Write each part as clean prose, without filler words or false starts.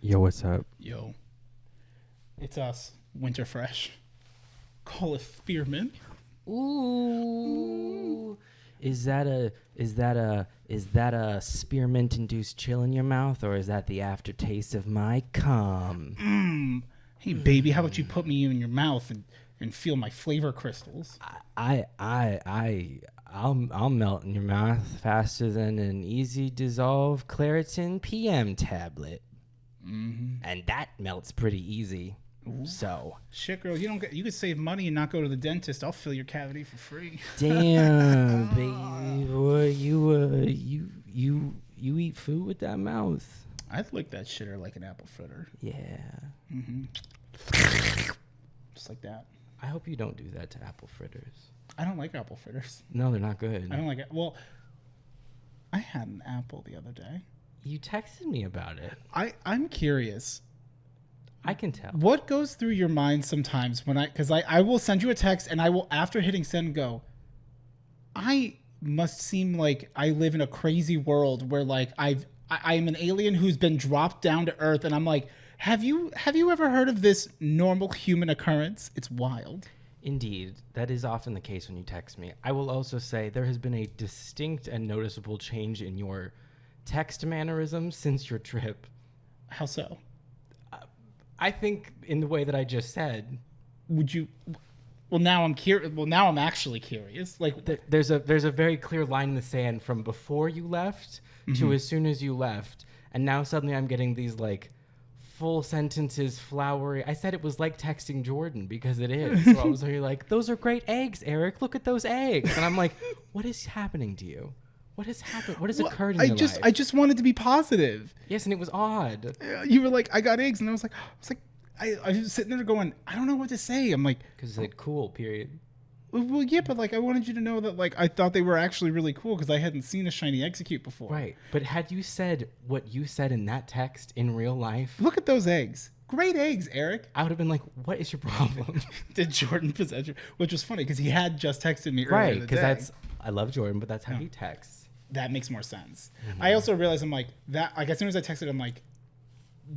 Yo, what's up? Yo. It's us, Winter Fresh. Call it Spearmint. Ooh. Is that a spearmint induced chill in your mouth, or is that the aftertaste of my cum? Hey baby, how about you put me in your mouth and feel my flavor crystals? I'll melt in your mouth faster than an easy dissolve Claritin PM tablet. And that melts pretty easy. Ooh. So Shit, girl, you could save money and not go to the dentist. I'll fill your cavity for free. damn, baby, boy, you eat food with that mouth. I'd lick that shitter like an apple fritter. Yeah. Just like that. I hope you don't do that to apple fritters. I don't like apple fritters. No, they're not good. I don't like it. Well, I had an apple the other day. You texted me about it. I'm curious. I can tell. What goes through your mind sometimes because I will send you a text and I will, after hitting send, go, I must seem like I live in a crazy world where like I am an alien who's been dropped down to Earth, and I'm like, have you ever heard of this normal human occurrence? It's wild. Indeed, that is often the case when you text me. I will also say there has been a distinct and noticeable change in your text mannerisms since your trip. How so? I think in the way that I just said. Would you? Well, now I'm curious. Well, now I'm actually curious. Like, there's a very clear line in the sand from before you left to as soon as you left, and now suddenly I'm getting these like full sentences, flowery. I said it was like texting Jordan because it is. So I was like, "Those are great eggs, Eric. Look at those eggs," and I'm like, "What is happening to you? What has happened? What has occurred in your life?" I just wanted to be positive. Yes, and it was odd. You were like, I got eggs, and I was like, I was sitting there going, I don't know what to say. I'm like, because it's like cool, period. Well, yeah, but like I wanted you to know that like I thought they were actually really cool because I hadn't seen a shiny execute before. Right, but had you said what you said in that text in real life, look at those eggs. Great eggs, Eric. I would have been like, what is your problem? Did Jordan possess you? Which was funny because he had just texted me earlier. Right, because I love Jordan, but that's how he texts. That makes more sense. I also realized I'm like that. Like as soon as I texted, I'm like,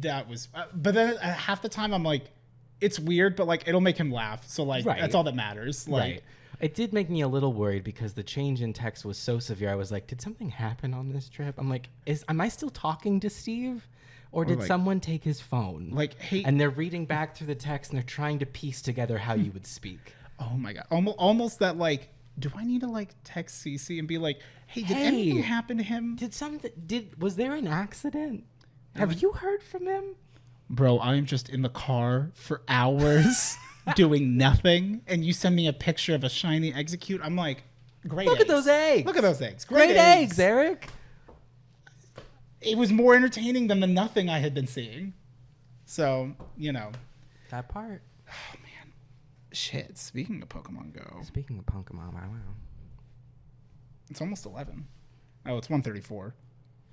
that was. But then half the time I'm like, it's weird, but like it'll make him laugh. So like that's all that matters. Like, right. It did make me a little worried because the change in text was so severe. I was like, did something happen on this trip? I'm like, am I still talking to Steve? Or did someone take his phone? Like, hey, and they're reading back through the text and they're trying to piece together how you would speak. Oh my god, almost that like. Do I need to like text CC and be like, "Hey, did anything happen to him? Was there an accident? Have you heard from him?" Bro, I am just in the car for hours doing nothing, and you send me a picture of a shiny execute. I'm like, great. Look at those eggs. Look at those eggs. Great eggs, Eric. It was more entertaining than the nothing I had been seeing. So, you know, that part. Oh man. Shit, speaking of Pokemon Go. Speaking of Pokemon, wow. It's almost 11. Oh, it's 1:34.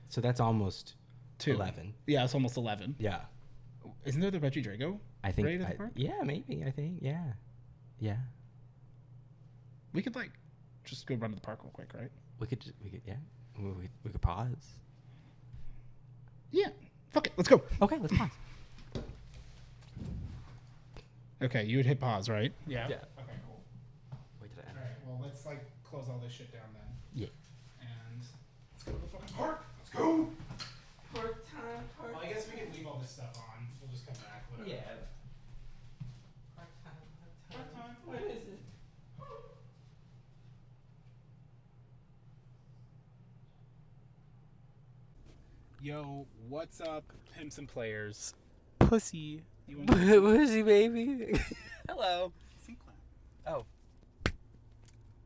So that's almost 11. Yeah, it's almost 11. Yeah. Isn't there the Regidrago? I think. Yeah, maybe. I think. Yeah. Yeah. We could like just go run to the park real quick, right? We could. Yeah. We could pause. Yeah. Fuck it. Let's go. Okay, let's pause. Okay, you would hit pause, right? Yeah. Okay, cool. Wait, did I? All right, well, let's like close all this shit down then. Yeah. And let's go to the fucking park. Let's go. Park time. Well, I guess we can leave all this stuff on. We'll just come back. Whatever. Yeah. Park time. Park time. What is it? Yo, what's up, pimps and players? Pussy. Pussy, baby. Hello. Oh.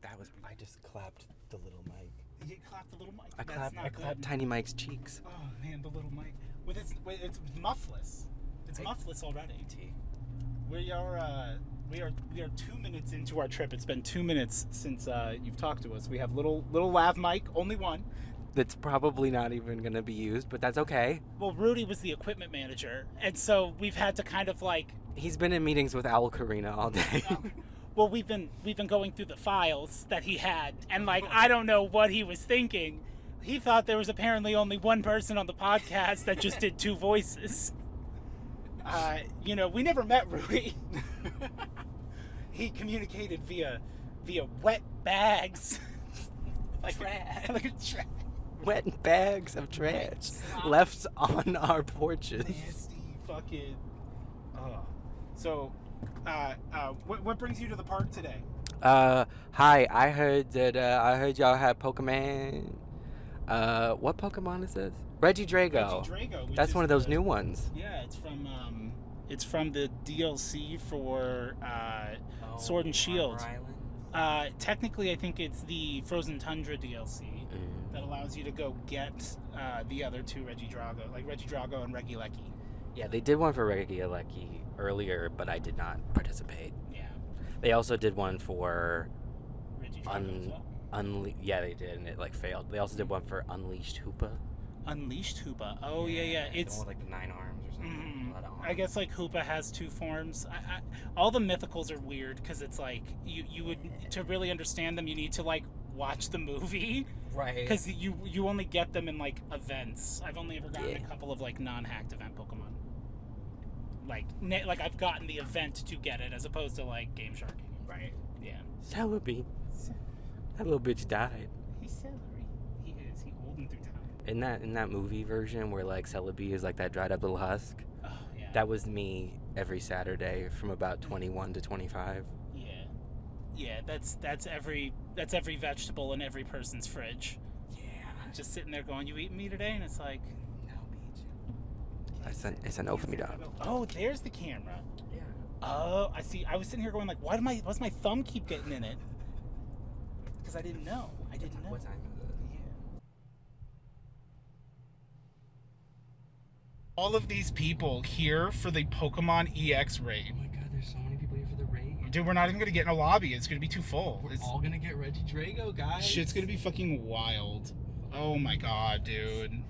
That was. I just clapped the little mic. You clapped the little mic. I clapped Tiny Mike's cheeks. Oh man, the little mic. It's muffless. It's muffless already. We are 2 minutes into our trip. It's been 2 minutes since you've talked to us. We have little lav mic, only one. that's probably not even going to be used, but that's okay. Well, Rudy was the equipment manager, and so we've had to kind of like... He's been in meetings with Owl Karina all day. Well, we've been going through the files that he had, and like I don't know what he was thinking. He thought there was apparently only one person on the podcast that just did 2 voices. We never met Rudy. He communicated via wet bags. like a trash. Wet bags of trash left on our porches. Nasty fucking. So, what brings you to the park today? Hi. I heard y'all had Pokemon. What Pokemon is this? Regidrago. That's one of those new ones. Yeah, it's from the DLC for Sword and Shield. Technically, I think it's the Frozen Tundra DLC that allows you to go get the other 2 Regidrago, like Regidrago and Regieleki. Yeah, they did one for Regieleki earlier, but I did not participate. Yeah. They also did one for Regidrago as well. Yeah, they did, and it like failed. They also did one for Unleashed Hoopa. Unleashed Hoopa. Oh yeah. It's like 9 arms or something. I guess like Hoopa has 2 forms. All the mythicals are weird because it's like you would, to really understand them, you need to like watch the movie, right? Because you only get them in like events. I've only ever gotten a couple of like non-hacked event Pokemon. Like I've gotten the event to get it as opposed to like Game Sharking. Right. Yeah. Celebi. That little bitch died. He's celery. He is. He golden through time. In that movie version where like Celebi is like that dried up little husk. Oh yeah. That was me every Saturday from about 21 to 25. Yeah. Yeah. That's every vegetable in every person's fridge. Yeah. Just sitting there going, "You eating me today?" And it's like, no, bitch. It's a no for me, dog. Oh, there's the camera. Yeah. Oh, I see. I was sitting here going like, why's my thumb keep getting in it? Because I didn't know. What time is it? Yeah. All of these people here for the Pokemon EX raid. Oh my god, there's so many people here for the raid. Dude, we're not even gonna get in a lobby. It's gonna be too full. We're all gonna get Regidrago, guys. Shit's gonna be fucking wild. Oh my god, dude.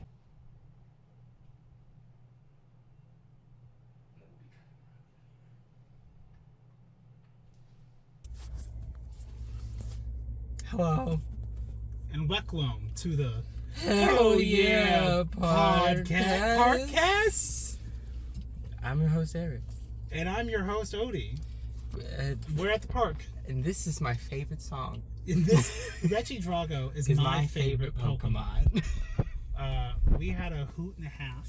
Hello. And welcome to the Hell yeah podcast. I'm your host, Eric. And I'm your host, Odie. We're at the park. And this is my favorite song. And this Regidrago is my favorite Pokemon. We had a hoot and a half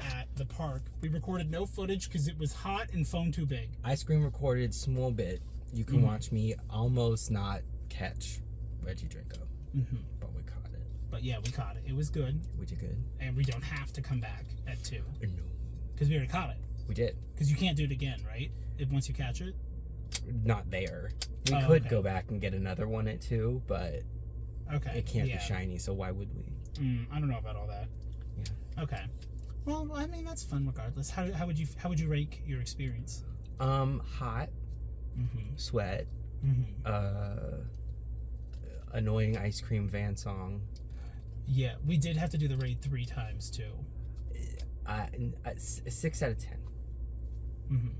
at the park. We recorded no footage because it was hot and phone too big. I screen recorded small bit. You can watch me almost not catch Regidrago. But we caught it. But yeah, we caught it. It was good. We did good. And we don't have to come back at 2. No. Because we already caught it. We did. Because you can't do it again, right? Once you catch it? Not there. We could go back and get another one at 2, but it can't be shiny, so why would we? I don't know about all that. Yeah. Okay. Well, I mean, that's fun regardless. How would you rank your experience? Hot. Sweat. Annoying ice cream van song. Yeah, we did have to do the raid 3 times too. 6 out of 10.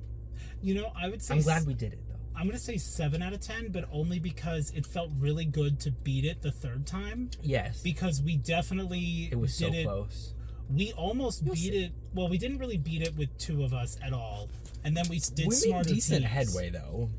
You know, I would say I'm glad we did it though. I'm gonna say 7 out of 10, but only because it felt really good to beat it the 3rd time. Yes. Because we definitely it was so close. We almost beat it. Well, we didn't really beat it with 2 of us at all, and then we did smarter made decent teams. Headway though.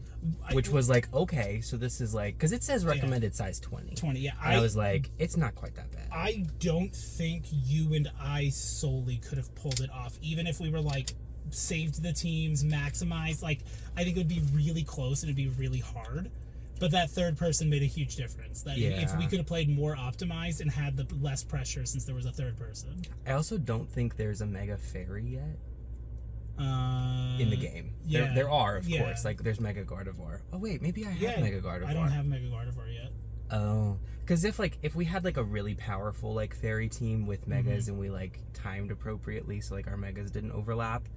Which was like, okay, so this is like, because it says recommended size 20. 20, yeah. And I was like, it's not quite that bad. I don't think you and I solely could have pulled it off, even if we were like, saved the teams, maximized. Like, I think it would be really close and it'd be really hard. But that 3rd person made a huge difference. That if we could have played more optimized and had the less pressure since there was a 3rd person. I also don't think there's a Mega Fairy yet. In the game. Yeah. There are, of course. Like, there's Mega Gardevoir. Oh, wait, maybe I have Mega Gardevoir. I don't have Mega Gardevoir yet. Oh. Because if we had, like, a really powerful, like, fairy team with Megas and we, like, timed appropriately so, like, our Megas didn't overlap,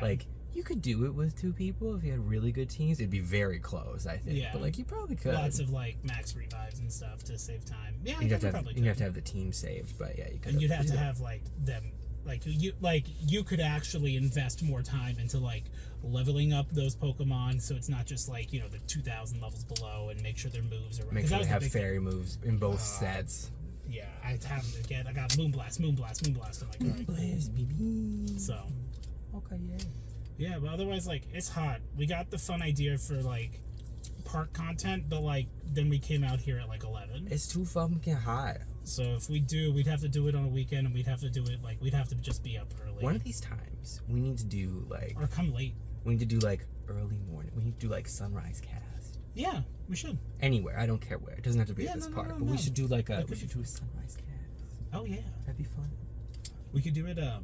like, You could do it with 2 people if you had really good teams. It'd be very close, I think. Yeah. But like you probably could. Lots of like max revives and stuff to save time. Yeah, You'd have to probably have, you have to have the team saved, but yeah, you could. And you'd have to have like them, like you could actually invest more time into like leveling up those Pokemon, so it's not just like the 2,000 levels below, and make sure their moves are right. Make sure they have fairy moves in both sets. Yeah, I have them again. I got Moonblast. I'm like, alright, cool. So. Okay, yeah. Yeah, but otherwise, like, it's hot. We got the fun idea for, like, park content, but, like, then we came out here at, like, 11. It's too fucking hot. So if we do, we'd have to do it on a weekend, and we'd have to do it, like, we'd have to just be up early. One of these times, we need to do, like... Or come late. We need to do, like, early morning. We need to do, like, sunrise cast. Yeah, we should. Anywhere. I don't care where. It doesn't have to be at this park. But we should do, like, we should do a sunrise cast. Oh, yeah. That'd be fun. We could do it, ooh,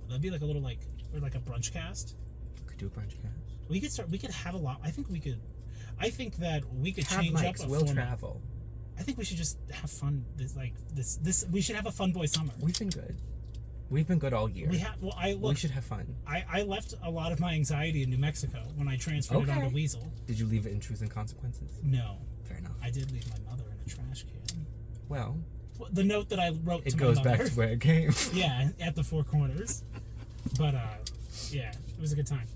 that'd be, like, a little, like... Or like a brunch cast. Could do a brunch cast. We could have a lot. I think that we could have change mics, up a we'll format. travel. I think we should just have fun. This we should have a fun boy summer. We've been good. We've been good all year. We should have fun. I left a lot of my anxiety in New Mexico when I transferred it onto Weasel. Did you leave it in Truth and Consequences? No. Fair enough. I did leave my mother in a trash can. Well, the note that I wrote to my goes mother. back to where it came. Yeah, at the 4 corners. But yeah, it was a good time.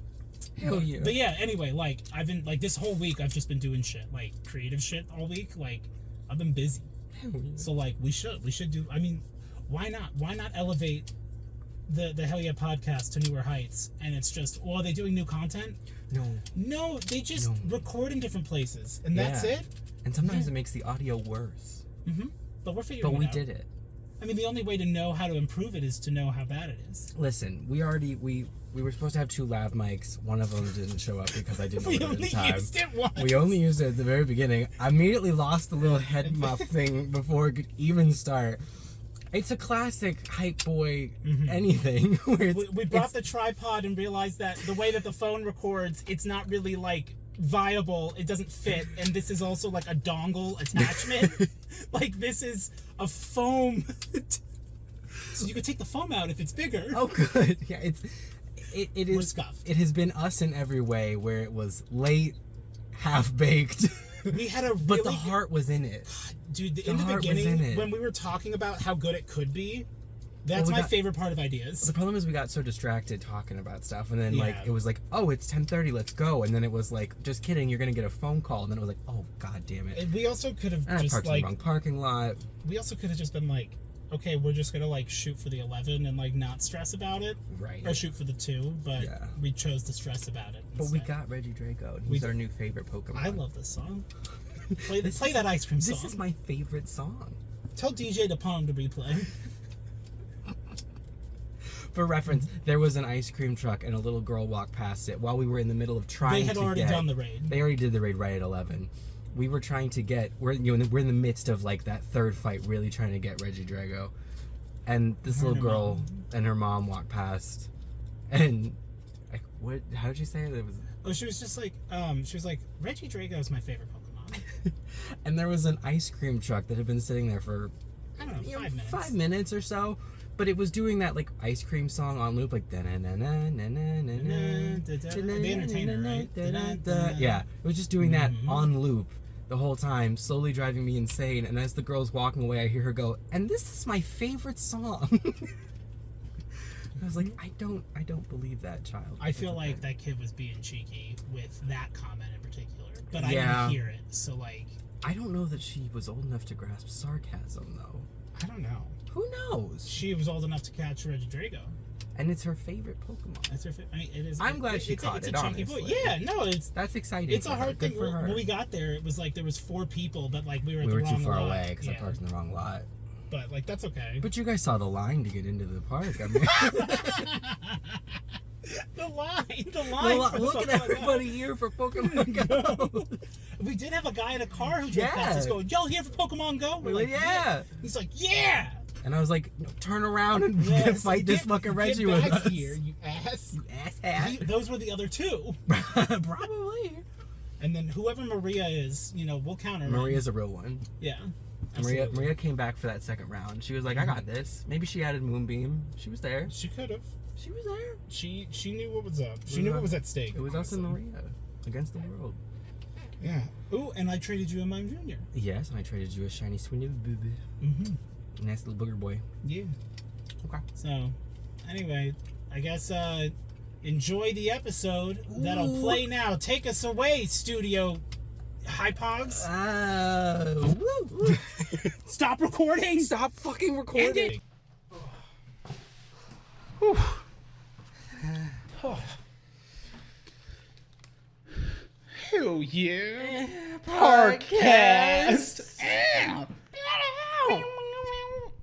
Hell yeah. But yeah, anyway, like I've been like this whole week I've just been doing shit, like creative shit all week. Like I've been busy. Hell yeah. So like we should do, I mean, why not elevate the Hell Yeah podcast to newer heights? And it's just, are they doing new content? No, they just record in different places, and that's it. And sometimes it makes the audio worse. But we're figuring it out. But we did it. I mean, the only way to know how to improve it is to know how bad it is. Listen, we were supposed to have 2 lav mics. One of them didn't show up because I didn't order it in time. Used it once. We only used it at the very beginning. I immediately lost the little head muff thing before it could even start. It's a classic hype boy anything. Where we brought the tripod and realized that the way that the phone records, it's not really like viable. It doesn't fit, and this is also like a dongle attachment. Like this is a foam. So you could take the foam out if it's bigger. Oh, good. Yeah, it is. We're scuffed. It has been us in every way, where it was late, half baked. We had a really but the heart was in it. Dude, in the beginning, when we were talking about how good it could be, that's my favorite part of ideas. The problem is we got so distracted talking about stuff, and then like it was like, oh, it's 10:30, let's go, and then it was like, just kidding, you're gonna get a phone call, and then it was like, oh, god damn it. And we also could have just like in the wrong parking lot. We also could have just been like, okay, we're just gonna like shoot for the 11 and like not stress about it, right? Or shoot for the 2, but we chose to stress about it. But we got Regidrago, and he's our new favorite Pokemon. I love this song. Play that ice cream song. This is my favorite song. Tell DJ to palm to replay. For reference, there was an ice cream truck and a little girl walked past it while we were in the middle of trying to get... They had already done the raid. They already did the raid right at 11. We were trying to get... We're in the midst of like that third fight, really trying to get Regidrago. And this little girl and her mom walked past. And... How did you say it? It was... Oh, she was just like... she was like, Regidrago is my favorite Pokemon. And there was an ice cream truck that had been sitting there for... I don't know, 5 minutes. 5 minutes or so. But it was doing that like ice cream song on loop, like the entertainer, right? Yeah, it was just doing that on loop the whole time, slowly driving me insane. And as the girl's walking away, I hear her go, "And this is my favorite song." I was like, I don't believe that child. I feel like that kid was being cheeky with that comment in particular, but I didn't hear it, so like. I don't know that she was old enough to grasp sarcasm, though. I don't know. Who knows? She was old enough to catch Regidrago. And it's her favorite Pokemon. That's her favorite. I mean, it is. I'm glad she caught it, honestly. Yeah, no, that's exciting. It's a hard thing. When we got there, it was like there was 4 people, but like we were too far away because I parked in the wrong lot. But like that's okay. But you guys saw the line to get into the park. I mean, the line. Look at everybody here for Pokemon Go. We did have a guy in a car who drove past us going, "Y'all here for Pokemon Go?" We're like, yeah. He's like, "Yeah." And I was like, no, turn around and fight this fucking Reggie with us. Here, you ass. You ass. Those were the other 2. Probably. And then whoever Maria is, we'll counter. Maria's a real one. Yeah. Maria came back for that second round. She was like, I got this. Maybe she added Moonbeam. She was there. She could have. She was there. She knew what was up. She knew what was at stake. It was us and Maria against the world. Yeah. Ooh, and I traded you a Mime Junior. Yes, and I traded you a shiny Swinny booby. Nice little booger boy. Yeah. Okay. So, anyway, I guess enjoy the episode that'll play now. Take us away, Studio Hypogs. Stop recording. Stop fucking recording. Hell yeah. Podcast.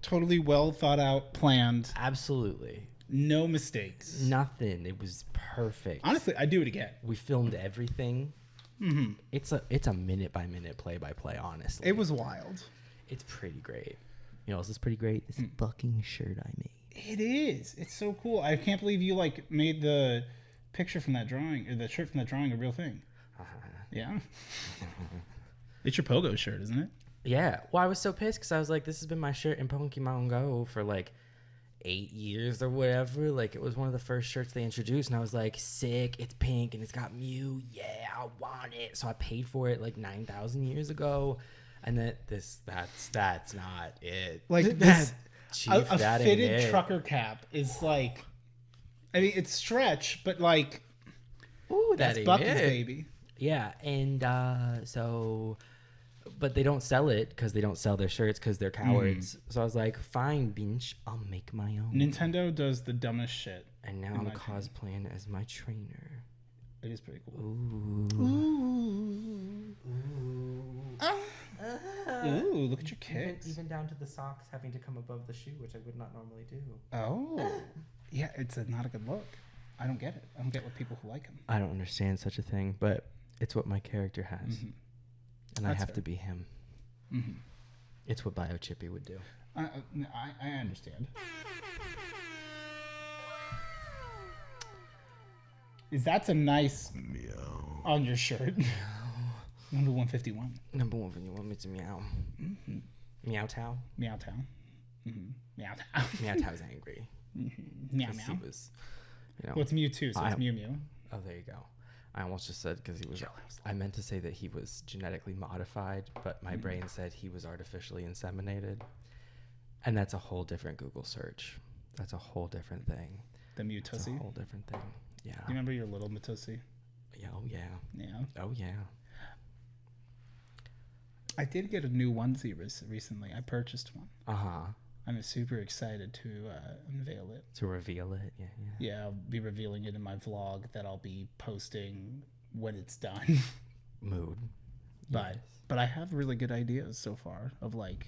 Totally well thought out, planned. Absolutely. No mistakes. Nothing. It was perfect. Honestly, I'd do it again. We filmed everything. It's a minute by minute, play by play. Honestly, It was wild. It's pretty great. You know, this is pretty great. This fucking shirt I made. It is. It's so cool. I can't believe you like made the picture from that drawing or the shirt from that drawing a real thing. Yeah. It's your Pogo shirt, isn't it? Yeah. Well, I was so pissed because I was like, this has been my shirt in Pokemon Go for like 8 years or whatever. Like, it was one of the first shirts they introduced, and I was like, sick. It's pink and it's got Mew. Yeah, I want it. So I paid for it like 9,000 years ago, and then that's not it. Like this, Chief, a that ain't fitted it. trucker cap is like, I mean, it's stretch, but like, Ooh, that that's ain't Bucky's it. baby. Yeah, and but they don't sell it because they don't sell their shirts because they're cowards. So I was like, fine, Binch, I'll make my own. Nintendo does the dumbest shit. And now in I'm my opinion. cosplaying as my trainer. It is pretty cool. Ooh, look at your kicks. Even down to the socks having to come above the shoe, which I would not normally do. Oh, yeah, it's not a good look. I don't get it. I don't get what people who like him. I don't understand such a thing, but it's what my character has. And I That's have fair. to be him. It's what BioChippy would do. I understand. That's a nice on your shirt. Number 151. Number one when you want me to meow. Meow Tao. Meow Town. Meow Town. Meow Tao's angry. Meow 'Cause he Meow. was, you know. Well, it's Mewtwo, so it's Mew Mew. Oh, there you go. I almost just said because he was. I meant to say that he was genetically modified, but my brain said he was artificially inseminated, and that's a whole different Google search. That's a whole different thing. The It's a Mewtussie. whole different thing. Yeah. You remember your little Mewtussie? Yeah. Oh yeah. Yeah. Oh yeah. I did get a new onesie recently. I purchased one. Uh-huh. I'm super excited to unveil it. To reveal it. Yeah. Yeah. Yeah, I'll be revealing it in my vlog that I'll be posting when it's done. Mood. But I have really good ideas so far of like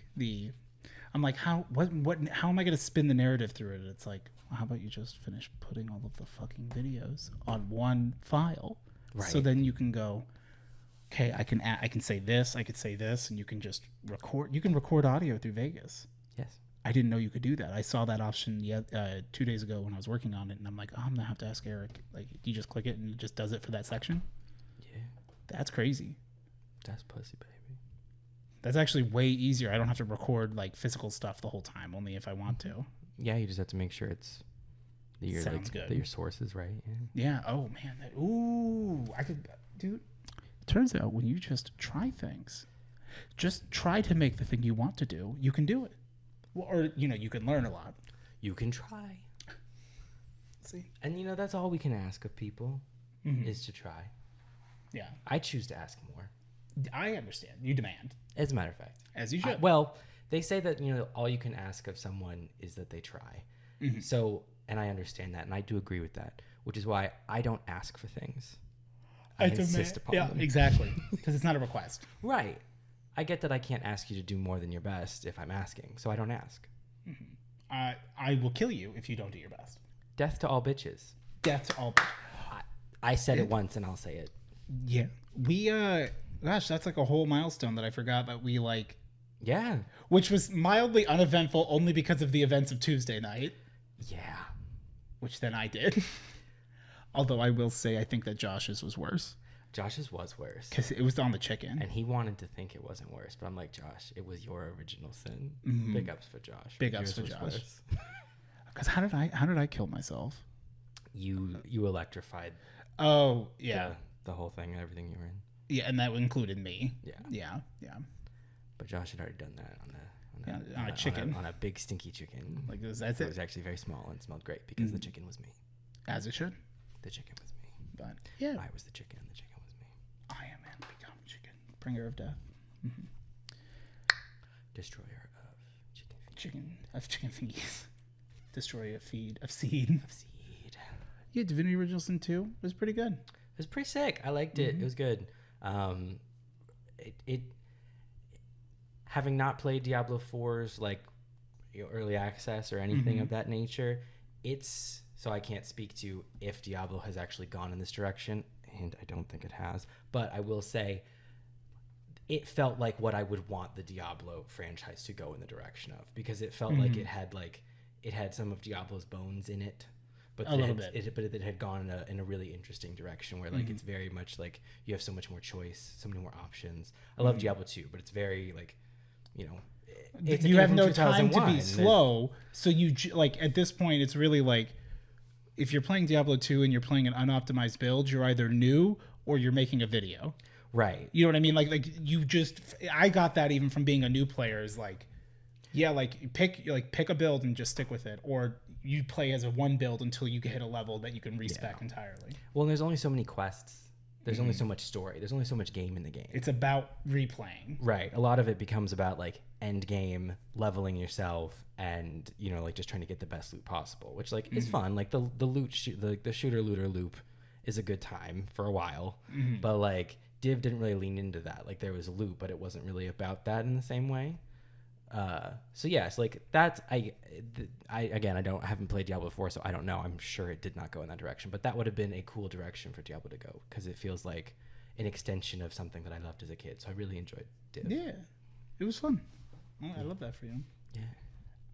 I'm like, how am I gonna spin the narrative through it? It's like, well, how about you just finish putting all of the fucking videos on one file, so Right. then you can go, okay, I can say this, I could say this, and you can just record. You can record audio through Vegas. Yes. I didn't know you could do that. I saw that option 2 days ago when I was working on it, and I'm like, oh, I'm gonna have to ask Eric. Like, you just click it and it just does it for that section. Yeah. That's crazy. That's pussy, baby. That's actually way easier. I don't have to record like physical stuff the whole time, only if I want to. Yeah, you just have to make sure it's that your Sounds good. that your source is right. Yeah. Yeah. Oh man. I could, dude. Turns out when you just try things, just try to make the thing you want to do, you can do it. Well, or you can learn a lot. You can try. See. And that's all we can ask of people is to try. Yeah. I choose to ask more. I understand. You demand, As a matter of fact. as you should. Well, they say that all you can ask of someone is that they try. So, and I understand that, and I do agree with that, which is why I don't ask for things. I insist upon Yeah, them. exactly. Because it's not a request. Right. I get that I can't ask you to do more than your best if I'm asking, so I don't ask. I will kill you if you don't do your best. Death to all bitches. Death to all. I said it once, and I'll say it. Yeah. We gosh, that's like a whole milestone that I forgot that we like, Yeah. which was mildly uneventful only because of the events of Tuesday night, Yeah. which then I did. Although I will say I think that Josh's was worse Josh's was worse. because it was on the chicken. And he wanted to think it wasn't worse, but I'm like, Josh, it was your original sin. Big ups for Josh. Big but ups yours for was Josh. worse. Because how did I kill myself? You electrified Oh, yeah. the whole thing and everything you were in. Yeah, and that included me. Yeah. Yeah. But Josh had already done that On a chicken. On a big stinky chicken. Like that's It it. was actually very small and smelled great because the chicken was me. As it should. The chicken was me. But yeah. I was the chicken and the chicken was me. I am and become chicken. Bringer of death. Destroyer of chicken Chicken thingies. Destroy a feed of seed. seed. Yeah, Divinity Original Sin 2 was pretty good. It was pretty sick. I liked it. It was good. It having not played Diablo 4's like early access or anything of that nature, it's so I can't speak to if Diablo has actually gone in this direction, and I don't think it has. But I will say, it felt like what I would want the Diablo franchise to go in the direction of, because it felt like it had some of Diablo's bones in it. But A little bit. It had gone in a really interesting direction where like it's very much like you have so much more choice, so many more options. I love Diablo 2, but it's very like, it's a You game have from no time to 2001, be and slow, so you like at this point it's really like if you're playing Diablo 2 and you're playing an unoptimized build, you're either new or you're making a video. Right. You know what I mean? Like you just I got that even from being a new player is like, yeah, like pick a build and just stick with it, or you play as a one build until you hit a level that you can respec entirely. Well, and there's only so many quests. There's only so much story. There's only so much game in the game. It's about replaying. Right. A lot of it becomes about like end game, leveling yourself, and like just trying to get the best loot possible, which like is fun. Like the loot the shooter looter loop is a good time for a while, but like Div didn't really lean into that. Like there was a loot, but it wasn't really about that in the same way. So like that's I haven't played Diablo 4, so I don't know. I'm sure it did not go in that direction, but that would have been a cool direction for Diablo to go, because it feels like an extension of something that I loved as a kid. So I really enjoyed Div. Yeah, it was fun. I love that for you. Yeah.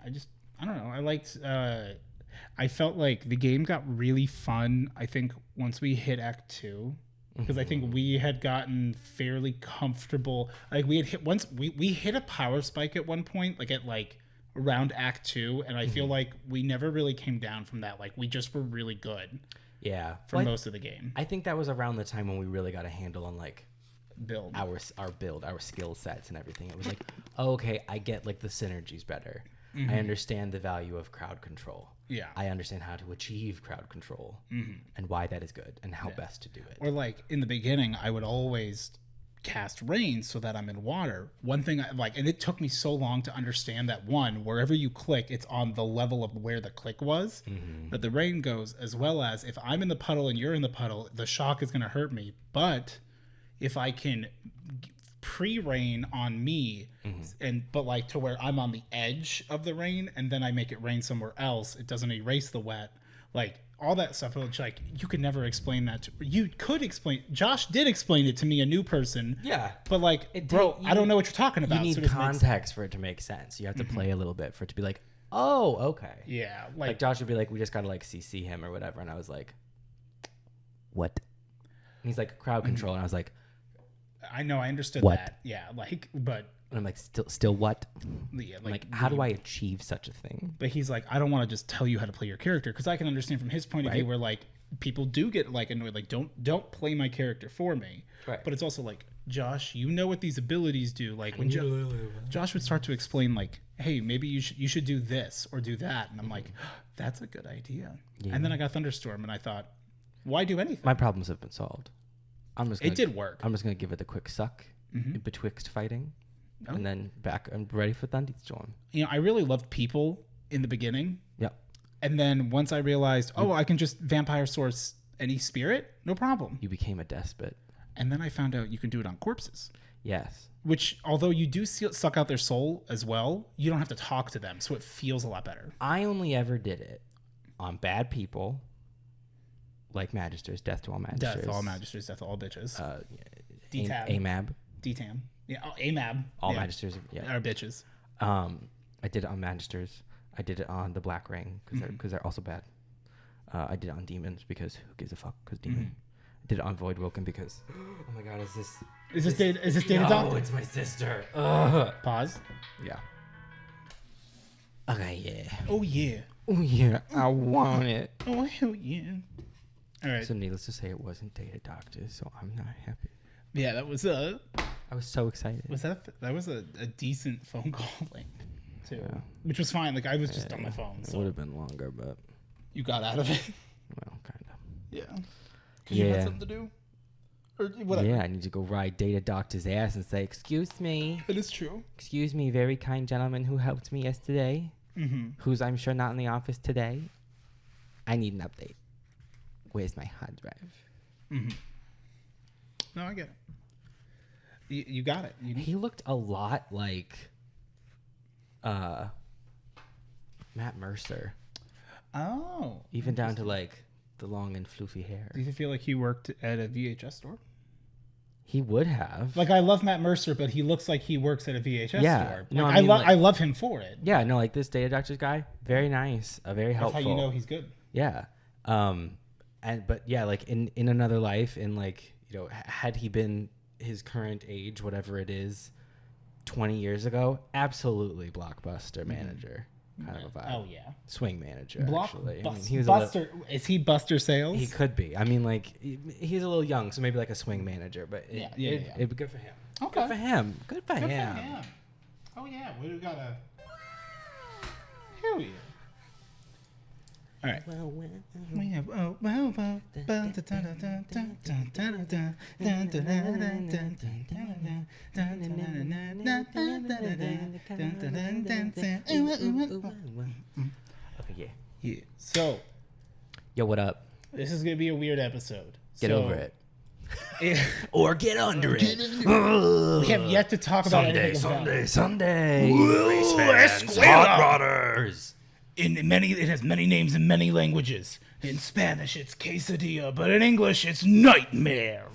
I don't know. I liked. I felt like the game got really fun. I think once we hit Act 2. Because I think we had gotten fairly comfortable. Like we had hit once we hit a power spike at one point, like at like around Act 2, and I feel like we never really came down from that. Like we just were really good. Yeah. For most of the game. I think that was around the time when we really got a handle on like Build. our build, our skill sets and everything. It was like, oh, okay, I get like the synergies better. I understand the value of crowd control. Yeah. I understand how to achieve crowd control and why that is good and how best to do it. Or like in the beginning, I would always cast rain so that I'm in water. One thing I like, and it took me so long to understand that wherever you click, it's on the level of where the click was, that the rain goes, as well as if I'm in the puddle and you're in the puddle, the shock is going to hurt me. But if I can pre-rain on me but like to where I'm on the edge of the rain and then I make it rain somewhere else, it doesn't erase the wet, like all that stuff, which like you could never explain that you could explain. Josh did explain it to me, a new person, but like I don't know what you're talking about. You need context for it to make sense. You have to play a little bit for it to be like, oh, okay. Yeah, like Josh would be like, we just gotta like CC him or whatever, and I was like, what? And he's like, crowd control, and I was like, I know, I understood what? that. Yeah, like, but and I'm like, still what? Yeah, like how do I achieve such a thing? But he's like, I don't want to just tell you how to play your character, because I can understand from his point of view where like people do get like annoyed, like don't play my character for me. Right. But it's also like, Josh, you know what these abilities do. Like when Josh would start to explain like, hey, maybe you should do this or do that, and I'm like, that's a good idea. Yeah. And then I got Thunderstorm, and I thought, why do anything? My problems have been solved. It did work. I'm just gonna give it a quick suck betwixt fighting, and then back. I'm ready for Thunderstorm. I really loved people in the beginning. Yep. And then once I realized, I can just vampire source any spirit, no problem. You became a despot. And then I found out you can do it on corpses. Yes. Which, although you do suck out their soul as well, you don't have to talk to them, so it feels a lot better. I only ever did it on bad people. Like Magisters, death to all Magisters. Death to all Magisters, death to all bitches. D-tab. AMAB. D-tam. Yeah, AMAB. All Magisters, are bitches. I did it on Magisters. I did it on the Black Ring, because they're also bad. I did it on Demons, because who gives a fuck, because Demon. I did it on Void Woken, because, oh my god, is this data dump? No, it's my sister. Pause. Yeah. Okay, yeah. Oh, yeah. Oh yeah, I want it. Oh hell yeah! All right. So needless to say, it wasn't Data Doctor, so I'm not happy. Yeah, that was I was so excited. that was a decent phone call length too, Yeah. which was fine. Like I was just on my phone, It so would have been longer, but you got out of it. well, kind of. Yeah. Because you had Yeah. something to do, or whatever. Yeah, I need to go ride Data Doctor's ass and say, "Excuse me, It is true. excuse me, very kind gentleman who helped me yesterday, Mm-hmm. who's I'm sure not in the office today. I need an update. Where's my hard drive?" Mm-hmm. No, I get it. You got it. He looked a lot like Matt Mercer, Oh. even down to like the long and floofy hair. Do you feel like he worked at a VHS store? He would have. Like I love Matt Mercer, but he looks like he works at a VHS Yeah. store. No, Like, I mean, like- I love him for it. Yeah, no, like this Data Doctor's guy, very nice, very That's helpful. how you know he's good. Yeah. But yeah, like in another life, in like, you know, had he been his current age, whatever it is, 20 years ago, absolutely blockbuster manager kind of a vibe. Oh yeah. Swing manager, actually. I mean, he was Buster. Is he Buster Sales? he could be. I mean, like, he's a little young, so maybe like a swing manager, but Yeah. it'd be good for him. Okay. Good for him. Good for Good for him. him. Oh yeah, we got a. Hell yeah. All right. We have Okay, yeah. yeah. So Yo, what up? this is gonna be a weird episode. Get So, over it. it- Or get under it. we have yet to talk about anything about Sunday. Race fans, Escuela. hot rodders. it has many names in many languages. In Spanish, it's quesadilla, but in English, it's nightmare.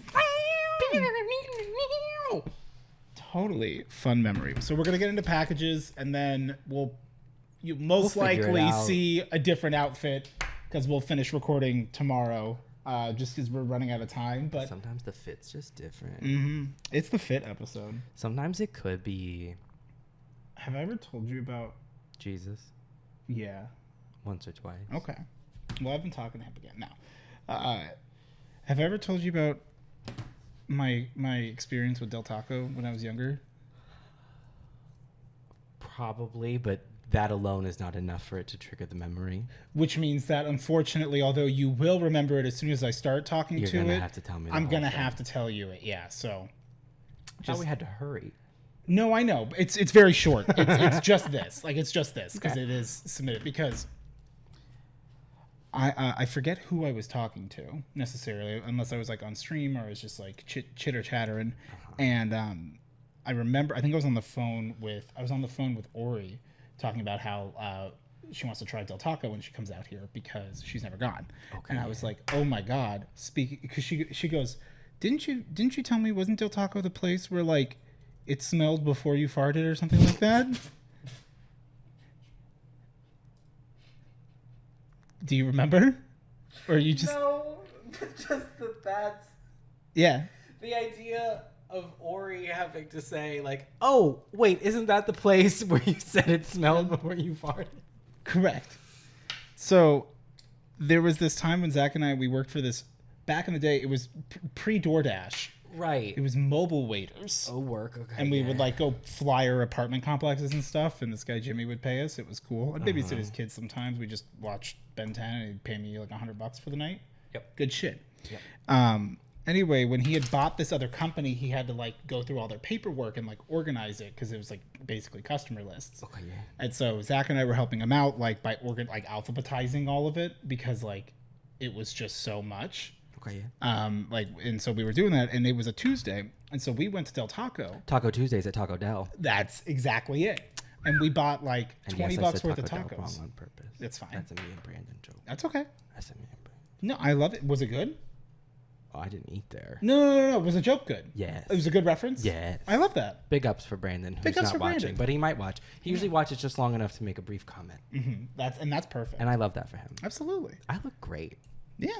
Totally fun memory. So we're gonna get into packages, and then you most We'll figure it likely out. see a different outfit because we'll finish recording tomorrow. Just because we're running out of time, but Sometimes the fit's just different. it's the fit episode. Sometimes it could be Have I ever told you about? Jesus Yeah. once or twice. Okay. Well, I've been talking to him again now. Have I ever told you about my experience with Del Taco when I was younger? Probably, but that alone is not enough for it to trigger the memory. Which means that, unfortunately, although you will remember it as soon as I start talking You're to gonna it, have to tell me. I'm gonna have to tell you it. Yeah. So. I thought we had to hurry. No, I know. It's very short. It's just this. Like it's just this because Okay. it is submitted because. I forget who I was talking to necessarily, unless I was like on stream or I was just like chitter chattering, and I remember I think I was on the phone with Ori, talking about how she wants to try Del Taco when she comes out here because she's never gone, and I was like, oh my god, because she goes, didn't you tell me wasn't Del Taco the place where like it smelled before you farted or something like that? Do you remember? Or you just No, just that's yeah. the idea of Ori having to say like, "Oh, wait, isn't that the place where you said it smelled before you farted?" Correct. So there was this time when Zach and we worked for this back in the day. It was pre DoorDash. Right. It was mobile waiters. Oh, work. Okay. And we would like go flyer apartment complexes and stuff, and this guy Jimmy would pay us. It was cool. I'd babysit his kids sometimes. We just watched Ben 10, and he'd pay me like $100 for the night. Yep. Good shit. Yep. Anyway, when he had bought this other company, he had to like go through all their paperwork and like organize it because it was like basically customer lists. Okay. Yeah. And so Zach and I were helping him out like by alphabetizing all of it because like it was just so much. Okay. Yeah. And so we were doing that, and it was a Tuesday, and so we went to Del Taco. Taco Tuesdays at Taco Del. That's exactly it. And we bought like And $20 yes, I said worth of Taco Del tacos. wrong on purpose. That's fine. That's a me and Brandon joke. That's okay. That's a me and Brandon. No, I love it. Was it good? Oh, I didn't eat there. No. Was the joke good? Yes. It was a good reference? Yes. I love that. Big ups for Brandon, who's Big ups not for watching, Brandon. but he might watch. He usually watches just long enough to make a brief comment, That's perfect. and I love that for him. Absolutely. I look great. Yeah.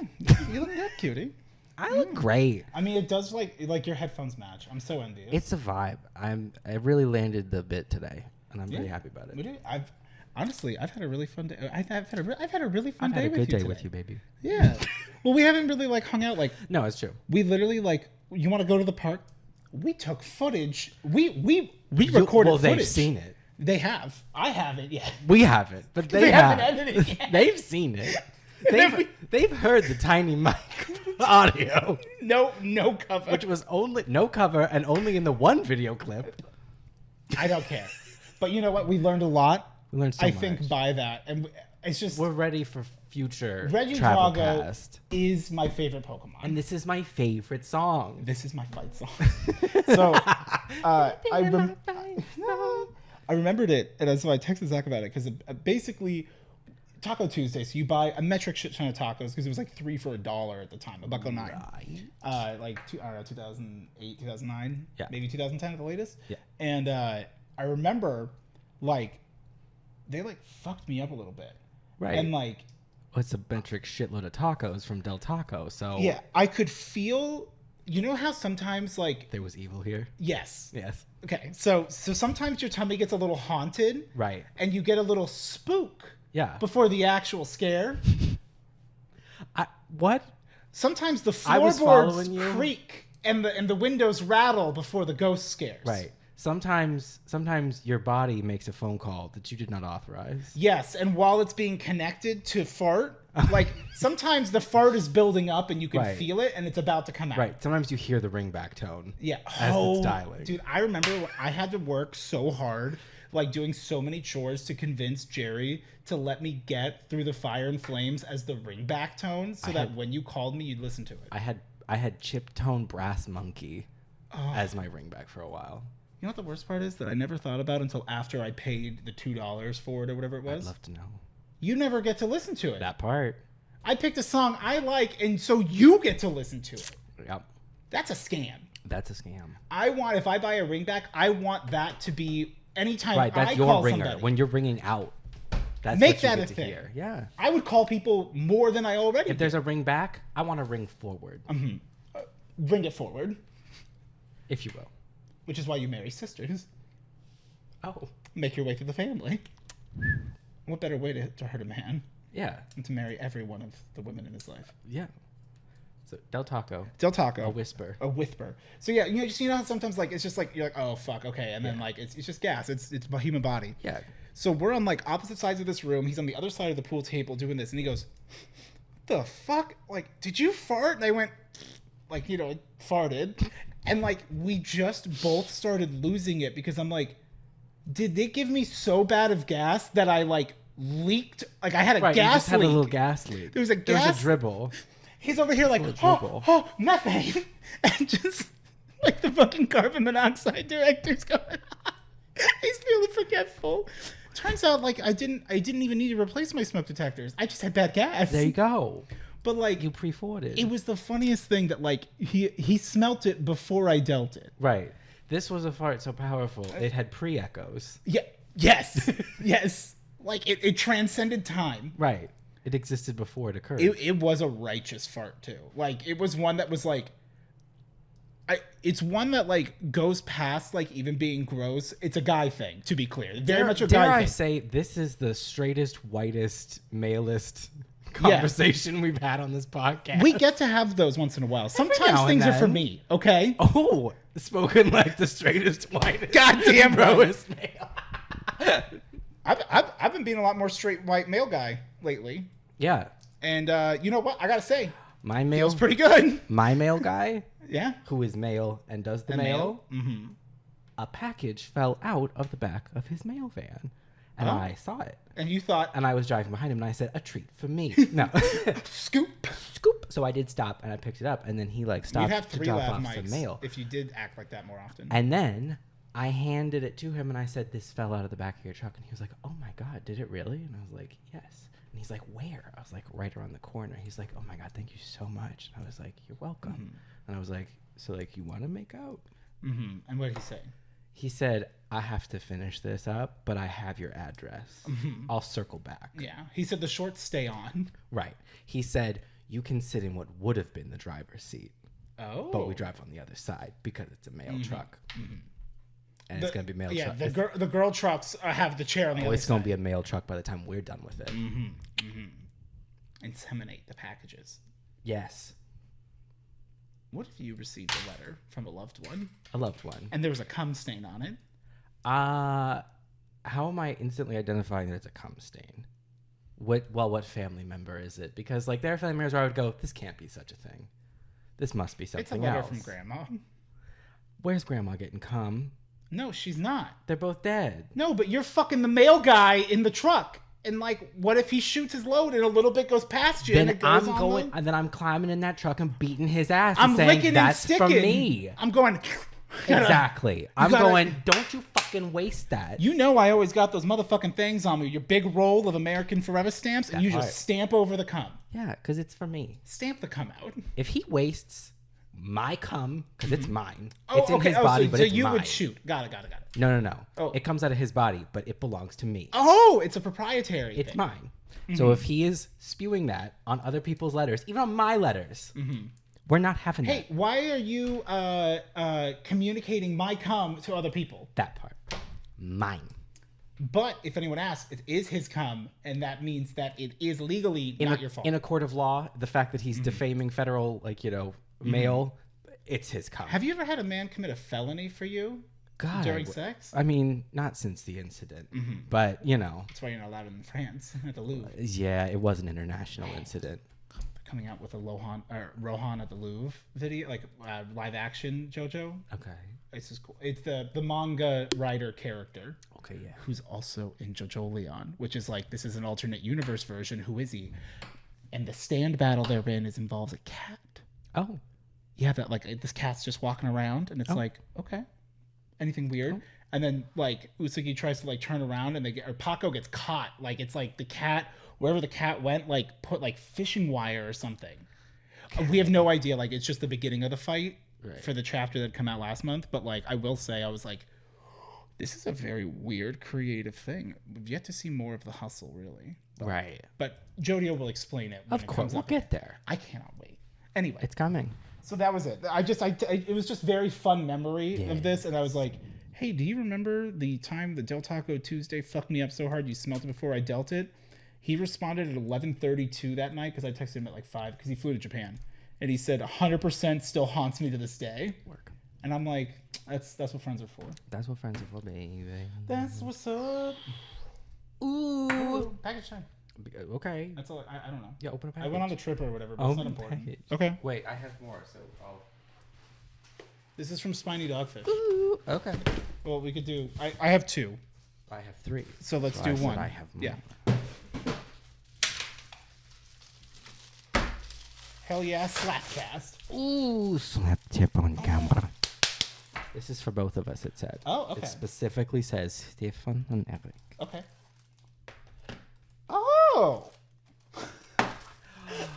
You look good, cutie. I look great. I mean, it does like your headphones match. I'm so envious. It's a vibe. I really landed the bit today, and I'm really Yeah. happy about We it. do. Honestly, I've had a really fun day. I've had a really fun I've day had a with good you day today. with you, baby. Yeah. Well, we haven't really like hung out. Like No, it's true. we literally like. You want to go to the park? We took footage. We recorded. Well, they've footage. seen it. They have. I haven't yet. We haven't, but They have. haven't edited it yet. They've seen it. then They've heard the tiny mic audio, No cover. which was only no cover and only in the one video clip. I don't care. But you know what? We learned a lot. We learned so I much. think by that, and it's just We're ready for future Regidrago Travelcast. is my favorite Pokemon. And this is my favorite song. This is my fight song. So I remembered it, and so I texted Zach about it because basically Taco Tuesday. So you buy a metric shit ton of tacos because it was like $3 for $1 at the time, $1.09. Like I don't know, 2008, 2009, Yeah. maybe 2010 at the latest. Yeah. And I remember like they like fucked me up a little bit, Right. and like. It's a metric shitload of tacos from Del Taco, so Yeah, I could feel. You know how sometimes like there was evil here. yes. Yes. Okay, so sometimes your tummy gets a little haunted, Right. and you get a little spook Yeah. before the actual scare. What? Sometimes the I was following floorboards you. creak and the windows rattle before the ghost scares. Right. Sometimes your body makes a phone call that you did not authorize. Yes, and while it's being connected to fart, like sometimes the fart is building up and you can Right. feel it and it's about to come out. Right. Sometimes you hear the ringback tone. Yeah. As it's dialing. Dude, I remember when I had to work so hard, like doing so many chores to convince Jerry to let me get through the fire and flames as the ringback tone so that when you called me, you'd listen to it. I had chip tone brass monkey as my ringback for a while. You know what the worst part is that I never thought about until after I paid the $2 for it or whatever it was? I'd love to know. You never get to listen to it. That part. I picked a song I like, and so you get to listen to it. Yep. That's a scam. That's a scam. If I buy a ringback, I want that to be anytime Right, that's I your call ringer. somebody. When you're ringing out, that's Make what you that get a to thing. hear. Yeah. I would call people more than I already If do. there's a ring back, I want to ring forward, Bring it forward, if you will. which is why you marry sisters. Oh. Make your way through the family. What better way to hurt a man Yeah. than to marry every one of the women in his life? Yeah. So Del Taco, Del Taco. a whisper. A whisper. So yeah, you know how sometimes like it's just like you're like, oh fuck, okay, and then like it's just gas. It's a human body. Yeah. So we're on like opposite sides of this room. He's on the other side of the pool table doing this, and he goes, "The fuck? Like, did you fart?" And I went, like, farted, and like we just both started losing it because I'm like, did they give me so bad of gas that I like leaked? Like I had a Right, you gas just had leak. a little gas leak. There was a There was gas- a dribble. He's over here like, dribble. oh, methane, and just like the fucking carbon monoxide director's going on. He's feeling forgetful. Turns out, like I didn't even need to replace my smoke detectors. I just had bad gas. There you go. But like, You pre-forwarded. it was the funniest thing that like he smelt it before I dealt it. Right. This was a fart so powerful, it had pre-echoes. Yeah. Yes. Yes. Like it transcended time. Right. It existed before it occurred. It was a righteous fart too. Like it was one that was like, it's one that like goes past like even being gross. It's a guy thing, to be clear. Very much a dare guy I thing. say, this is the straightest, whitest, malest conversation we've had on this podcast. We get to have those once in a while. now Sometimes and things are for then. me, okay? Oh, spoken like the straightest, whitest, Goddamn right. broest male. I've been being a lot more straight white male guy lately, Yeah. and you know what? I gotta say, My male, feels pretty good. my male guy, Yeah. who is male and does the mail, Mm-hmm. a package fell out of the back of his mail van. And Oh. I saw it. And you thought, And I was driving behind him and I said, a treat for me. No. scoop. Scoop. So I did stop and I picked it up. And then he like You'd stopped have to 3 drop lav off some mics mail. if you did act like that more often. And then I handed it to him and I said, this fell out of the back of your truck. And he was like, oh my God, did it really? And I was like, yes. And he's like, where? I was like, right around the corner. He's like, oh my God, thank you so much. And I was like, you're welcome. And I was like, so like, you want to make out? Mm-hmm. And what did he say? He said, I have to finish this up, but I have your address. I'll circle back. Yeah. He said the shorts stay on. Right. He said, you can sit in what would have been the driver's seat, Oh. but we drive on the other side because it's a mail truck. and it's gonna be male truck. The girl trucks have the chair on the other it's gonna side. be a male truck by the time we're done with it. Inseminate the packages. Yes, What if you received a letter from a loved one a loved one. and there was a cum stain on it? How am I instantly identifying that it's a cum stain? What family member is it? Because like there are family members where I would go, this can't be such a thing. This must be something It's a letter else. from Grandma. Where's Grandma getting cum? No, she's not. They're both dead. No, but you're fucking the male guy in the truck. And like, what if he shoots his load and a little bit goes past you? Then and it goes and then I'm climbing in that truck and beating his ass. I'm and saying, licking and that's sticking. from me. I'm going. Exactly. I'm gotta- going. Don't you fucking waste that. You know, I always got those motherfucking things on me. Your big roll of American Forever stamps, and you just right. stamp over the cum. Yeah, because it's for me. Stamp the cum out. If he wastes my cum, because it's mine. Oh, It's in okay. his body, so, but so it's you mine. would shoot. Got it. No. Oh. It comes out of his body, but it belongs to me. Oh, it's a proprietary. It's thing. mine. So if he is spewing that on other people's letters, even on my letters, we're not having Hey, why are you communicating my cum to other people? that part. Mine. But if anyone asks, it is his cum, and that means that it is legally not your fault. In a court of law, the fact that he's defaming federal, mail, it's his cum. Have you ever had a man commit a felony for you God, during sex? I mean, not since the incident, but That's why you're not allowed in France at the Louvre. yeah, it was an international incident. Coming out with a Rohan at the Louvre video, like live action JoJo. Okay. It's just cool. It's the manga writer character Okay, yeah. who's also in JoJo Leon, which is like, this is an alternate universe version. Who is he? And the stand battle they're in involves a cat. Oh, Yeah, that like this cat's just walking around, and it's like, okay, anything weird? And then like Usagi tries to like turn around, and Paco gets caught. Like it's like the cat, wherever the cat went, like put like fishing wire or something. We have no idea. Like it's just the beginning of the fight for the chapter that come out last month. But like I will say, I was like, this is a very weird creative thing. We've yet to see more of the hustle, really. right. But Jodio will explain it. When Of it course, comes we'll up. get there. I cannot wait. Anyway, It's coming. so that was it. It was just very fun memory of this, and I was like, hey, do you remember the time the Del Taco Tuesday fucked me up so hard you smelt it before I dealt it? He responded at 11:32 that night because I texted him at like 5 because he flew to Japan, and he said 100% still haunts me to this day. Work. And I'm like, that's what friends are for. That's what friends are for, baby. That's what's up. Ooh. Package time. Okay. That's all. I don't know. Yeah, open a I package. went on the trip or whatever, but it's not important. Package. Okay. Wait, I have more, so I'll... This is from Spiny Dogfish. Ooh, okay. Well, we could do. I have 2, I have 3. so let's So do I said 1. I have more. Yeah. Hell yeah, Slapcast. Ooh, slap tip on camera. This is for both of us, it said. Oh, okay. It specifically says Stefan and Eric. Okay. Oh.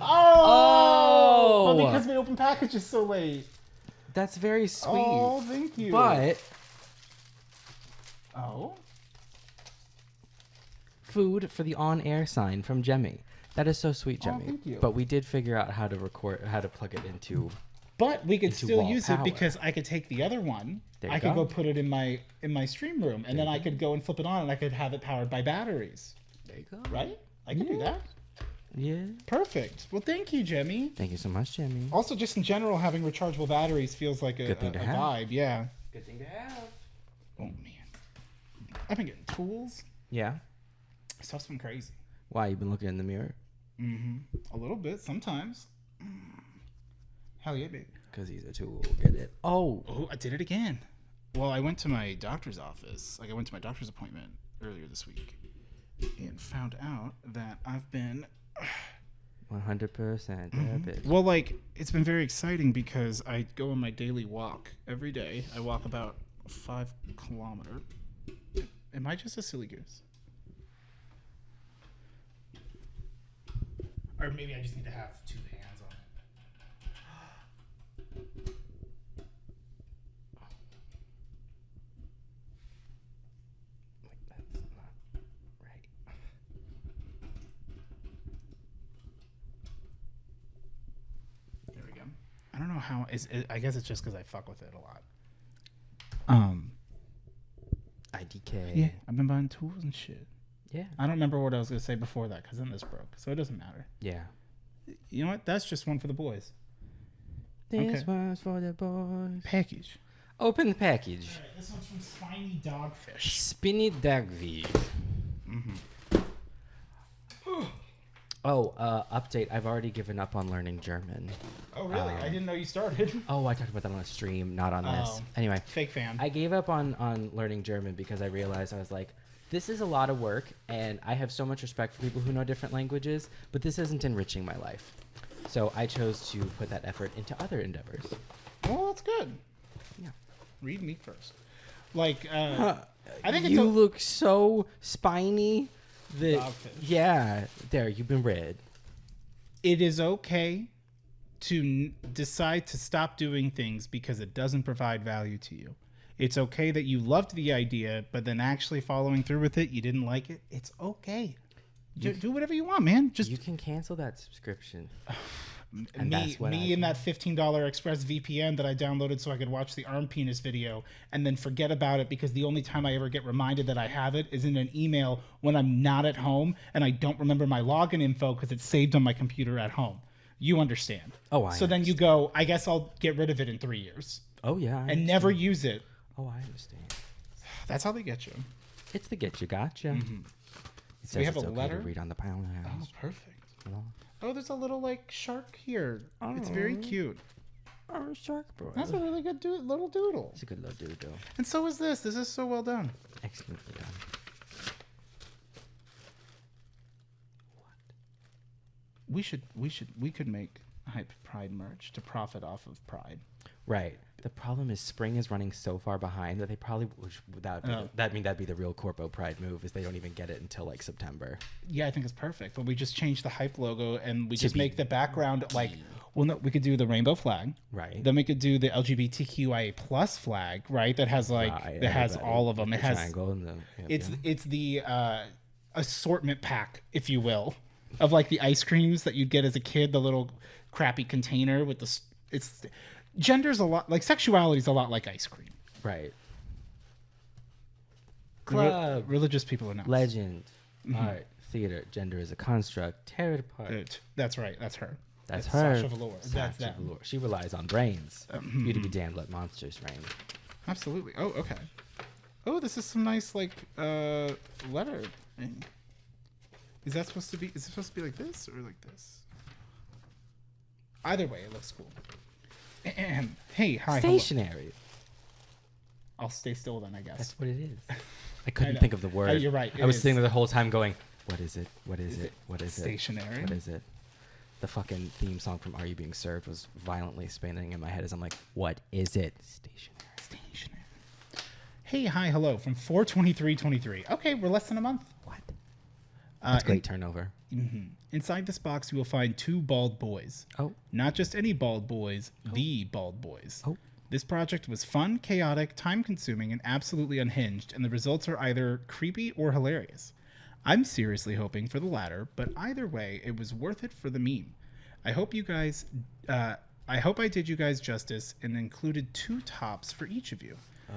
Oh. But because we opened packages so late. That's very sweet. Oh, thank you. But Oh. food for the on-air sign from Jemmy. That is so sweet, Jemmy. thank you. But we did figure out how to plug it into. But we could Into still wall use power. it because I could take the other one. There you I could go. go put it in my stream room, and then I could go and flip it on, and I could have it powered by batteries. There you go. Right? I could do that. Yeah. Perfect. Well, thank you, Jemmy. Thank you so much, Jemmy. Also, just in general, having rechargeable batteries feels like a Good thing to have. vibe. Yeah. Good thing to have. Oh man, I've been getting tools. Yeah. Stuff's been crazy. Why, you been looking in the mirror? A little bit sometimes. Hell yeah, baby. Because he's a tool. Get it? Oh. Oh, I did it again. Well, I went to my doctor's office. Like I went to my doctor's appointment earlier this week, and found out that I've been 100%. Well, like, it's been very exciting because I go on my daily walk every day. I walk about 5 kilometers. Am I just a silly goose? Or maybe I just need to have 2 hands on it. That's not right. There we go. I don't know how. I guess it's just because I fuck with it a lot. IDK. Yeah, I've been buying tools and shit. Yeah. I don't remember what I was gonna say before that because then this broke, so it doesn't matter. Yeah. You know what? That's just one for the boys. This one's for the boys. Package. Open the package. All right, this one's from Spiny Dogfish. Spinny Dagvi. Oh, update. I've already given up on learning German. Oh, really? I didn't know you started. Oh, I talked about that on a stream, not on this. Anyway, Fake fan. I gave up on learning German because I realized I was like, this is a lot of work, and I have so much respect for people who know different languages, but this isn't enriching my life. So I chose to put that effort into other endeavors. Well, that's good. Yeah. Read me first. Like, I think You look so spiny. Dogfish. Yeah, there, you've been read. it is okay to decide to stop doing things because it doesn't provide value to you. It's okay that you loved the idea, but then actually following through with it, you didn't like it. It's okay. Do whatever you want, man. Just You can cancel that subscription. me and that $15 Express VPN that I downloaded so I could watch the arm penis video and then forget about it because the only time I ever get reminded that I have it is in an email when I'm not at home and I don't remember my login info because it's saved on my computer at home. You understand. Oh, I So then you go, I guess I'll get rid of it in 3 years Oh, yeah. and never use it. Oh, I understand. That's how they get you. It's the get you gotcha. It says We have it's a okay letter? to read on the pound Oh, house. perfect. No. Oh, there's a little like shark here. It's very cute. Oh, shark boy. That's a really good little doodle. It's a good little doodle. And so is this. This is so well done. Excellently done. We could make Hype Pride merch to profit off of Pride. Right. The problem is spring is running so far behind that they probably that'd be the real Corpo Pride move is they don't even get it until like September. Yeah, I think it's perfect. But we just change the Hype logo and we To just be make the background like, well, no, we could do the rainbow flag. Right. Then we could do the LGBTQIA plus flag, right? That has like Right, that has everybody. all of them. The It has triangle and the it's the assortment pack, if you will, of like the ice creams that you'd get as a kid, the little crappy container with it's gender's a lot like sexuality's a lot like ice cream. right. Club, Religious people are not. legend, art, theater, gender is a construct. Tear it apart. That's right. That's her. That's It's her. Sasha Velour. That's Sasha that. Velour. She relies on brains. You to be damned, let monsters reign. Absolutely. Oh, okay. Oh, this is some nice like letter. Is that supposed to be? Is it supposed to be like this or like this? Either way, it looks cool. And hey, hi. Hello. Stationary. I'll stay still then, I guess. That's what it is. I couldn't know. think of the word. You're right, I it was is. sitting there the whole time going, what is it? What is it? What is it? Stationary? What is it? The fucking theme song from Are You Being Served was violently spinning in my head as I'm like, what is it? Stationary. Stationary. Hey, hi, hello from 4/23/23. Okay, we're less than a month. What? That's Uh, great turnover. Inside this box, you will find 2 bald boys. Oh. Not just any bald boys, the bald boys. Oh. This project was fun, chaotic, time-consuming, and absolutely unhinged, and the results are either creepy or hilarious. I'm seriously hoping for the latter, but either way, it was worth it for the meme. I hope I did you guys justice and included 2 tops for each of you. Oh,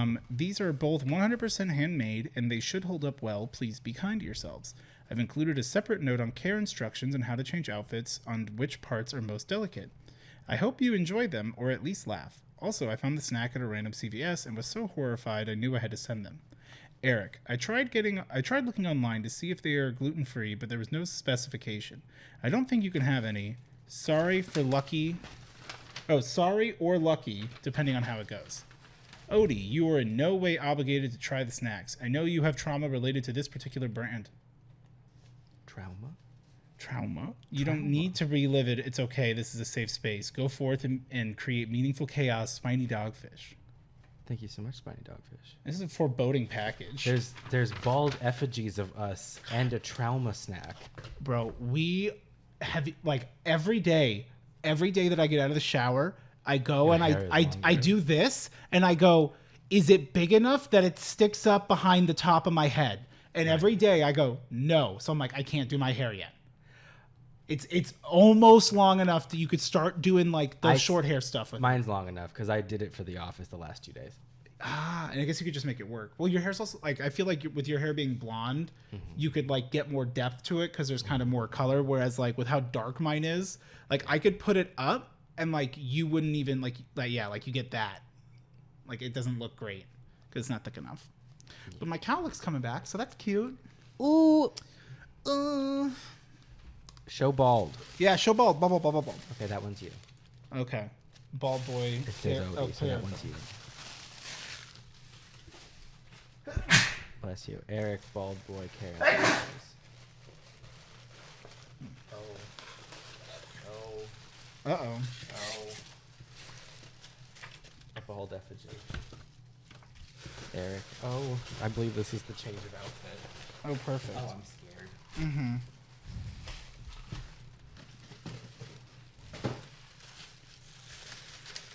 no. These are both 100% handmade, and they should hold up well. Please be kind to yourselves. I've included a separate note on care instructions and how to change outfits on which parts are most delicate. I hope you enjoyed them, or at least laugh. Also, I found the snack at a random CVS and was so horrified I knew I had to send them. Eric, I tried looking online to see if they are gluten-free, but there was no specification. I don't think you can have any. Sorry or lucky, depending on how it goes. Odie, you are in no way obligated to try the snacks. I know you have trauma related to this particular brand. Trauma? You don't need to relive it. It's okay. This is a safe space. Go forth and create meaningful chaos, Spiny Dogfish. Thank you so much, Spiny Dogfish. This is a foreboding package. There's bald effigies of us and a trauma snack. Bro, we have, like, every day that I get out of the shower, I go and I do this, and I go, is it big enough that it sticks up behind the top of my head? And every day I go, no. So I'm like, I can't do my hair yet. It's almost long enough that you could start doing like the short hair stuff with it. Mine's long enough because I did it for the office the last 2 days. And I guess you could just make it work. Well, your hair's also like, I feel like with your hair being blonde, you could like get more depth to it because there's kind of more color. Whereas like with how dark mine is, like I could put it up and like you wouldn't even like you get that. Like it doesn't look great because it's not thick enough. But my cowlick's coming back, so that's cute. Ooh. Show bald. Yeah, show bald. Bald. Okay, that one's you. Okay. Bald boy. It says Odie, so that one's you. Bless you. Eric, bald boy, Karen. Uh-oh. A bald effigy. Eric. Oh, I believe this is the change of outfit. Oh, perfect. Oh, I'm scared. Mm-hmm.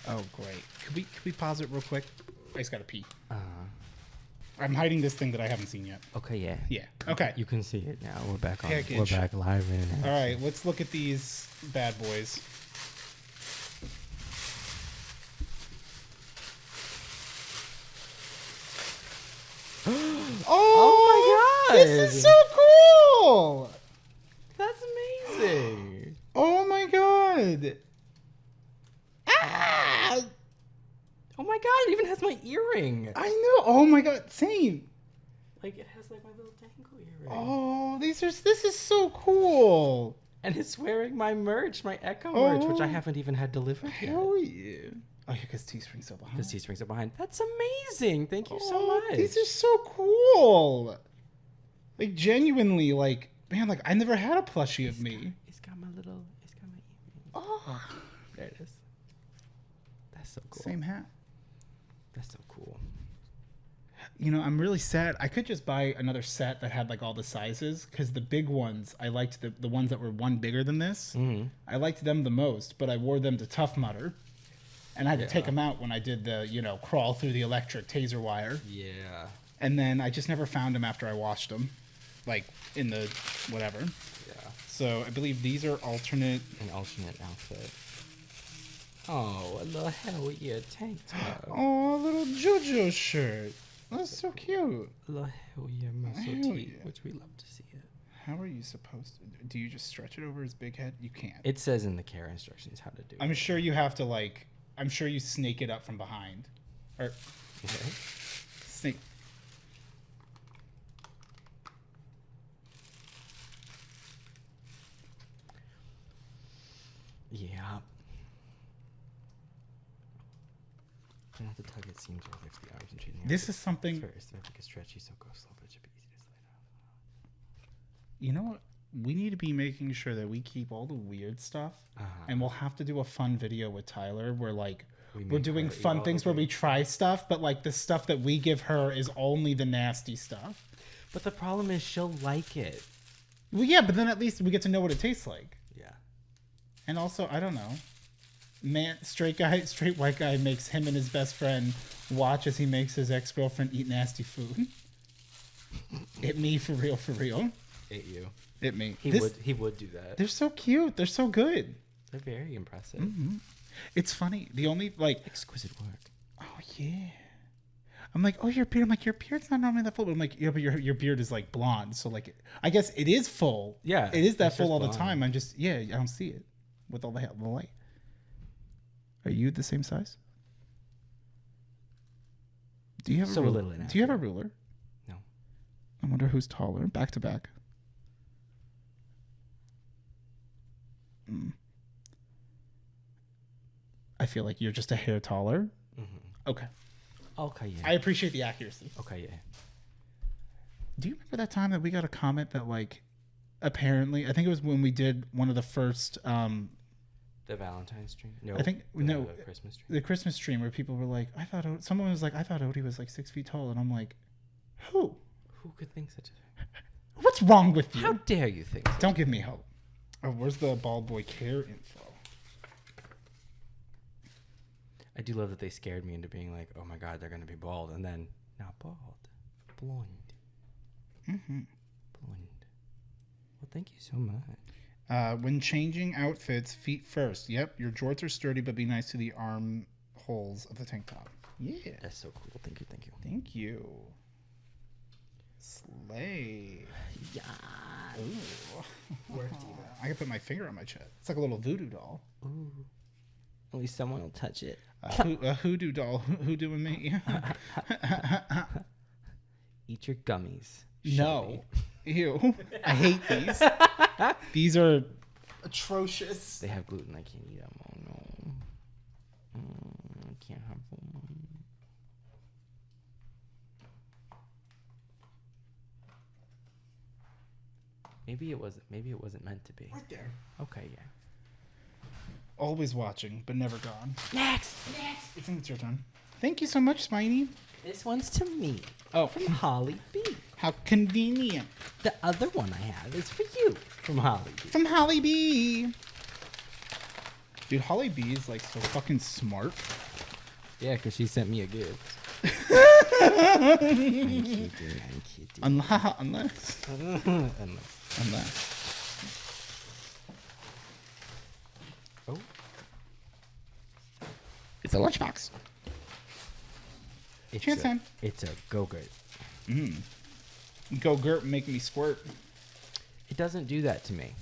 Oh, great. Could we pause it real quick? I just gotta pee. I'm hiding this thing that I haven't seen yet. Okay, yeah. Yeah. Okay. You can see it now. We're back on. Package. We're back live in action. All right. Let's look at these bad boys. Oh my god! This is so cool! That's amazing. Oh my god! Ah! Oh my god! It even has my earring. I know. Oh my god. Same. Like it has like my little dangle earring. Oh, this is so cool. And it's wearing my merch, my Echo merch, which I Oh. haven't even had delivered yet. Hell yeah. Oh, yeah, because Teespring's so behind. Because Teespring's are behind. That's amazing. Thank you so much. These are so cool. Like genuinely, like man, like I never had a plushie of me. It's got my earring. Oh, There it is. That's so cool. same hat. That's so cool. You know, I'm really sad. I could just buy another set that had like all the sizes because the big ones, I liked the ones that were one bigger than this. Mm-hmm. I liked them the most, but I wore them to Tough Mudder. And I had to take them out when I did the, crawl through the electric taser wire. Yeah. And then I just never found them after I washed them, like in the whatever. Yeah. So I believe these are alternate. An alternate outfit. Oh, a little hell yeah tank top. Oh, a little JoJo shirt. That's so cute. A little hell yeah muscle Hell tee, yeah. which we love to see it. How are you supposed to? Do you just stretch it over his big head? You can't. It says in the care instructions how to do it. I'm sure you have to like. I'm sure you snake it up from behind, or Okay. snake. Yeah. Try not to tug at seams or lift the arms and treat the This is something. first. They're like a stretchy, so go slow, but it should be easy to slide off. You know what? We need to be making sure that we keep all the weird stuff, Uh-huh. and we'll have to do a fun video with Tyler where like We we're make doing her eat fun all things the where we weird- try stuff, but like the stuff that we give her is only the nasty stuff. But the problem is she'll like it. Well, yeah, but then at least we get to know what it tastes like. Yeah. And also, I don't know. Man, straight white guy makes him and his best friend watch as he makes his ex-girlfriend eat nasty food. Hit me for real, for real. Ate you. Hit me. He would do that. They're so cute. They're so good. They're very impressive. Mm-hmm. It's funny. The only like, Exquisite work. oh yeah. I'm like, oh, your beard. I'm like, your beard's not normally that full. But I'm like, yeah, but your beard is like blonde. So like, I guess it is full. Yeah, it is that it's full just all blonde. the time. I'm just, yeah, I don't see it with all the light. Are you the same size? Do you have So a a ruler? little Do you have a ruler? No. I wonder who's taller. Back to back. I feel like you're just a hair taller. Mm-hmm. Okay. Okay, yeah. I appreciate the accuracy. Okay, yeah. Do you remember that time that we got a comment that like apparently I think it was when we did one of the first The Valentine's stream? No. I think no Christmas stream. the Christmas stream where people were like someone was like I thought Odie was like 6 feet tall and I'm like who could think such a what's wrong with you? How dare you think such Don't give me hope. Oh, where's the bald boy care info? I do love that they scared me into being like, oh my god, they're gonna be bald, and then not bald, blonde. Mm-hmm. Blonde. Well, thank you so much. When changing outfits, feet first. Yep, your jorts are sturdy, but be nice to the arm holes of the tank top. Yeah. That's so cool. Thank you. Thank you. Slay. Yeah. Ooh. I can put my finger on my chest. It's like a little voodoo doll. Ooh. At least someone will touch it. A hoodoo doll. Hoodooing me. Eat your gummies. No. Ew. I hate these. These are atrocious. They have gluten. I can't eat them. Oh no. I can't have them. Maybe it wasn't meant to be. Right there. Okay, yeah. Always watching, but never gone. Next. I think it's your turn. Thank you so much, Spiny. This one's to me. Oh, From Holly B. how convenient. The other one I have is for you. From Holly B. From Holly B. Dude, Holly B is like so fucking smart. Yeah, because she sent me a gift. I'm kidding. Unless. Oh. It's a lunchbox. Chance time. It's a Go-Gurt. Go Gurt, make me squirt. It doesn't do that to me.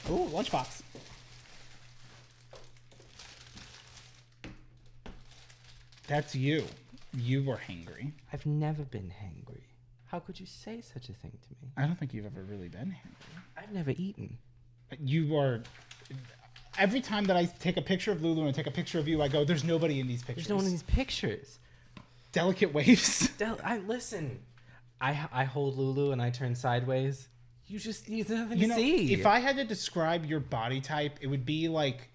Oh, lunchbox. That's you. You were hangry. I've never been hangry. How could you say such a thing to me? I don't think you've ever really been hangry. I've never eaten. You are. Every time that I take a picture of Lulu and take a picture of you, I go, "There's nobody in these pictures." There's no one in these pictures. Delicate waves. Listen. I hold Lulu and I turn sideways. There's nothing You to know, see. if I had to describe your body type, it would be like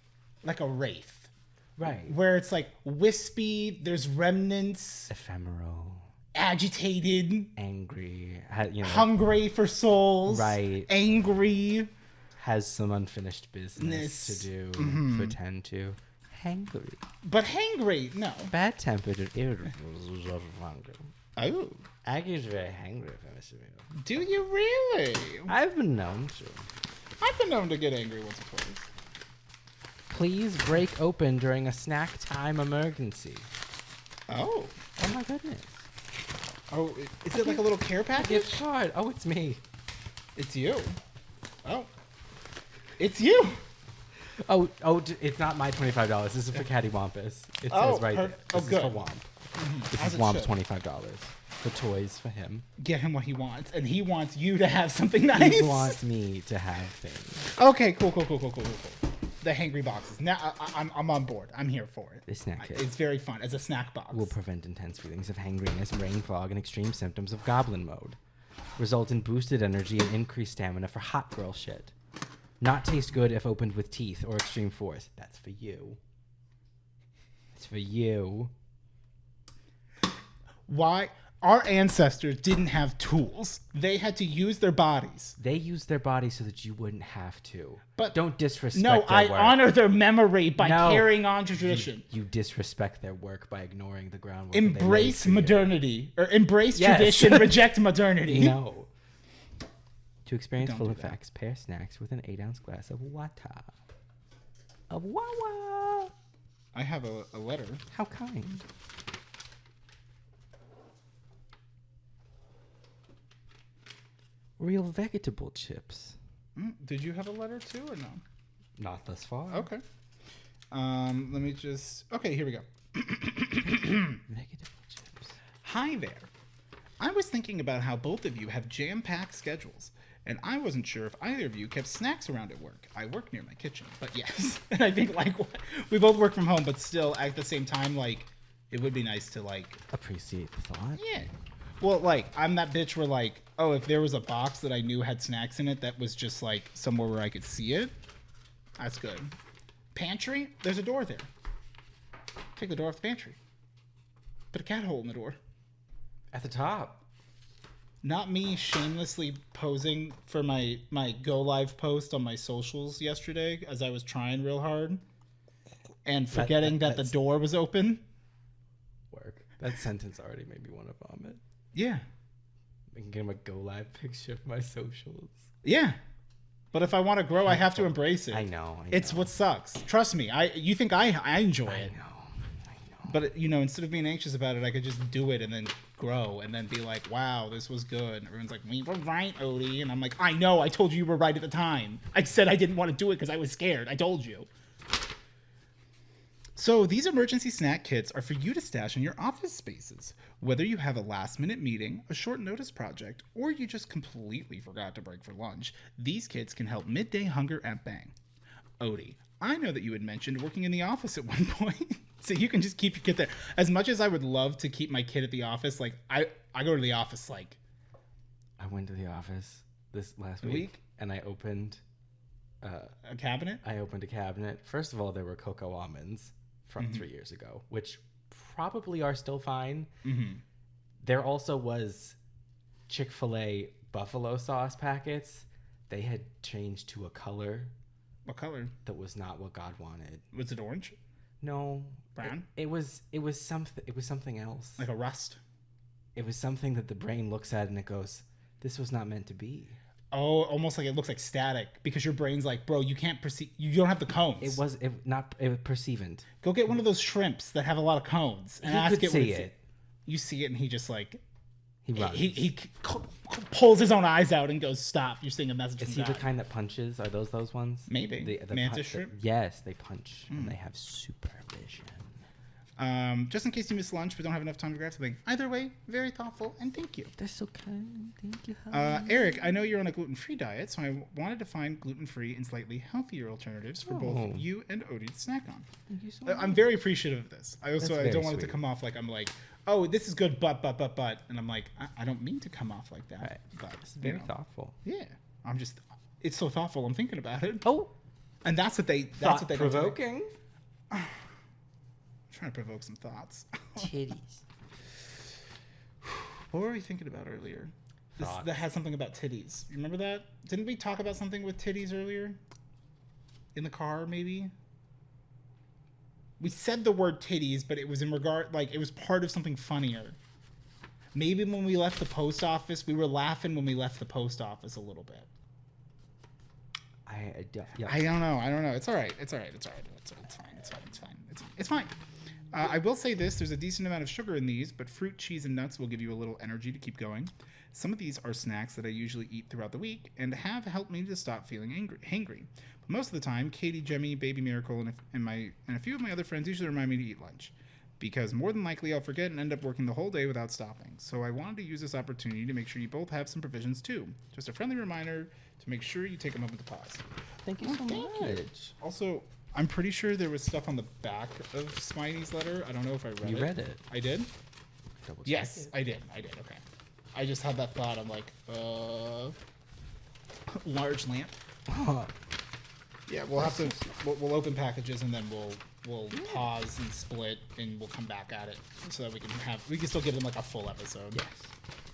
a wraith, Right. where it's like wispy. There's remnants, Ephemeral. agitated, Angry. hungry for souls. Right. Angry. Has some unfinished business to do, to attend to. Hangry. But hangry, no. Bad-tempered and irritable. Hungry. Oh, Aggie's very hangry, if I must admit. do you really? I've been known to. I've been known to get angry once or twice. Please break open during a snack time emergency. Oh. Oh my goodness. Oh, is it like a little care package? Gift card. Oh, it's me. It's you. Oh. It's you. It's not my $25. This is for Cattywampus. It Oh, says right there. oh, This is good. for Womp. This As is it Womp's should. $25 for toys for him. Get him what he wants, and he wants you to have something nice. He wants me to have things. Okay, cool. The hangry boxes. Now I'm on board. I'm here for it. The snack kit It's very fun as a snack box. will prevent intense feelings of hangriness, brain fog, and extreme symptoms of goblin mode. Result in boosted energy and increased stamina for hot girl shit. Not taste good if opened with teeth or extreme force. That's for you. It's for you. Why? Our ancestors didn't have tools. They had to use their bodies. They used their body so that you wouldn't have to. But don't disrespect No, their I work. honor their memory by No. carrying on tradition. You disrespect their work by ignoring the groundwork. that they laid Embrace for you. modernity. Or embrace Yes. tradition, reject modernity. No. To experience Don't full do that. effects, pair snacks with an 8-ounce glass of water. Of wawa. I have a letter. How kind. Real vegetable chips. Did you have a letter too or no? Not thus far. Okay. Let me just. Okay, here we go. Vegetable chips. Hi there. I was thinking about how both of you have jam-packed schedules, and I wasn't sure if either of you kept snacks around at work. I work near my kitchen, but yes. And I think like we both work from home, but still at the same time, like it would be nice to like. Appreciate the thought. Yeah. Well, like I'm that bitch where like, oh, if there was a box that I knew had snacks in it that was just like somewhere where I could see it, that's good. Pantry, there's a door there. Take the door off the pantry. Put a cat hole in the door. At the top. Not me shamelessly posing for my go live post on my socials yesterday as I was trying real hard and forgetting that the door was open. Work. That sentence already made me want to vomit. Yeah. I can get him a go live picture of my socials. Yeah. But if I want to grow, I have to embrace it. I know. It's what sucks. Trust me. You think I enjoy it. I know. But, you know, instead of being anxious about it, I could just do it and then grow and then be like, wow, this was good. And everyone's like, we were right, Odie. And I'm like, I know. I told you were right at the time. I said I didn't want to do it because I was scared. I told you. So these emergency snack kits are for you to stash in your office spaces. Whether you have a last-minute meeting, a short notice project, or you just completely forgot to break for lunch, these kits can help midday hunger at bang. Odie, I know that you had mentioned working in the office at one point. So you can just keep your kid there. As much as I would love to keep my kid at the office, like I go to the office like. I went to the office this last week and I opened a cabinet. I opened a cabinet. First of all, there were cocoa almonds from 3 years ago, which probably are still fine. Mm-hmm. There also was Chick-fil-A buffalo sauce packets. They had changed to a color. What color? That was not what God wanted. Was it orange? No. Brown? It was something else. Like a rust? It was something that the brain looks at and it goes, this was not meant to be. Oh, almost like it looks like static because your brain's like, bro, you can't perceive. You don't have the cones. It was perceivant. Go get one of those shrimps that have a lot of cones and ask it. See it. You see it, and he just like he runs. He pulls his own eyes out and goes, "Stop! You're seeing a message." Is from he God. the kind that punches? Are those ones? Maybe the mantis shrimp. Yes, they punch and they have supervision. Just in case you miss lunch but don't have enough time to grab something. Either way, very thoughtful and thank you. They're so kind. Thank you. Eric, I know you're on a gluten-free diet, so I wanted to find gluten-free and slightly healthier alternatives for both you and Odie to snack on. Thank you so much. I'm very appreciative of this. I don't want it to sweet. come off like I'm like, oh, this is good, but, and I'm like, I don't mean to come off like that. Right. But It's very thoughtful. Yeah, it's so thoughtful. I'm thinking about it. Oh, and that's what they provoking. Trying to provoke some thoughts. Titties. What were we thinking about earlier? That had something about titties. You remember that? Didn't we talk about something with titties earlier? In the car, maybe? We said the word titties, but it was in regard, like, it was part of something funnier. Maybe when we left the post office, we were laughing when we left the post office a little bit. I don't know. It's all right. It's fine. I will say this, there's a decent amount of sugar in these, but fruit, cheese, and nuts will give you a little energy to keep going. Some of these are snacks that I usually eat throughout the week and have helped me to stop feeling hangry. But most of the time, Katie, Jemmy, Baby Miracle, and a few of my other friends usually remind me to eat lunch, because more than likely I'll forget and end up working the whole day without stopping. So I wanted to use this opportunity to make sure you both have some provisions too. Just a friendly reminder to make sure you take a moment to pause. Thank you so much. Also, I'm pretty sure there was stuff on the back of Smiley's letter. I don't know if I read it. You read it. I did? Double check Yes, it. I did. Okay. I just had that thought. I'm like, large lamp. Yeah, we'll have to. We'll open packages and then we'll pause and split and we'll come back at it so that we can still give them like a full episode. Yes.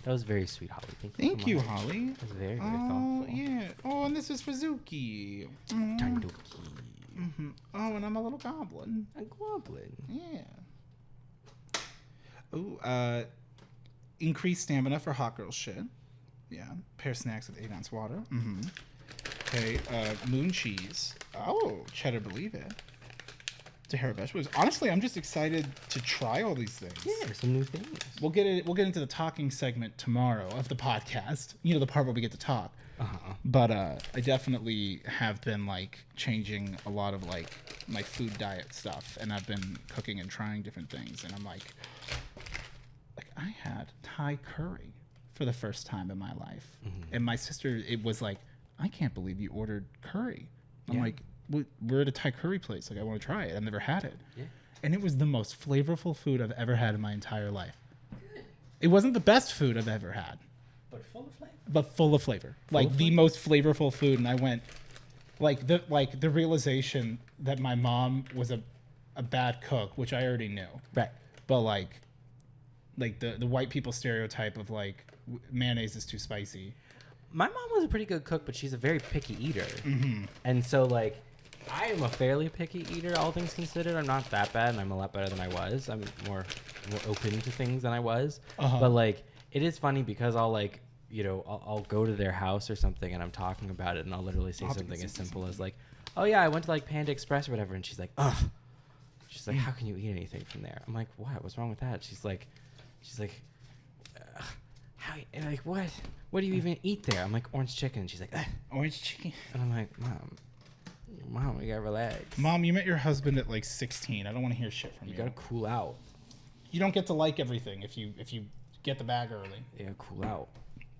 That was very sweet, Holly. Thank you, Holly. That was very, very thoughtful. Yeah. Oh, and this is for Zuki. Tanduki. Mm-hmm. Oh, and I'm a little goblin. A goblin. Yeah. Oh, increased stamina for hot girl shit. Yeah. Pair snacks with 8-ounce water. Mm-hmm. Okay, moon cheese. Oh, cheddar believe it. Tahara vegetables. Honestly, I'm just excited to try all these things. Yeah, some new things. We'll get into the talking segment tomorrow of the podcast. You know, the part where we get to talk. Uh-huh. But I definitely have been like changing a lot of like my food diet stuff, and I've been cooking and trying different things, and I'm like I had Thai curry for the first time in my life, and my sister, it was like, I can't believe you ordered curry. I'm like, we're at a Thai curry place. Like, I want to try it. I've never had it. Yeah. And it was the most flavorful food I've ever had in my entire life. Good. It wasn't the best food I've ever had. But full of flavor. But full of flavor. The most flavorful food. And I went, the realization that my mom was a bad cook, which I already knew. Right. But like the white people stereotype of like mayonnaise is too spicy. My mom was a pretty good cook, but she's a very picky eater. Mm-hmm. And so, like, I am a fairly picky eater, all things considered. I'm not that bad, and I'm a lot better than I was. I'm more open to things than I was. Uh-huh. But, like, it is funny because I'll, like, you know, I'll go to their house or something and I'm talking about it and I'll literally say something as simple as like, oh yeah, I went to like Panda Express or whatever, and she's like, ugh. She's like, how can you eat anything from there? I'm like, what? What's wrong with that? She's like, how? Like what? What do you even eat there? I'm like, orange chicken. And she's like, ugh. Orange chicken. And I'm like, Mom, you gotta relax. Mom, you met your husband at like 16. I don't want to hear shit from you. You gotta cool out. You don't get to like everything if you get the bag early. You gotta cool out.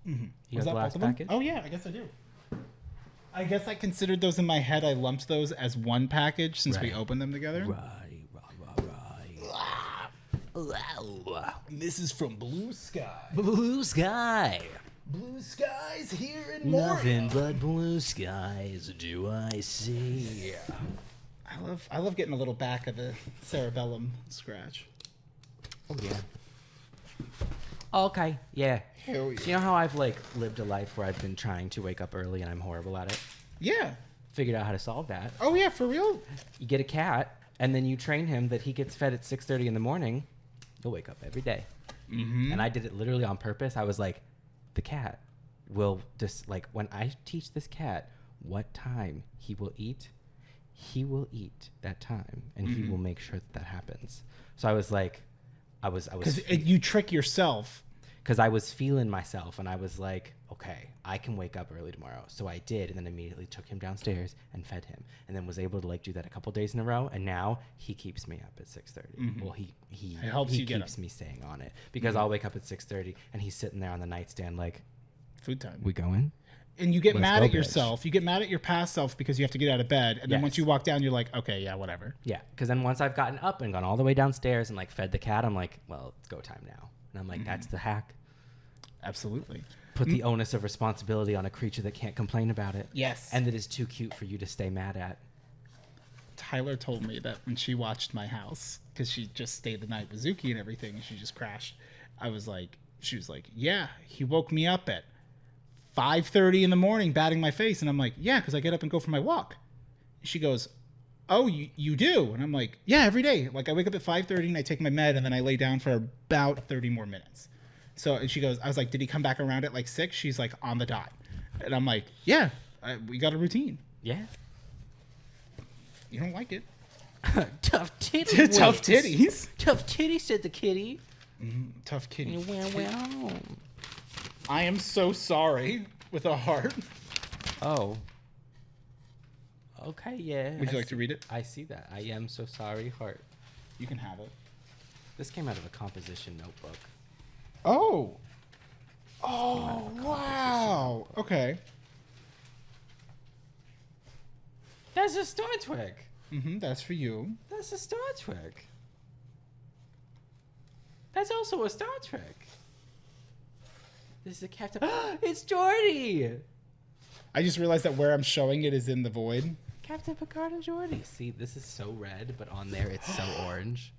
Mm-hmm. You got the last package? Oh yeah, I guess I do. I guess I considered those in my head. I lumped those as one package since we opened them together. Right. This is from Blue Sky. Blue sky. Blue skies here in Moria. Nothing but blue skies do I see. I love getting a little back of the cerebellum scratch. Oh yeah. Okay. Yeah. Hell yeah. Do you know how I've like lived a life where I've been trying to wake up early and I'm horrible at it? Yeah. Figured out how to solve that. Oh yeah, for real? You get a cat and then you train him that he gets fed at 6:30 in the morning. He'll wake up every day. Mm-hmm. And I did it literally on purpose. I was like, the cat will just like when I teach this cat what time he will eat that time, and he will make sure that happens. So I was like, I was because you trick yourself. Because I was feeling myself, and I was like, okay, I can wake up early tomorrow. So I did, and then immediately took him downstairs and fed him, and then was able to like do that a couple days in a row. And now he keeps me up at 6:30. Mm-hmm. Well, he helps you get keeps up. me staying on it because I'll wake up at 6:30, and he's sitting there on the nightstand like, Food time. we going? And you get Let's mad go, at bitch. yourself. You get mad at your past self because you have to get out of bed. And then Yes. once you walk down, you're like, okay, yeah, whatever. Yeah, because then once I've gotten up and gone all the way downstairs and like fed the cat, I'm like, well, it's go time now. And I'm like, that's the hack. Absolutely. Put the onus of responsibility on a creature that can't complain about it. Yes. And that is too cute for you to stay mad at. Tyler told me that when she watched my house, because she just stayed the night with Zuki and everything, and she just crashed. She was like, yeah, he woke me up at 5:30 in the morning, batting my face. And I'm like, yeah, because I get up and go for my walk. She goes, oh, you do? And I'm like, yeah, every day. Like I wake up at 5:30 and I take my med and then I lay down for about 30 more minutes. So and she goes, I was like, did he come back around at like 6? She's like, on the dot. And I'm like, yeah, we got a routine. Yeah. You don't like it. Tough titty. Tough titties. Tough titty, said the kitty. Tough kitty. And went home. I am so sorry with a heart. Oh. Okay, yeah. Would you like to read it? I see that. I am so sorry, heart. You can have it. This came out of a composition notebook. Oh. Oh, wow. Okay. That's a Star Trek. That's for you. That's a Star Trek. That's also a Star Trek. This is a Captain. It's Geordi. I just realized that where I'm showing it is in the void. Captain Picard and Geordi. See, this is so red, but on there it's so orange.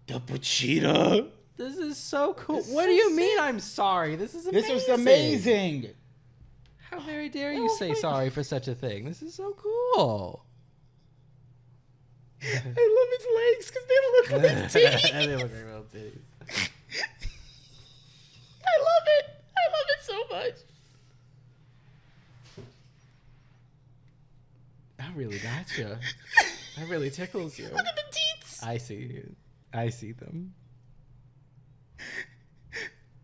The Pachita. This is so cool. This is What so do you mean sick. I'm sorry? This is amazing. This was amazing. How very dare you say sorry for such a thing? This is so cool. I love his legs because they look like titties. They look like little titties. I love it. I love it so much. That really got you. That really tickles you. Look at the teats. I see. I see them.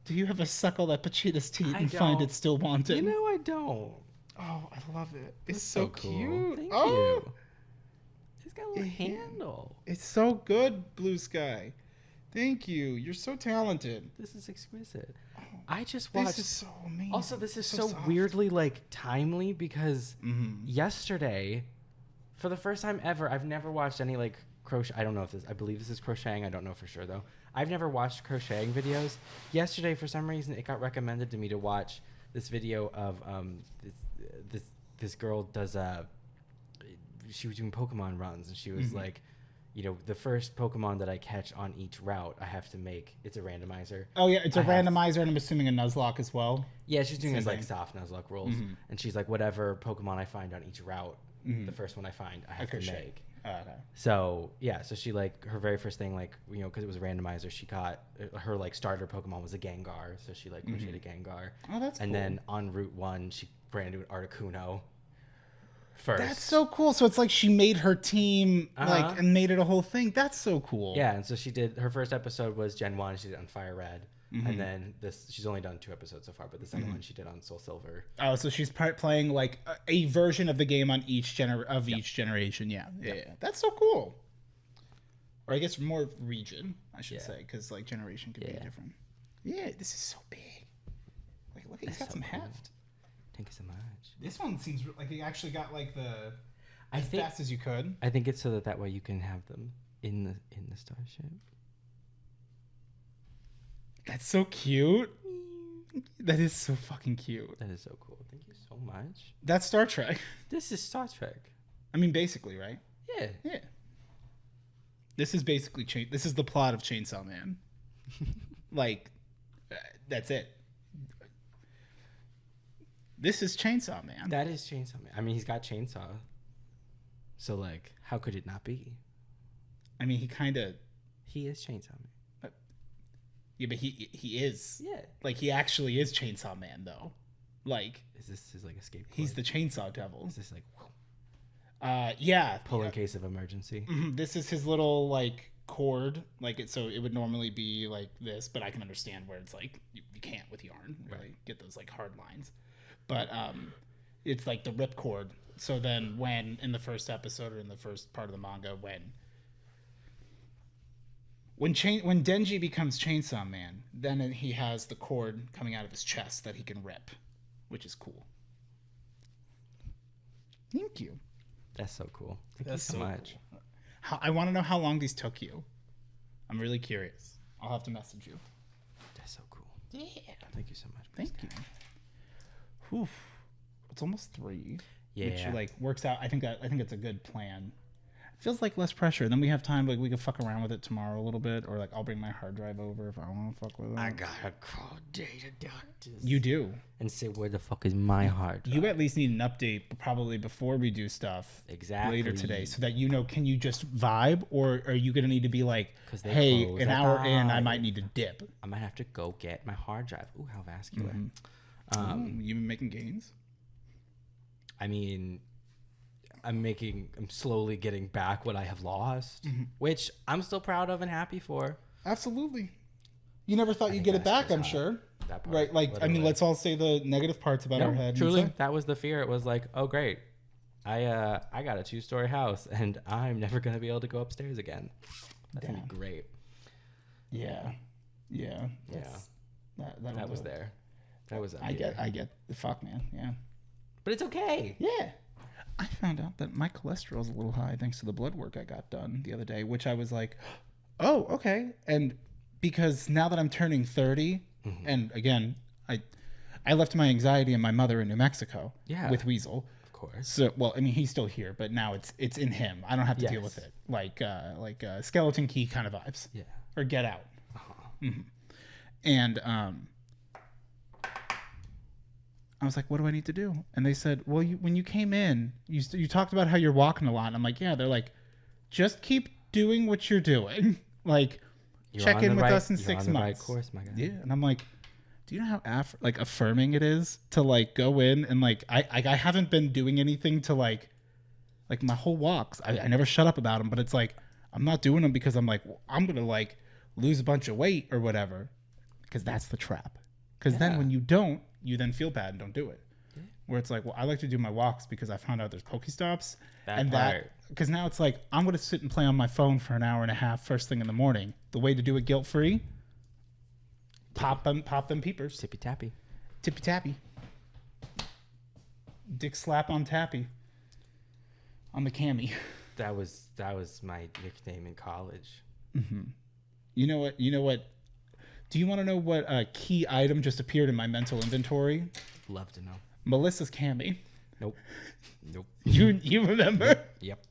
Do you ever suckle that Pachita's teeth I and find don't. it still wanted? You know I don't. Oh, I love it. It's That's so cool. cute. Thank oh, you. It's got a little handle. It's so good, Blue Sky. Thank you. You're so talented. This is exquisite. I just watched. This is so amazing. Also, this is so soft. weirdly like timely because yesterday, for the first time ever, I've never watched any like crochet. I don't know if this. I believe this is crocheting. I don't know for sure though. I've never watched crocheting videos. Yesterday, for some reason, it got recommended to me to watch this video of this girl does she was doing Pokemon runs and she was like, you know, the first Pokemon that I catch on each route, I have to make. It's a randomizer. Oh yeah, it's a I have- randomizer, and I'm assuming a Nuzlocke as well. Yeah, she's doing Same his like thing. soft Nuzlocke rolls, and she's like, whatever Pokemon I find on each route, The first one I find, I have to crochet. make. Oh, okay. So yeah, so she like her very first thing, like, you know, because it was a randomizer, she got her like starter Pokemon was a Gengar, so she like crocheted a Gengar. Oh, that's and cool. then on Route 1 she ran into an Articuno first. That's so cool. So it's like she made her team like and made it a whole thing. That's so cool. Yeah, and so she did her first episode was Gen 1, she did it on Fire Red. And then she's only done 2 episodes so far, but the second one she did on Soul Silver. Oh, so she's playing like a version of the game on each generation. Yeah. That's so cool. Or I guess more region, I should say, because like generation could be different. Yeah, this is so big. Like, look, he's got some heft. Thank you so much. This one seems like he actually got like the I think fast as you could. I think it's so that way you can have them in the starship. That's so cute. That is so fucking cute. That is so cool. Thank you so much. That's Star Trek. This is Star Trek. I mean, basically, right? Yeah. Yeah. This is basically this is the plot of Chainsaw Man. Like, that's it. This is Chainsaw Man. That is Chainsaw Man. I mean, he's got chainsaw. So like, how could it not be? I mean, he kind of. He is Chainsaw Man. Yeah, but he is. Yeah. Like, he actually is Chainsaw Man, though. Like, Is this his like escape? he's the Chainsaw Devil. Is this like Yeah. pull in case of emergency? This is his little like cord, like it. So it would normally be like this, but I can understand where it's like you can't with yarn really get those like hard lines. But it's like the rip cord. So then when in the first episode or in the first part of the manga, when Denji becomes Chainsaw Man, then he has the cord coming out of his chest that he can rip, which is cool. Thank you. That's so cool. Thank That's you so so much. Cool. I want to know how long these took you. I'm really curious. I'll have to message you. That's so cool. Yeah. Thank you so much. Thank you. Whew. It's almost 3. Yeah. Which like works out. I think it's a good plan. It feels like less pressure. Then we have time. Like we can fuck around with it tomorrow a little bit, or like I'll bring my hard drive over if I want to fuck with it. I gotta call data doctors. You do. And say where the fuck is my hard drive? You at least need an update probably before we do stuff. Exactly. Later today, so that you know, can you just vibe, or are you gonna need to be like, 'Cause they hey, close an at hour in, I 5. might need to dip. I might have to go get my hard drive. Ooh, how vascular. You been making gains? I mean, I'm slowly getting back what I have lost, which I'm still proud of and happy for. Absolutely. You never thought you'd think get it back, Vascular's I'm hot. sure. That part, Right, like, I mean, literally. let's all say the negative parts about our head. and truly, say, that was the fear. It was like, oh great, I got a 2-story house and I'm never gonna be able to go upstairs again. That's gonna be great. Yeah. Yeah, that was it. there. That was. I get the fuck, man. Yeah. But it's okay. Yeah. I found out that my cholesterol is a little high thanks to the blood work I got done the other day, which I was like, oh, okay. And because now that I'm turning 30, and again, I left my anxiety and my mother in New Mexico with Weasel. Of course. So, well, I mean, he's still here, but now it's in him. I don't have to deal with it. Like Skeleton Key kind of vibes. Yeah. Or Get Out. And I was like, what do I need to do? And they said, well, when you came in, you talked about how you're walking a lot. And I'm like, yeah. They're like, just keep doing what you're doing. Like, check in with us in 6 months. Right course, my guy. Yeah. And I'm like, do you know how affirming it is to like go in and like I haven't been doing anything to like my whole walks. I never shut up about them, but it's like I'm not doing them because I'm like, well, I'm gonna like lose a bunch of weight or whatever, because that's the trap. Because then when you don't, you then feel bad and don't do it. Where it's like, well, I like to do my walks because I found out there's Pokestops. Because now it's like, I'm going to sit and play on my phone for an hour and a half first thing in the morning. The way to do it guilt-free, pop them peepers. Tippy tappy. Tippy tappy. Dick slap on tappy. On the cami. That was my nickname in college. You know what? Do you want to know what key item just appeared in my mental inventory? Love to know. Melissa's cami. Nope. You remember? Yep.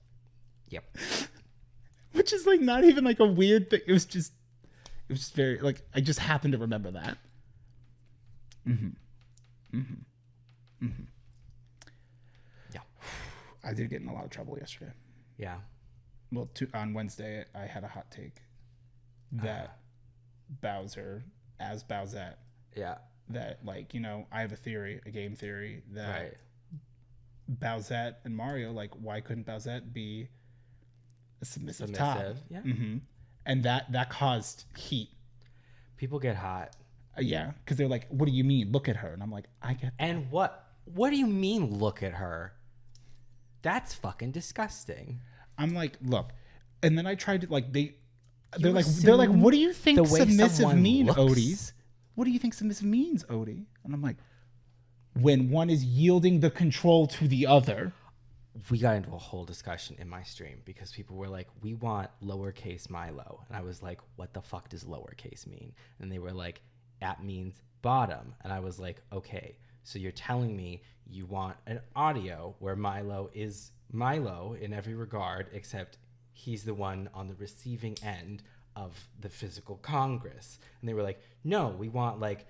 Which is like not even like a weird thing. It was just very like I just happened to remember that. Yeah. I did get in a lot of trouble yesterday. Yeah. Well, on Wednesday, I had a hot take that Bowser, as Bowsette, Yeah. that, like, you know, I have a theory, a game theory, that Right. Bowsette and Mario, like, why couldn't Bowsette be a submissive top? Yeah. Mm-hmm. And that caused heat. People get hot. Yeah, because they're like, what do you mean? Look at her. And I'm like, I get that. And what do you mean, look at her? That's fucking disgusting. I'm like, look. And then I tried to, like, they're like, assume what do you think the way submissive someone mean, looks? Odies? What do you think submissive means, Odie? And I'm like, when one is yielding the control to the other. We got into a whole discussion in my stream because people were like, we want lowercase Milo. And I was like, what the fuck does lowercase mean? And they were like, that means bottom. And I was like, okay, so you're telling me you want an audio where Milo is Milo in every regard, except he's the one on the receiving end of the physical Congress. And they were like, no, we want like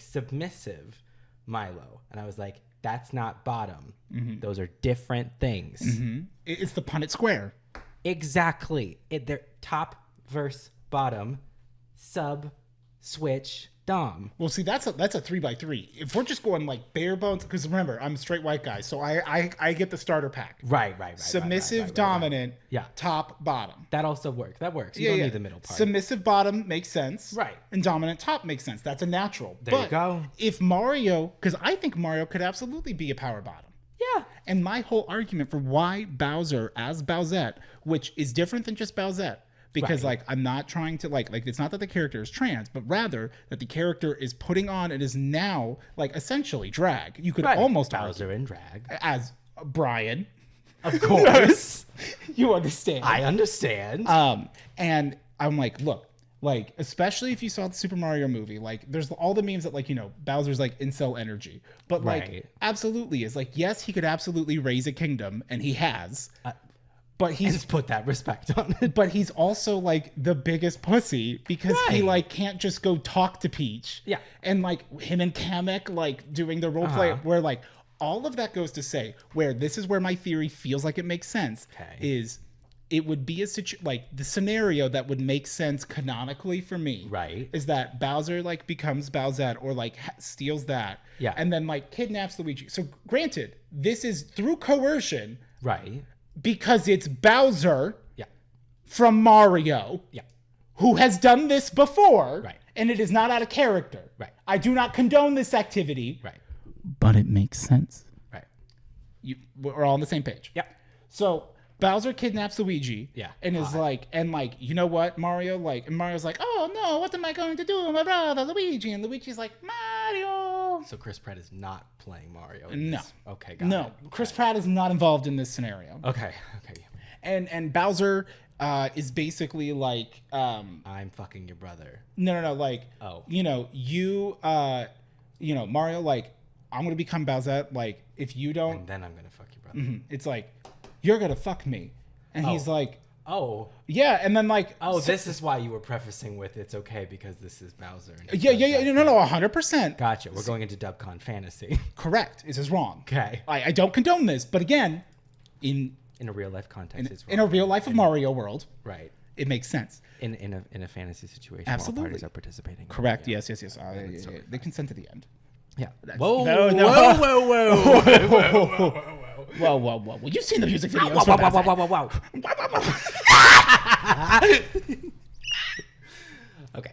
submissive Milo. And I was like, that's not bottom. Mm-hmm. Those are different things. Mm-hmm. It's the Punnett square. Exactly. They're top versus bottom, sub, switch, dom. Well, see, that's a 3x3. If we're just going like bare bones, because remember, I'm a straight white guy, so I get the starter pack. Right. Submissive, dominant, Yeah. top, bottom. That also works. That works. You don't need the middle part. Submissive bottom makes sense. Right. And dominant top makes sense. That's a natural. There you go. If Mario, because I think Mario could absolutely be a power bottom. Yeah. And my whole argument for why Bowser as Bowsette, which is different than just Bowsette, because Right. like I'm not trying to like it's not that the character is trans, but rather that the character is putting on and is now like essentially drag. You could almost Bowser argue in drag. as Brian. Of course. You understand. I understand. And I'm like, look, like, especially if you saw the Super Mario movie, like, there's all the memes that, like, you know, Bowser's, like, incel energy. But, like, Right. absolutely is, like, yes, he could absolutely raise a kingdom, and he has. But he's Just put that respect on it. but he's also, like, the biggest pussy because he, Right. like, can't just go talk to Peach. Yeah. And, like, him and Kamek, like, doing the role play where, like, all of that goes to say where this is where my theory feels like it makes sense is it would be like the scenario that would make sense canonically for me. Right. Is that Bowser, like, becomes Bowsette or, like, steals that. Yeah. And then, like, kidnaps Luigi. So, granted, this is through coercion Right. because it's Bowser Yeah. from Mario. Yeah. Who has done this before. Right. And it is not out of character. Right. I do not condone this activity. Right. But it makes sense. Right. We're all on the same page. Yeah. So Bowser kidnaps Luigi. Yeah. And is like, you know what, Mario? Like, and Mario's like, oh no, what am I going to do with my brother Luigi? And Luigi's like, Mario. So Chris Pratt is not playing Mario. No. Okay, got it. No, Chris Pratt is not involved in this scenario. Okay. And Bowser is basically like, I'm fucking your brother. no, like, Oh. Mario, like, I'm gonna become Bowsette. Like, if you don't, And then I'm gonna fuck your brother. it's like, you're gonna fuck me. And he's like, Oh. yeah. And then like, Oh, this is why you were prefacing with it's okay because this is Bowser. And yeah, no, 100%. Gotcha. We're going into Dubcon fantasy. Correct. This is wrong. Okay. I don't condone this, but again, in In a real life context, it's wrong. in a real life of Mario world, Right. it makes sense. In a fantasy situation Absolutely. where all parties are participating. Correct. Yeah. Yes. They consent to the end. Yeah. Whoa, Whoa. Whoa. You've seen the music videos. Wow. Okay.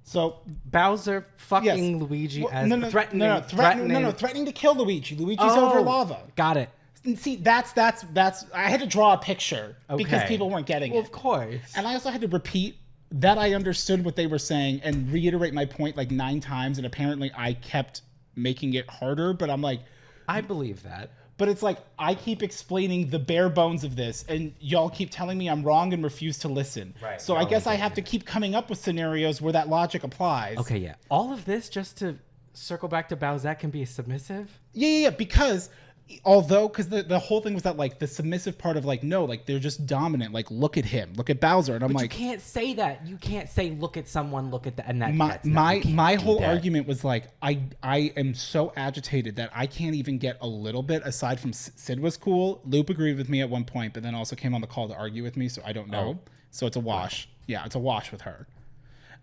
So Bowser fucking yes. Luigi Well, as threatening to kill Luigi. Luigi's over lava. Got it. And see, that's. I had to draw a picture because Okay. people weren't getting Well, it. of course. And I also had to repeat that I understood what they were saying and reiterate my point like 9 times. And apparently I kept making it harder. But I'm like, I believe that. but it's like I keep explaining the bare bones of this, and y'all keep telling me I'm wrong and refuse to listen. Right. So I guess I have to keep coming up with scenarios where that logic applies. Okay, yeah. All of this just to circle back to Bowsette can be submissive? Yeah. Because Although, because the whole thing was that like the submissive part of like, no, like they're just dominant. Like, look at him, look at Bowser, and I'm But like, you can't say that. You can't say look at someone, look at that, and that. my whole argument was like, I am so agitated that I can't even get a little bit. Aside from Sid was cool, Loop agreed with me at one point, but then also came on the call to argue with me, so I don't know. So it's a wash. Wow. Yeah, it's a wash with her.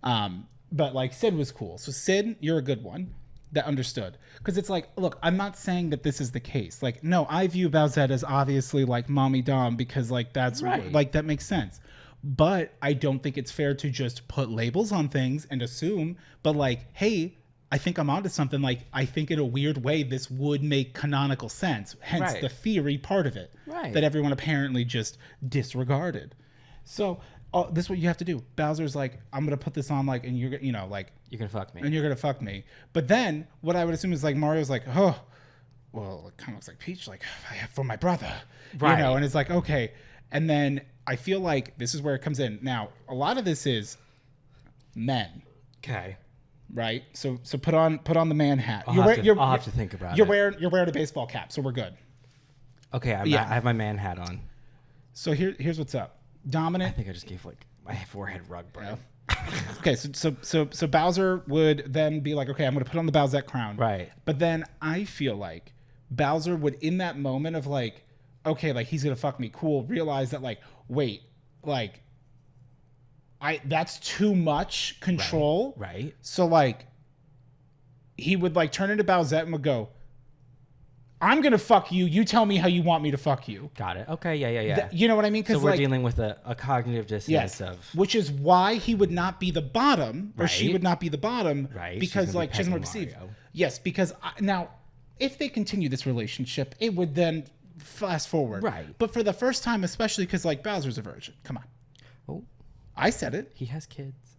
But like Sid was cool. So Sid, you're a good one that understood. Because it's like, look, I'm not saying that this is the case. Like, no, I view Bowsette as obviously like mommy dom because like that's like that makes sense. But I don't think it's fair to just put labels on things and assume, but like, hey, I think I'm onto something. Like, I think in a weird way, this would make canonical sense. Hence the theory part of it that everyone apparently just disregarded. So this is what you have to do. Bowser's like, I'm going to put this on, like, and you're, you know, like, you're going to fuck me. And you're going to fuck me. But then what I would assume is like, Mario's like, oh, well, it kind of looks like Peach, like, I have for my brother. Right. You know, and it's like, okay. And then I feel like this is where it comes in. Now, a lot of this is men. Okay. Right? So put on the man hat. I'll have to think about it. You're wearing a baseball cap, so we're good. Okay, I have my man hat on. So here's what's up. Dominant. I think I just gave like my forehead rug burn. Okay, so Bowser would then be like, okay, I'm going to put on the Bowsette crown. Right. But then I feel like Bowser would, in that moment of like, okay, like he's going to fuck me, cool, realize that like, wait, like, that's too much control. Right. So like, he would like turn into Bowsette and would go, I'm going to fuck you. You tell me how you want me to fuck you. Got it. Okay. Yeah. You know what I mean? So we're dealing with a cognitive dissonance of... Which is why he would not be the bottom, or she would not be the bottom, because like she doesn't want to receive. Yes, because now, if they continue this relationship, it would then fast forward. Right. But for the first time, especially because like Bowser's a virgin. Come on. Oh. I said it. He has kids.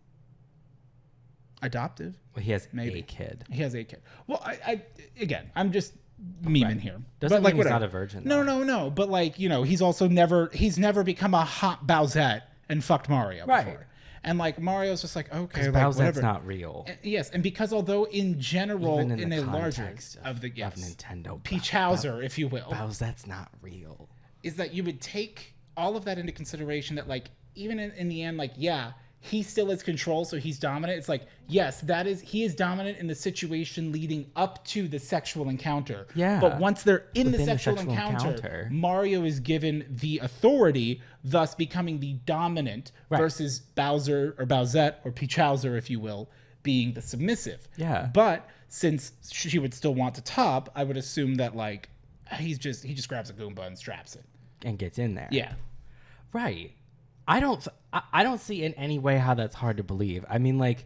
Adoptive. Well, he has a kid. He has a kid. Well, again, I'm just... memeing here. Doesn't like mean he's not a virgin. Though. No. But like, you know, he's never become a hot Bowsette and fucked Mario before. And like Mario's just like, okay, like Bowsette's whatever. not real. Yes, and because although in general, even in the a larger of Nintendo, Peach Hauser, if you will, Bowsette's not real. Is that you would take all of that into consideration that like even in the end, like he still has control, so he's dominant. It's like, yes, he is dominant in the situation leading up to the sexual encounter. Yeah. But once they're in the sexual encounter, Mario is given the authority, thus becoming the dominant versus Bowser or Bowsette or Peach Hauser, if you will, being the submissive. Yeah. But since she would still want to top, I would assume that like he just grabs a Goomba and straps it. And gets in there. Yeah. Right. I don't see in any way how that's hard to believe. I mean, like,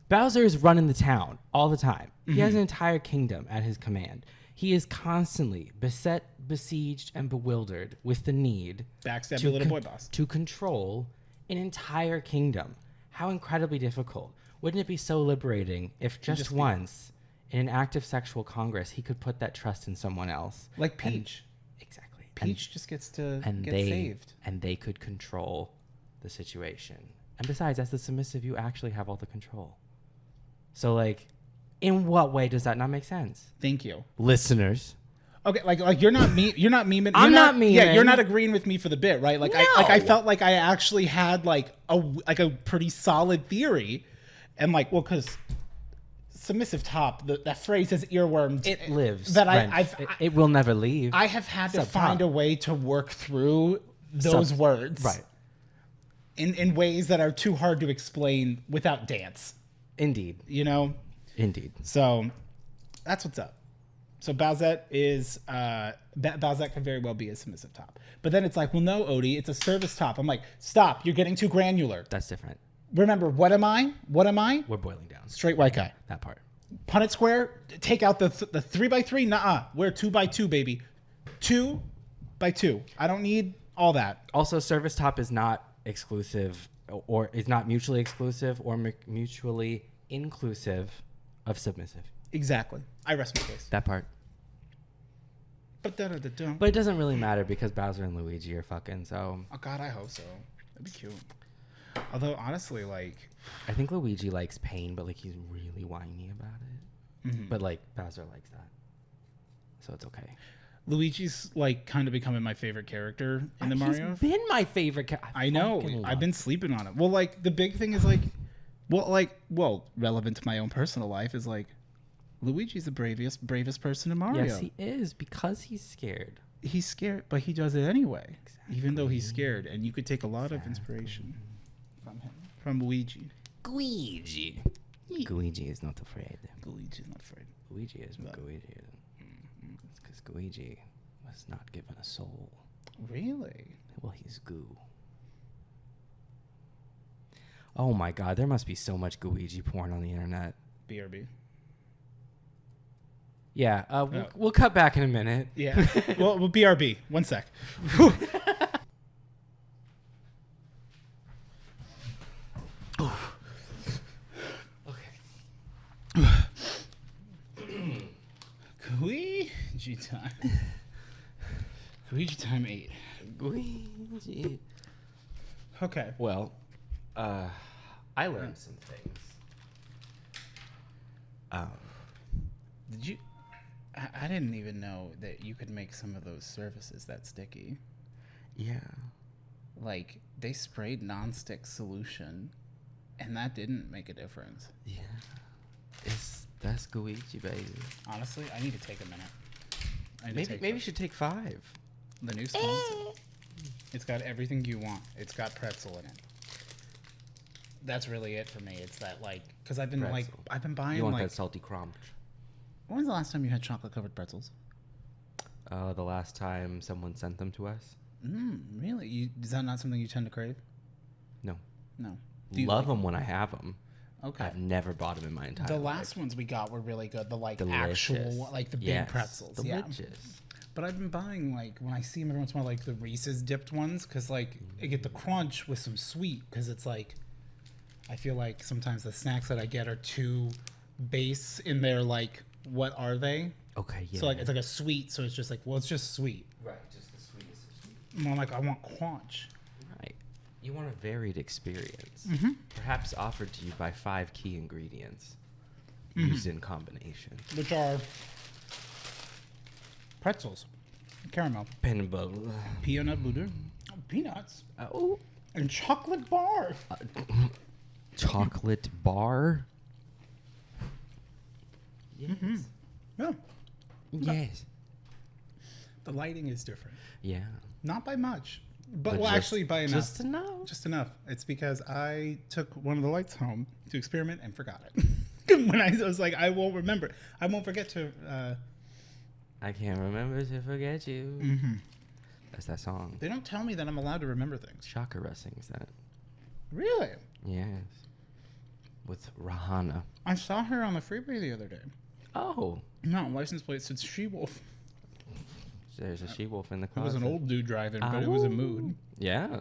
Bowser is running the town all the time. He has an entire kingdom at his command. He is constantly beset, besieged, and bewildered with the need backstab the little boy boss to control an entire kingdom. How incredibly difficult. Wouldn't it be so liberating if just once, in an act of sexual congress, he could put that trust in someone else? Like Peach. Exactly. Peach just gets to get saved. And they could control the situation. And besides, as the submissive, you actually have all the control. So, like, in what way does that not make sense? Thank you. Listeners. Okay, like you're not memeing. I'm not memeing. Yeah, you're not agreeing with me for the bit, right? Like, I felt like I actually had, like, a pretty solid theory. And, like, well, because... submissive top, that phrase has earwormed. It lives. That it will never leave. I have had to find a way to work through those words, right? In ways that are too hard to explain without dance. Indeed. You know. Indeed. So, that's what's up. So Bowsette is Bowsette can very well be a submissive top, but then it's like, well, no, Odie, it's a service top. I'm like, stop! You're getting too granular. That's different. Remember, what am I? We're boiling down. Straight white guy. That part. Punnett square. Take out the 3x3. Nuh-uh. We're 2x2, baby. 2x2. I don't need all that. Also, service top is not exclusive, or is not mutually exclusive or mutually inclusive of submissive. Exactly. I rest my case. That part. But it doesn't really matter because Bowser and Luigi are fucking, so... Oh, God, I hope so. That'd be cute. Although, honestly, like... I think Luigi likes pain, but, like, he's really whiny about it. Mm-hmm. But, like, Bowser likes that. so it's okay. Luigi's like kind of becoming my favorite character in the Mario. He's been my favorite character. I know. I've been sleeping on it. Well, like the big thing is like, relevant to my own personal life is like, Luigi's the bravest person in Mario. Yes, he is, because he's scared. He's scared, but he does it anyway, even though he's scared. And you could take a lot of inspiration from him, from Luigi. Luigi. Luigi is not afraid. Luigi's not afraid. Luigi is what Luigi is. It's because Luigi was not given a soul. Really? Well, he's goo. Oh my god, there must be so much Luigi porn on the internet. BRB. Yeah, we'll cut back in a minute. Yeah. well, BRB. 1 sec. Luigi time. Luigi time 8. Luigi. Okay. Well, I learned some things. Did you? I didn't even know that you could make some of those surfaces that sticky. Yeah. Like they sprayed nonstick solution, and that didn't make a difference. Yeah. That's Luigi, baby. Honestly, I need to take a minute. Maybe you should take 5. The new sponsor. It's got everything you want. It's got pretzel in it. That's really it for me. It's that like, because I've been buying You want like. that salty crunch. When was the last time you had chocolate covered pretzels? The last time someone sent them to us. Really? Is that not something you tend to crave? No. No. Love them when I have them. Okay. I've never bought them in my entire The life. last ones we got were really good. The like Delicious. actual, like the big pretzels. Delicious. Yeah. But I've been buying like when I see them every once in a while, like the Reese's dipped ones, because like I get the crunch with some sweet, because it's like I feel like sometimes the snacks that I get are too base in their like what are they? Okay, yeah. So like it's like a sweet, so it's just like it's just sweet. Right, just the sweetest of sweet. And I'm like I want crunch. Right. You want a varied experience. Mm-hmm. Perhaps offered to you by 5 key ingredients used in combination. Which are pretzels, caramel, peanut butter, peanuts, and chocolate bar. Chocolate bar? Yes. Mm-hmm. Yeah. Yes. The lighting is different. Yeah. Not by much. But just, actually by enough. Just enough. Just enough. It's because I took one of the lights home to experiment and forgot it. When I was like, I won't remember. I won't forget to... I can't remember to forget you. Mm-hmm. That's that song. They don't tell me that I'm allowed to remember things. Chakra sings that. Really? Yes. With Rahana. I saw her on the freeway the other day. Oh. No, license plate said She-Wolf. There's a she-wolf in the It closet. was an old dude driving, but it was a mood. Yeah.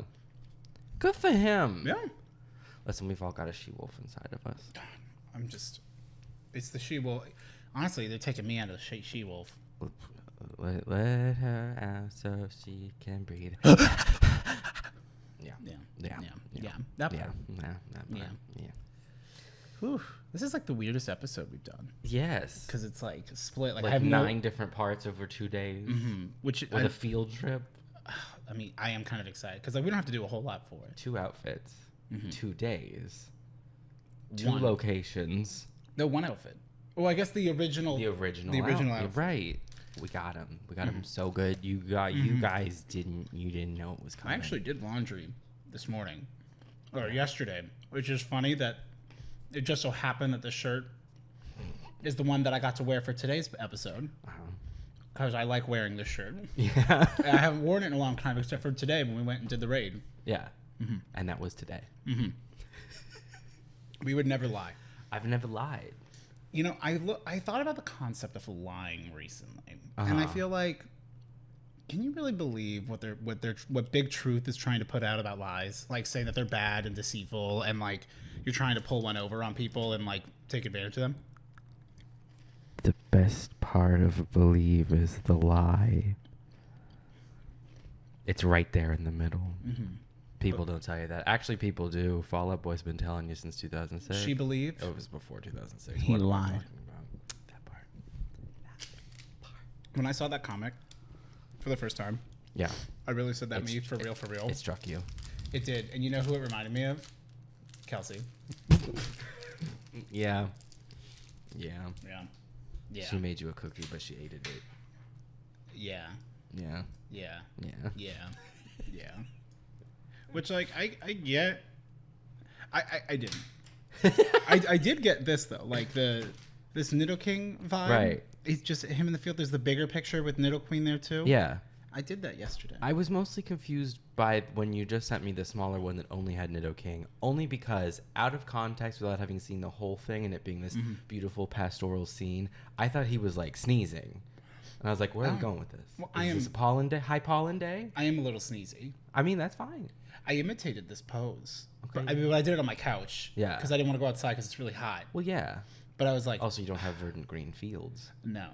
Good for him. Yeah. Listen, we've all got a she-wolf inside of us. I'm just... It's the She-Wolf. Honestly, they're taking me out of the She-Wolf. Let her out so she can breathe. Yeah. That part. Yeah. Whew. This is like the weirdest episode we've done. Yes. Because it's like split. Like I have 9 different parts over 2 days. Mm-hmm. Which with a field trip. I mean, I am kind of excited because like we don't have to do a whole lot for it. 2 outfits. 2 days. 2 One. locations. No, 1 outfit. Well, I guess the original. The original outfit. You're right. We got him. We got him so good. You guys didn't. You didn't know it was coming. I actually did laundry this morning, or yesterday, which is funny that it just so happened that the shirt is the one that I got to wear for today's episode. Because I like wearing this shirt. Yeah. I haven't worn it in a long time except for today when we went and did the raid. Yeah. And that was today. We would never lie. I've never lied. You know, I thought about the concept of lying recently, and I feel like, can you really believe what Big Truth is trying to put out about lies? Like saying that they're bad and deceitful, and like you're trying to pull one over on people and like take advantage of them. The best part of believe is the lie. It's right there in the middle. People don't tell you that. Actually, people do. Fall Out Boy's been telling you since 2006. She believed. Oh, it was before 2006. He What am I lied. talking about? That part. When I saw that comic for the first time, Yeah. I really said that for real. It struck you. It did. And you know who it reminded me of? Kelsey. Yeah. Yeah. Yeah. Yeah. She made you a cookie, but she ate it. Yeah. Yeah. Yeah. Yeah. Yeah. Yeah. Which, like, I get. I didn't. I did get this, though. Like, this Nidoking vibe. Right. It's just him in the field. There's the bigger picture with Nidoqueen there, too. Yeah. I did that yesterday. I was mostly confused by when you just sent me the smaller one that only had Nidoking, only because out of context, without having seen the whole thing and it being this beautiful pastoral scene, I thought he was like sneezing. And I was like, where are we going with this? Well, Is this pollen day? High pollen day? I am a little sneezy. I mean, that's fine. I imitated this pose. Okay. But I did it on my couch. Yeah. Because I didn't want to go outside because it's really hot. Well, yeah. But I was like, Also, you don't have verdant green fields. no.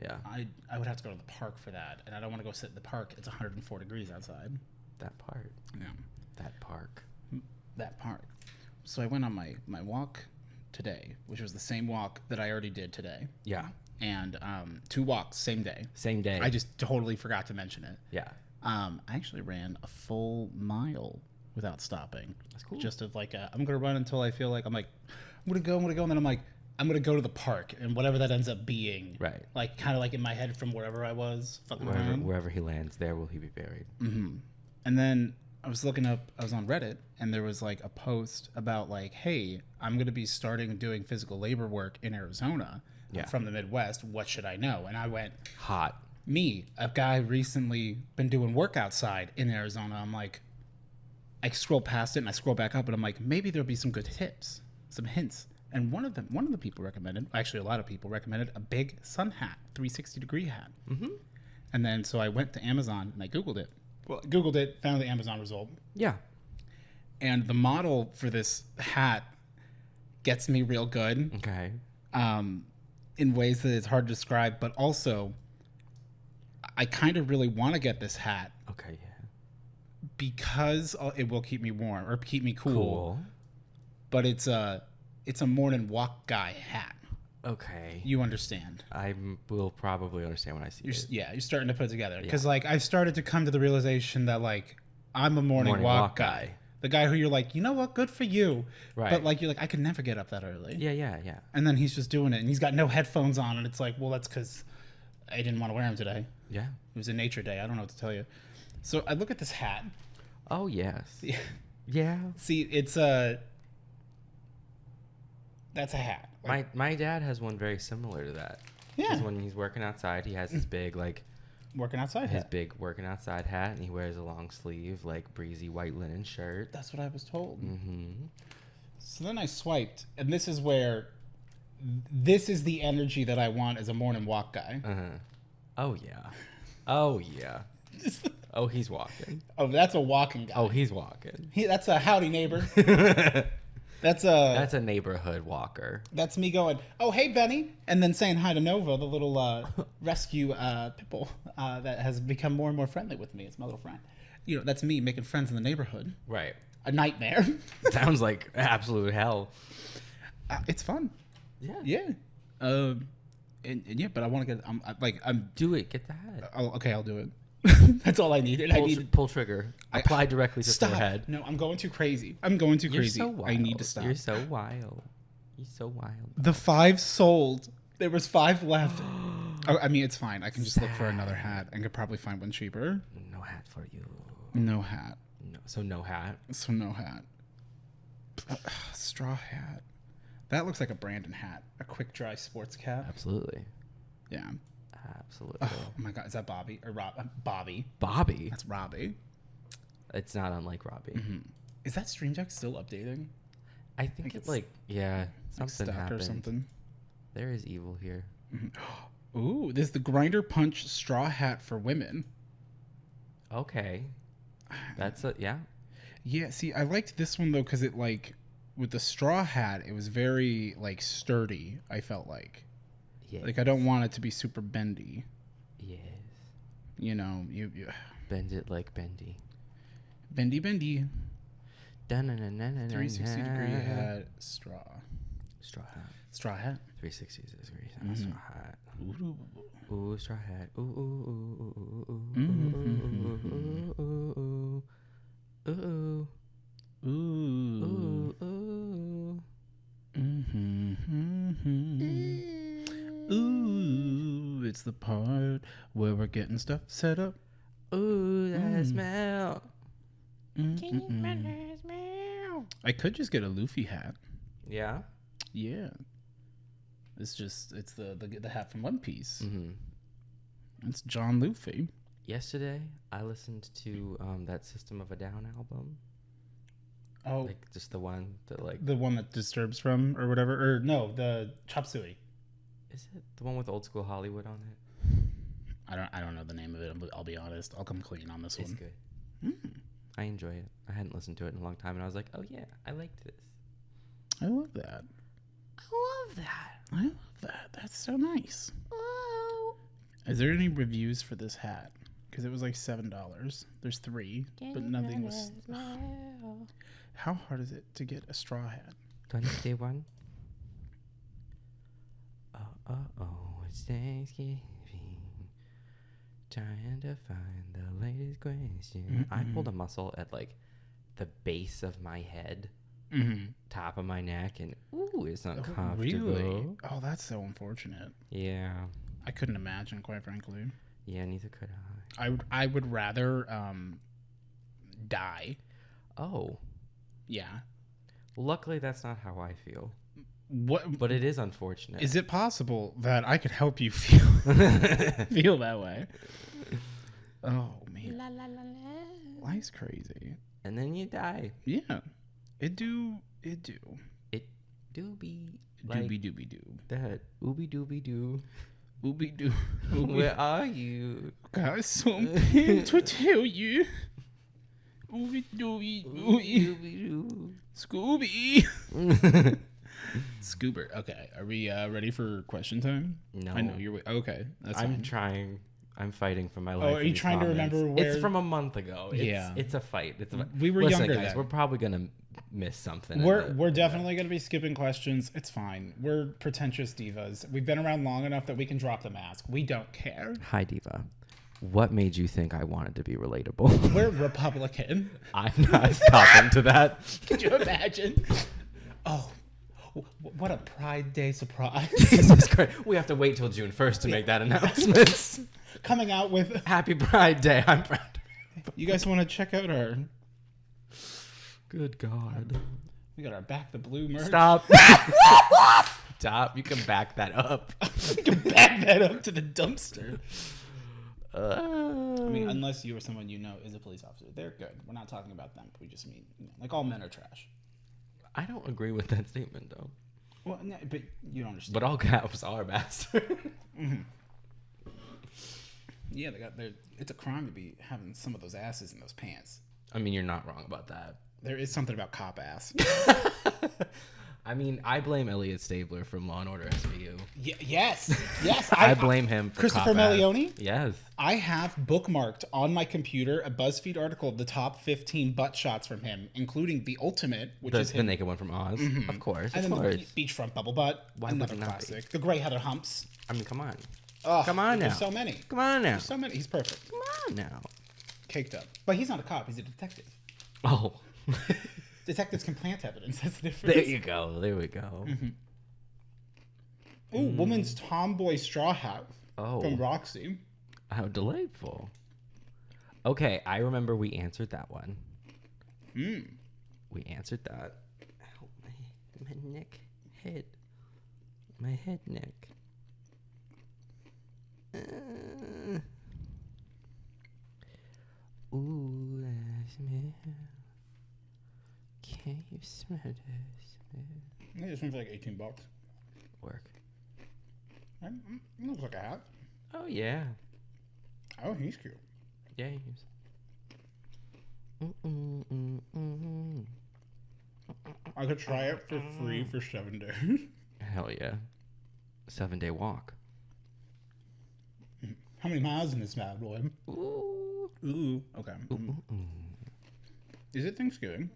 Yeah. I would have to go to the park for that. And I don't want to go sit in the park. It's 104 degrees outside. That part. Yeah. That park. That park. So I went on my walk today, which was the same walk that I already did today. Yeah. And 2 walks, same day. Same day. I just totally forgot to mention it. Yeah. I actually ran a full mile without stopping. That's cool. Just of like, I'm going to run until I feel like I'm going to go. And then I'm like, I'm going to go to the park and whatever that ends up being. Right. Like kind of like in my head from wherever I was. Fucking around. Wherever he lands, there will he be buried. Mm-hmm. And then I was on Reddit and there was like a post about like, hey, I'm going to be starting doing physical labor work in Arizona. Yeah. From the Midwest. What should I know? And I went, Hot. me, a guy recently been doing work outside in Arizona. I'm like, I scroll past it and I scroll back up and I'm like, maybe there'll be some good tips, some hints. And one of the people recommended, actually a lot of people recommended a big sun hat, 360-degree hat. Mm-hmm. And then so I went to Amazon and I Googled it. Well, Googled it, found the Amazon result. Yeah. And the model for this hat gets me real good. Okay. In ways that it's hard to describe, but also I kind of really want to get this hat Okay, yeah. because it will keep me warm or keep me cool. Cool. But it's a morning walk guy hat. Okay. You understand? I will probably understand when I see it. You're starting to put it together because like I've started to come to the realization that like I'm a morning walk guy. The guy who you're like, you know what, good for you. Right. But like you're like, I could never get up that early. Yeah. And then he's just doing it and he's got no headphones on and it's like, well, that's because I didn't want to wear them today. Yeah. It was a nature day. I don't know what to tell you. So I look at this hat. Oh, yes. Yeah. Yeah. See, it's that's a hat. Like, My dad has one very similar to that. Yeah. Because when he's working outside, he has his big, like, working outside his hat. big working outside hat, and he wears a long sleeve, like, breezy white linen shirt. That's what I was told. Mm-hmm. So then I swiped, and this is where this is the energy that I want as a morning walk guy. Uh-huh. Oh, yeah. Oh, yeah. Oh, he's walking. Oh, that's a walking guy. Oh, he's walking. That's a howdy neighbor. That's a neighborhood walker. That's me going, oh, hey, Benny. And then saying hi to Nova, the little rescue pitbull that has become more and more friendly with me. It's my little friend. You know, that's me making friends in the neighborhood. Right. A nightmare. Sounds like absolute hell. It's fun. Yeah. Yeah. And yeah, but I want to get, I'm Do it. Get the hat. okay, I'll do it. That's all I needed. Pull trigger. Apply directly to Stop. forehead. No, I'm going too crazy. I'm going too You're crazy. so wild. I need to stop. You're so wild. You're so wild. The 5 sold. There was 5 left. Oh, I mean, it's fine. I can just look for another hat and could probably find one cheaper. No hat for you. No hat. No, so no hat. So no hat. Straw hat. That looks like a Brandon hat. A quick dry sports cap. Absolutely. Yeah. Absolutely. Oh my God. Is that Bobby or Bobby? Bobby. That's Robbie. It's not unlike Robbie. Mm-hmm. Is that Stream Deck still updating? I think it's something stuck happened. or something. There is evil here. Mm-hmm. Ooh, there's the Grinder Punch straw hat for women. Okay. That's a yeah. Yeah, see, I liked this one though because it like with the straw hat, it was very like sturdy. I felt like. Yeah. Like I don't want it to be super bendy. Yes. You know, you Bend it like bendy. bendy. 360 360-degree hat straw. Straw hat. Straw hat. 360 degrees. Straw hat. Ooh. Ooh, straw hat. Ooh, ooh, ooh, ooh, ooh, ooh, ooh, ooh, ooh, ooh, Ooh. ooh, ooh. Ooh, it's the part where we're getting stuff set up. Ooh, that smell. Can you smell that smell? I could just get a Luffy hat. Yeah. Yeah. It's the hat from One Piece. It's John Luffy. Yesterday, I listened to that System of a Down album. Oh, Like just the one that like the one that Disturbs from or whatever, or no, the Chop Suey. is it the one with Old School Hollywood on it? I don't know the name of it. I'll be honest. I'll come clean on this It's one. good. I enjoy it. I hadn't listened to it in a long time, and I was like, oh yeah, I liked this. I love that. I love that. That's so nice. Oh. Is there any reviews for this hat? Because it was like $7. There's 3, but nothing was. How hard is it to get a straw hat? 21. Oh, it's Thanksgiving. Trying to find the latest question. I pulled a muscle at like the base of my head, top of my neck, and ooh, it's uncomfortable. Really? Oh, that's so unfortunate. Yeah. I couldn't imagine, quite frankly. Yeah, neither could I. I would rather die. Oh. Yeah. Luckily, that's not how I feel. What? But it is unfortunate. Is it possible that I could help you feel feel that way? Oh man, life's crazy. And then you die. Yeah, it do. It do be like Doobie doobie doo. that. Ooby dooby doo. Ooby doo. Where are you? Got something to tell you. Ooby dooby doo. Scooby. Scoober. Okay, are we ready for question time? No. I know you're. Okay, that's I'm fine. trying. I'm fighting for my life. Oh, are you trying to remember where? It's from a month ago. Yeah. It's a fight. We were Listen, younger guys, then. we're probably gonna miss something. We're definitely going to be skipping questions. It's fine. We're pretentious divas. We've been around long enough that we can drop the mask. We don't care. Hi, diva. What made you think I wanted to be relatable? We're Republican. I'm not stopping to that. Could you imagine? Oh, what a Pride Day surprise. This is great. We have to wait till June 1st to make that announcement. Coming out with... Happy Pride Day. I'm proud. You guys want to check out our... Good God. We got our Back the Blue merch. Stop. Stop. You can back that up. We can back that up to the dumpster. I I mean, unless you or someone you know is a police officer. They're good. We're not talking about them. We just mean, like, all men are trash. I don't agree with that statement, though. Well, no, but you don't understand. But all cops are bastards. Yeah, it's a crime to be having some of those asses in those pants. I mean, you're not wrong about that. There is something about cop ass. I mean, I blame Elliot Stabler from Law & Order SVU. Yes. I blame him for Christopher cop ass. Melioni? Yes. I have bookmarked on my computer a BuzzFeed article of the top 15 butt shots from him, including the ultimate, which is The him. naked one from Oz. Of course. And of then course. the beachfront bubble butt. Why Another would it not be? classic. The gray heather humps. I mean, come on. Oh, Come on there's now. so many. Come on now. There's so many. He's perfect. Come on now. Caked up. But he's not a cop. He's a detective. Oh. Detectives can plant evidence. That's the difference. There you go. There we go. Ooh, woman's tomboy straw hat Oh. from Roxy. How delightful. Okay, I remember we answered that one. We answered that. Ow, my neck, head. My head, neck. Ooh, that smell. Can you smell that smell? Yeah, this one's like $18. Work. Looks like a hat. Oh, yeah. Oh, he's cute. Yeah, he is. I could try it for free for 7 days. Hell yeah. 7-day walk. How many miles in this bad boy? Ooh. Ooh. Okay. Is it Thanksgiving?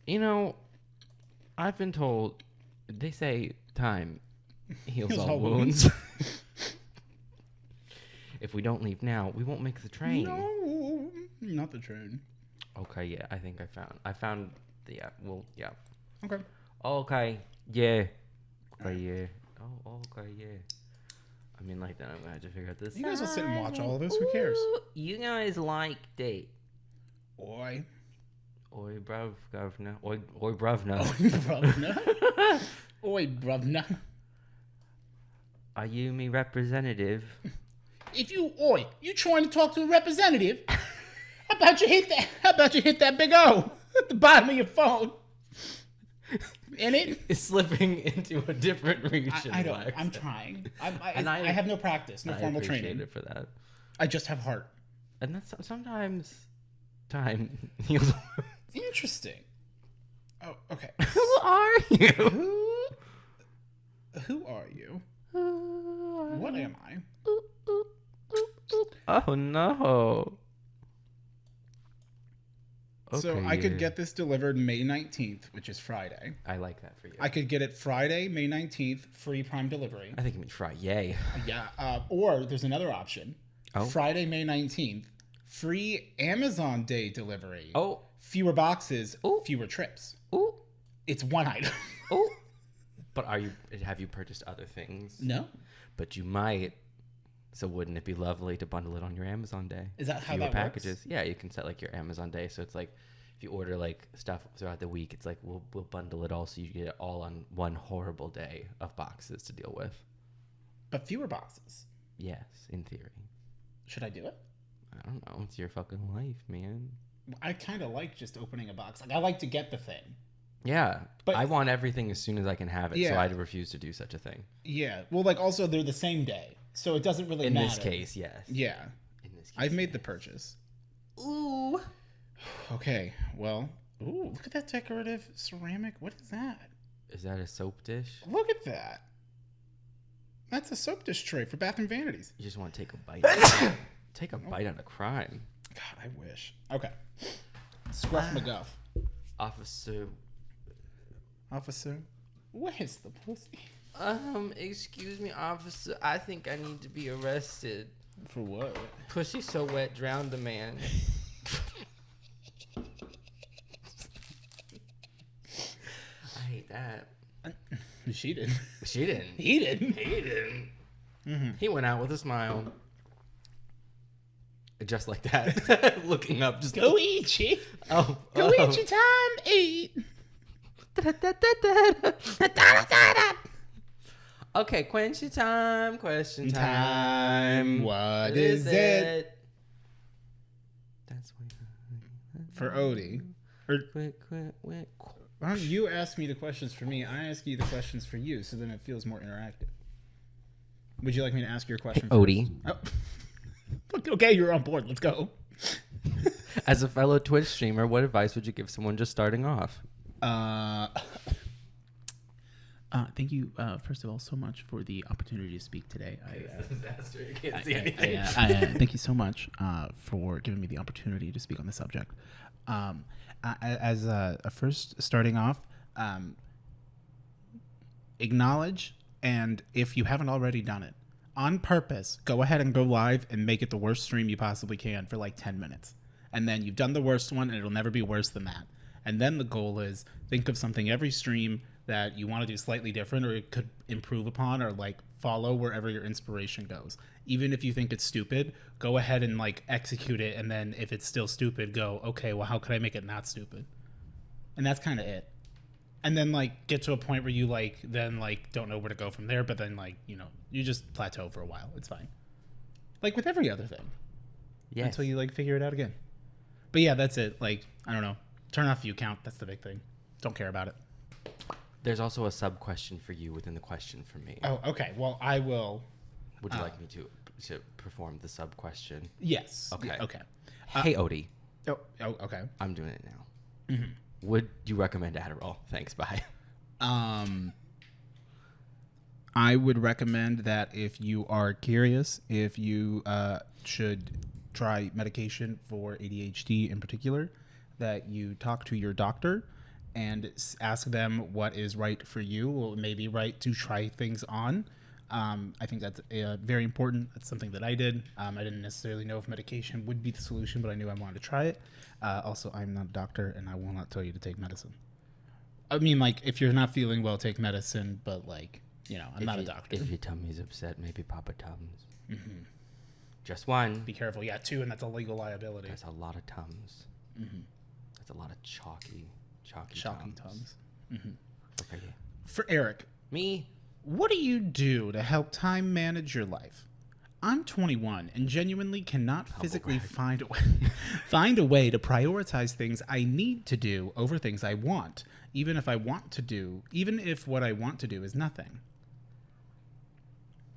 You know, I've been told, they say time Heals all wounds. If we don't leave now, we won't make the train. No, not the train. Okay, yeah, I think I found the, yeah. Okay. Okay, yeah. Okay, yeah. Oh, okay, yeah. I mean, like, then I'm gonna have to figure out this. You guys will sit and watch all of this. Who cares? You guys liked it. Oi. Oi, bruv, governor. Oi, bruvna. Oi, bruvna. Oi, bruvna. Are you me representative? If you trying to talk to a representative? How about you hit that big O at the bottom of your phone? In it? It's slipping into a different region. I don't. I'm trying. I have no practice, no formal training. I appreciate it for that. I just have heart. And that's sometimes time heals. Interesting. Oh, okay. Who are you? Who are you? What am I? Oh no. So I could get this delivered May 19th, which is Friday. I like that for you. I could get it Friday, May 19th, free Prime delivery. I think it means Friday. Yeah. Or there's another option. Oh. Friday, May 19th, free Amazon Day delivery. Oh. Fewer boxes, Ooh. fewer trips. Ooh. It's one item. Oh. But have you purchased other things? No. But you might. So wouldn't it be lovely to bundle it on your Amazon Day? Is that how Fewer that packages. works? Yeah, you can set like your Amazon Day. So it's like if you order like stuff throughout the week, it's like we'll bundle it all so you get it all on one horrible day of boxes to deal with. But fewer boxes. Yes, in theory. Should I do it? I don't know. It's your fucking life, man. I kind of like just opening a box. Like I like to get the thing. Yeah, but I want everything as soon as I can have it, so I refuse to do such a thing. Yeah, well, like also they're the same day, so it doesn't really matter. In this case, yes. Yeah. In this case, I've made the purchase. Ooh. Okay, well, ooh, look at that decorative ceramic. What is that? Is that a soap dish? Look at that. That's a soap dish tray for Bath and Vanities. You just want to take a bite. Take a bite out of crime. God, I wish. Okay. Scruff McGuff. Officer, where's the pussy? Excuse me, officer. I think I need to be arrested. For what? Pussy so wet, drowned the man. I hate that. She didn't. She didn't. He didn't. He didn't. Mm-hmm. He went out with a smile. Just like that. Looking up. Just Go eat, you. Oh. Go eat your time, eat. Okay, question time. What is it? That's for Odie. Quit. Why don't you ask me the questions for me? I ask you the questions for you, so then it feels more interactive. Would you like me to ask your question? Odie. Oh. Okay, you're on board. Let's go. As a fellow Twitch streamer, what advice would you give someone just starting off? Thank you, first of all, so much for the opportunity to speak today. Thank you so much for giving me the opportunity to speak on the subject. As a first starting off, acknowledge, and if you haven't already done it, on purpose, go ahead and go live and make it the worst stream you possibly can for like 10 minutes. And then you've done the worst one, and it'll never be worse than that. And then the goal is think of something every stream that you want to do slightly different, or it could improve upon, or like follow wherever your inspiration goes. Even if you think it's stupid, go ahead and like execute it. And then if it's still stupid, go, okay, well, how could I make it not stupid? And that's kind of it. And then like get to a point where you like then like don't know where to go from there, but then like, you know, you just plateau for a while. It's fine. Like with every other thing. Yes. Until you like figure it out again. But yeah, that's it. Like, I don't know. Turn off view count. That's the big thing. Don't care about it. There's also a sub question for you within the question for me. Oh, okay. Well, I will. Would you like me to perform the sub question? Yes. Okay. Yeah, okay. Hey, Odie. Oh, okay. I'm doing it now. Mm-hmm. Would you recommend Adderall? Thanks. Bye. I would recommend that if you are curious, if you should try medication for ADHD in particular, that you talk to your doctor and ask them what is right for you, or maybe right to try things on. I think that's very important. That's something that I did. I didn't necessarily know if medication would be the solution, but I knew I wanted to try it. Also, I'm not a doctor, and I will not tell you to take medicine. I mean, like, if you're not feeling well, take medicine, but, like, you know, I'm not a doctor. If your tummy's upset, maybe Papa Tums. Mm-hmm. Just one. Be careful. Yeah, 2, and that's a legal liability. That's a lot of Tums. Mm-hmm. That's a lot of chalky Tums. Mm-hmm. Okay. For Eric. Me? What do you do to help time manage your life? I'm 21 and genuinely cannot physically find a way to prioritize things I need to do over things I want, even if what I want to do is nothing.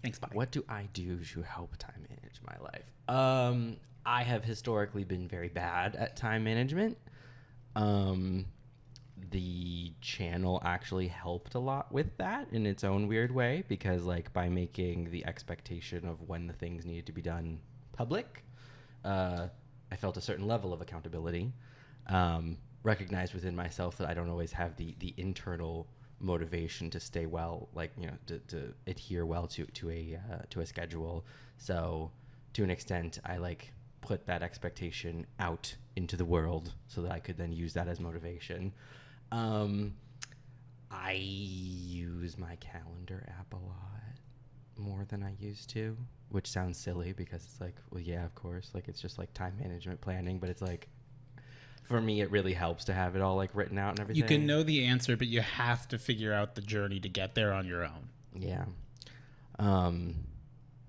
Thanks, bye. What do I do to help time manage my life? I have historically been very bad at time management. The channel actually helped a lot with that in its own weird way, because like by making the expectation of when the things needed to be done public, I felt a certain level of accountability, recognized within myself that I don't always have the internal motivation to stay well, like, you know, to adhere well to a schedule. So to an extent, I like put that expectation out into the world so that I could then use that as motivation. I use my calendar app a lot more than I used to, which sounds silly because it's like, well, yeah, of course, like it's just like time management planning, but it's like, for me, it really helps to have it all like written out and everything. You can know the answer, but you have to figure out the journey to get there on your own. Yeah.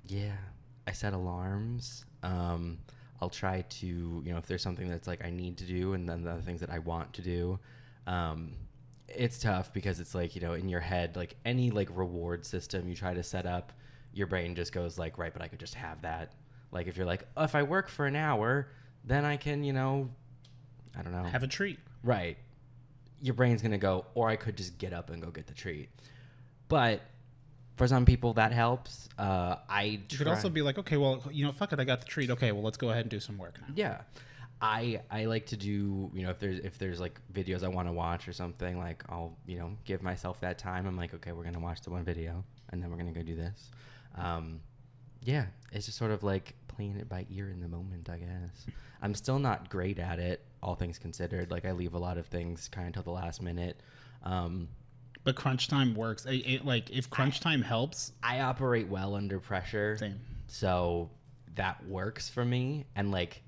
Yeah. I set alarms. I'll try to, you know, if there's something that's like I need to do and then the other things that I want to do. It's tough because it's like, you know, in your head, like any like reward system you try to set up, your brain just goes like, right, but I could just have that. Like if you're like, oh, if I work for an hour, then I can, you know, I don't know. Have a treat. Right. Your brain's going to go, or I could just get up and go get the treat. But for some people that helps. You could also be like, okay, well, you know, fuck it, I got the treat. Okay, well, let's go ahead and do some work now. Yeah. I like to do, you know, if there's like videos I want to watch or something, like I'll, you know, give myself that time. I'm like, okay, we're going to watch the one video and then we're going to go do this. Yeah, it's just sort of like playing it by ear in the moment, I guess. I'm still not great at it, all things considered. Like I leave a lot of things kind of till the last minute. But crunch time works. Like if crunch time helps. I operate well under pressure. Same. So that works for me. And like,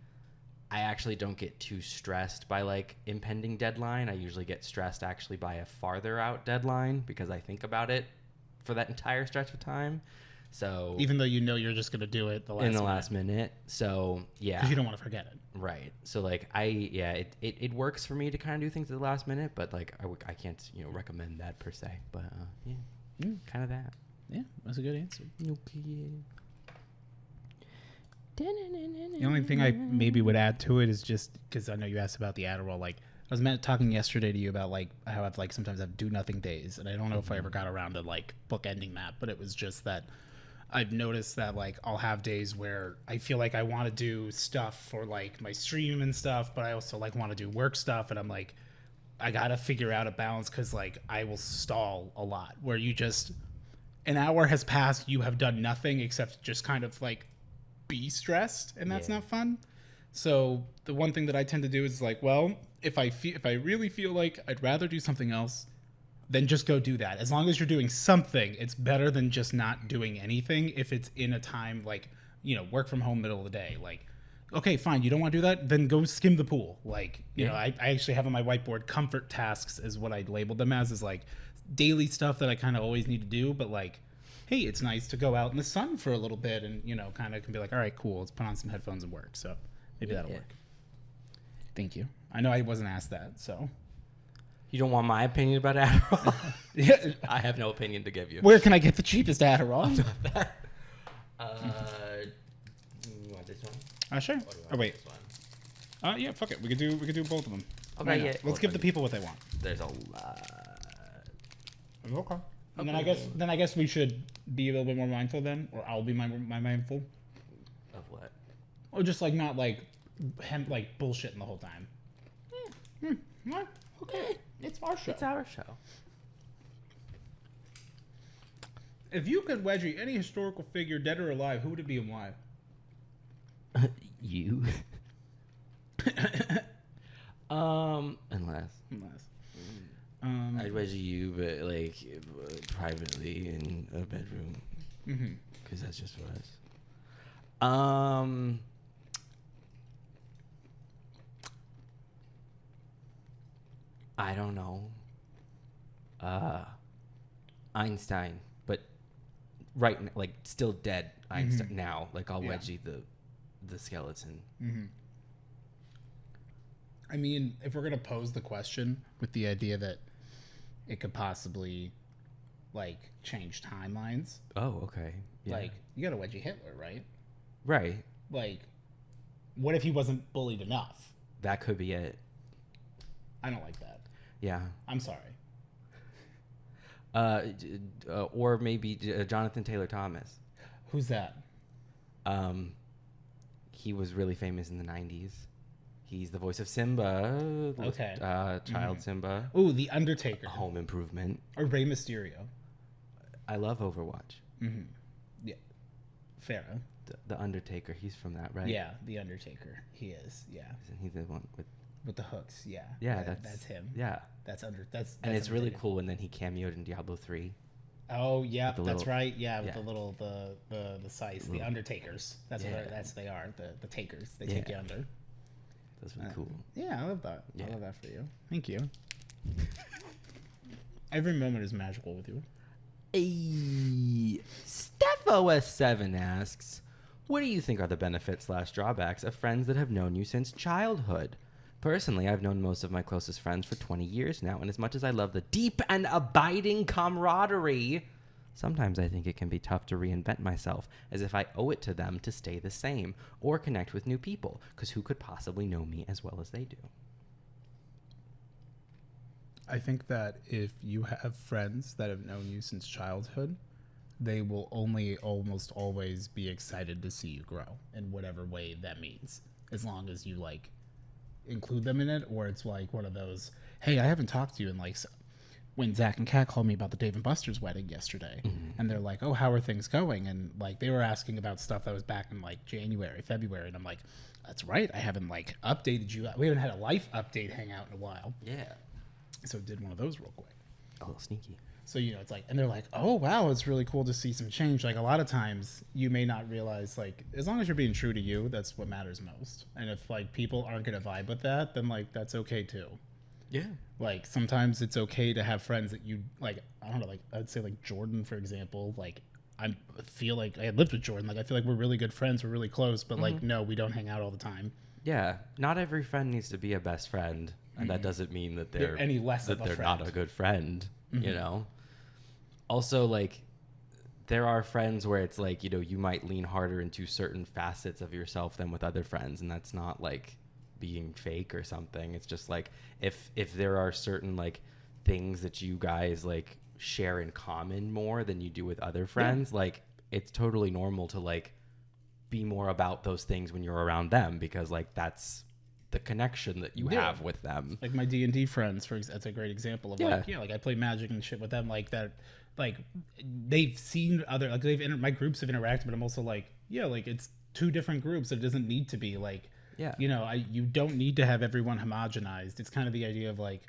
I actually don't get too stressed by like impending deadline. I usually get stressed actually by a farther out deadline because I think about it for that entire stretch of time. So even though you know you're just going to do it last minute. So yeah. Because you don't want to forget it. Right. So like it works for me to kind of do things at the last minute, but like I can't, you know, recommend that per se. But yeah, kind of that. Yeah, that's a good answer. Okay. The only thing I maybe would add to it is just because I know you asked about the Adderall. Like I was talking yesterday to you about like how I've like sometimes have do nothing days, and I don't know if I ever got around to like bookending that, but it was just that I've noticed that like I'll have days where I feel like I want to do stuff for like my stream and stuff, but I also like want to do work stuff, and I'm like I gotta figure out a balance because like I will stall a lot where you just an hour has passed, you have done nothing except just kind of like be stressed, and that's not fun. So the one thing that I tend to do is like, well, if I really feel like I'd rather do something else, then just go do that. As long as you're doing something, it's better than just not doing anything. If it's in a time like, you know, work from home middle of the day, like, okay, fine, you don't want to do that, then go skim the pool. Like, you know, I actually have on my whiteboard comfort tasks is what I labeled them as, is like daily stuff that I kind of always need to do, but like, hey, it's nice to go out in the sun for a little bit and, you know, kind of can be like, all right, cool, let's put on some headphones and work. So maybe that'll work. Thank you. I know I wasn't asked that, so. You don't want my opinion about Adderall? Yeah. I have no opinion to give you. Where can I get the cheapest Adderall? You want this one? Sure. Oh, wait. Yeah, fuck it. We could do both of them. Okay, yeah. Let's give the people what they want. There's a lot. Okay. And then I guess we should be a little bit more mindful then, or I'll be my mindful. Of what? Or just like not like bullshitting the whole time. Well, okay. It's our show. It's our show. If you could wedgie any historical figure, dead or alive, who would it be and why? You. Unless I'd wedgie you, but like privately in a bedroom, because that's just for us. I don't know. Einstein, but like still dead Einstein now. Like I'll wedgie the skeleton. I mean, if we're gonna pose the question with the idea that it could possibly like change timelines, Oh, okay. Yeah. like you gotta wedgie Hitler, right? Right. Like, what if he wasn't bullied enough? That could be it. I don't like that. Yeah. I'm sorry. Or maybe Jonathan Taylor Thomas. Who's that? He was really famous in the 90s. He's the voice of Simba. Okay. Child Simba. Ooh, The Undertaker. Home Improvement. Or Rey Mysterio. I love Overwatch. Yeah. Fair. The Undertaker. He's from that, right? Yeah, The Undertaker. He is. Yeah. Isn't he the one with the hooks? Yeah. Yeah, that's him. Yeah. That's and it's Undertaker. really cool. And then he cameoed in Diablo 3. Oh yeah, With the that's little- right. Yeah, with yeah. the little the size, the Undertakers. That's Yeah. what they are. The takers. They take you Yeah. under. That's really cool. Yeah, I love that. Yeah. I love that for you. Thank you. Every moment is magical with you. StephOS7 asks, what do you think are the benefits/drawbacks of friends that have known you since childhood? Personally, I've known most of my closest friends for 20 years now, and as much as I love the deep and abiding camaraderie, sometimes I think it can be tough to reinvent myself, as if I owe it to them to stay the same or connect with new people, because who could possibly know me as well as they do? I think that if you have friends that have known you since childhood, they will only almost always be excited to see you grow in whatever way that means, as long as you like include them in it, or it's like one of those, hey, I haven't talked to you in like when Zach and Kat called me about the Dave and Buster's wedding yesterday, and they're like, oh, how are things going? And like they were asking about stuff that was back in like January, February, and I'm like, that's right, I haven't like updated you. We haven't had a life update hangout in a while. Yeah. So did one of those real quick. A little sneaky. So, you know, it's like, and they're like, oh, wow, it's really cool to see some change. Like, a lot of times you may not realize, like, as long as you're being true to you, that's what matters most. And if, like, people aren't going to vibe with that, then, like, that's okay, too. Yeah. Like, sometimes it's okay to have friends that you, like, I don't know, like, I would say, like, Jordan, for example. Like, I feel like I lived with Jordan. Like, I feel like we're really good friends. We're really close. But, like, no, we don't hang out all the time. Yeah. Not every friend needs to be a best friend. And that doesn't mean that they're any less that of a they're friend. not a good friend, you know? Also, like, there are friends where it's like, you know, you might lean harder into certain facets of yourself than with other friends, and that's not like being fake or something. It's just like if there are certain like things that you guys like share in common more than you do with other friends, like it's totally normal to like be more about those things when you're around them, because like that's the connection that you have with them. Like my D&D friends, that's a great example of like, like I play Magic and shit with them, like that, like they've seen other, like my groups have interacted, but I'm also like, yeah, like it's two different groups. It doesn't need to be like, you know, you don't need to have everyone homogenized. It's kind of the idea of like,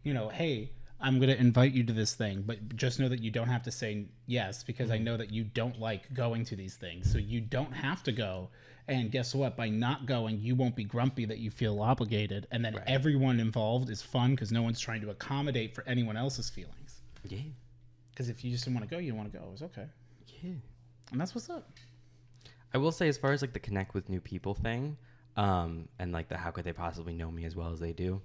you know, hey, I'm going to invite you to this thing, but just know that you don't have to say yes, because I know that you don't like going to these things. So you don't have to go. And guess what? By not going, you won't be grumpy that you feel obligated. And then everyone involved is fun because no one's trying to accommodate for anyone else's feelings. Yeah. Because if you just don't want to go, you don't want to go. It's okay. Yeah. And that's what's up. I will say, as far as like the connect with new people thing, and like the how could they possibly know me as well as they do,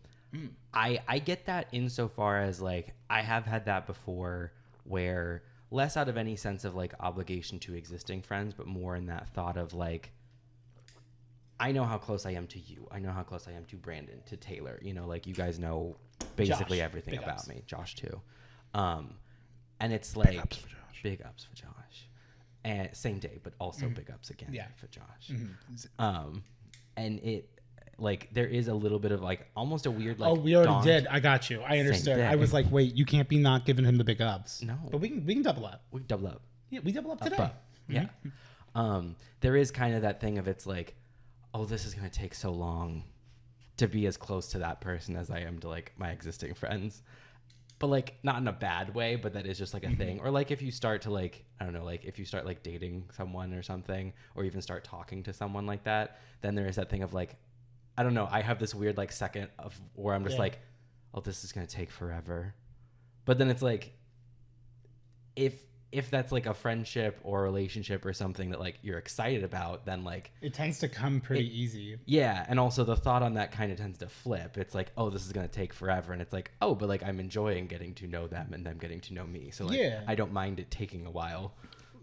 I get that insofar as like I have had that before, where less out of any sense of like obligation to existing friends, but more in that thought of like, I know how close I am to you. I know how close I am to Brandon, to Taylor. You know, like you guys know basically Josh, everything big about ups. me. Josh too. And it's like big ups for Josh. And same day, but also big ups again for Josh. And like there is a little bit of like almost a weird like. Oh, we already daunt. did. I got you. I understood. I was like, wait, you can't be not giving him the big ups. No, but we can double up. We double up. Yeah, we double up today. Up. Yeah. There is kind of that thing of it's like, oh, this is gonna take so long to be as close to that person as I am to like my existing friends. But like not in a bad way, but that is just like a thing. Or like if you start to like, I don't know, like if you start like dating someone or something, or even start talking to someone like that, then there is that thing of like, I don't know, I have this weird like second of where I'm just like, oh, this is gonna take forever. But then it's like, if that's like a friendship or a relationship or something that like you're excited about, then like it tends to come pretty easy. Yeah, and also the thought on that kind of tends to flip. It's like, oh, this is gonna take forever, and it's like, oh, but like I'm enjoying getting to know them and them getting to know me. So like, I don't mind it taking a while.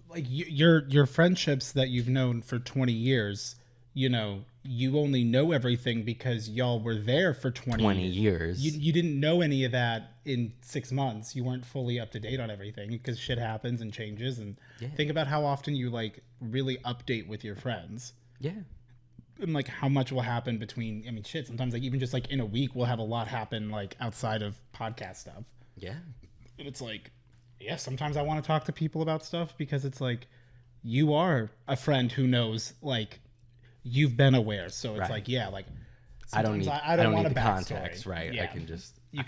Like your friendships that you've known for 20 years, you know, you only know everything because y'all were there for 20 years. You didn't know any of that in 6 months. You weren't fully up to date on everything because shit happens and changes. And think about how often you like really update with your friends. Yeah. And like how much will happen between, I mean, shit, sometimes like even just like in a week, we'll have a lot happen like outside of podcast stuff. Yeah. And it's like, yeah, sometimes I want to talk to people about stuff because it's like, you are a friend who knows like, you've been aware, so it's like, yeah, like I don't want the context, right? Yeah. I can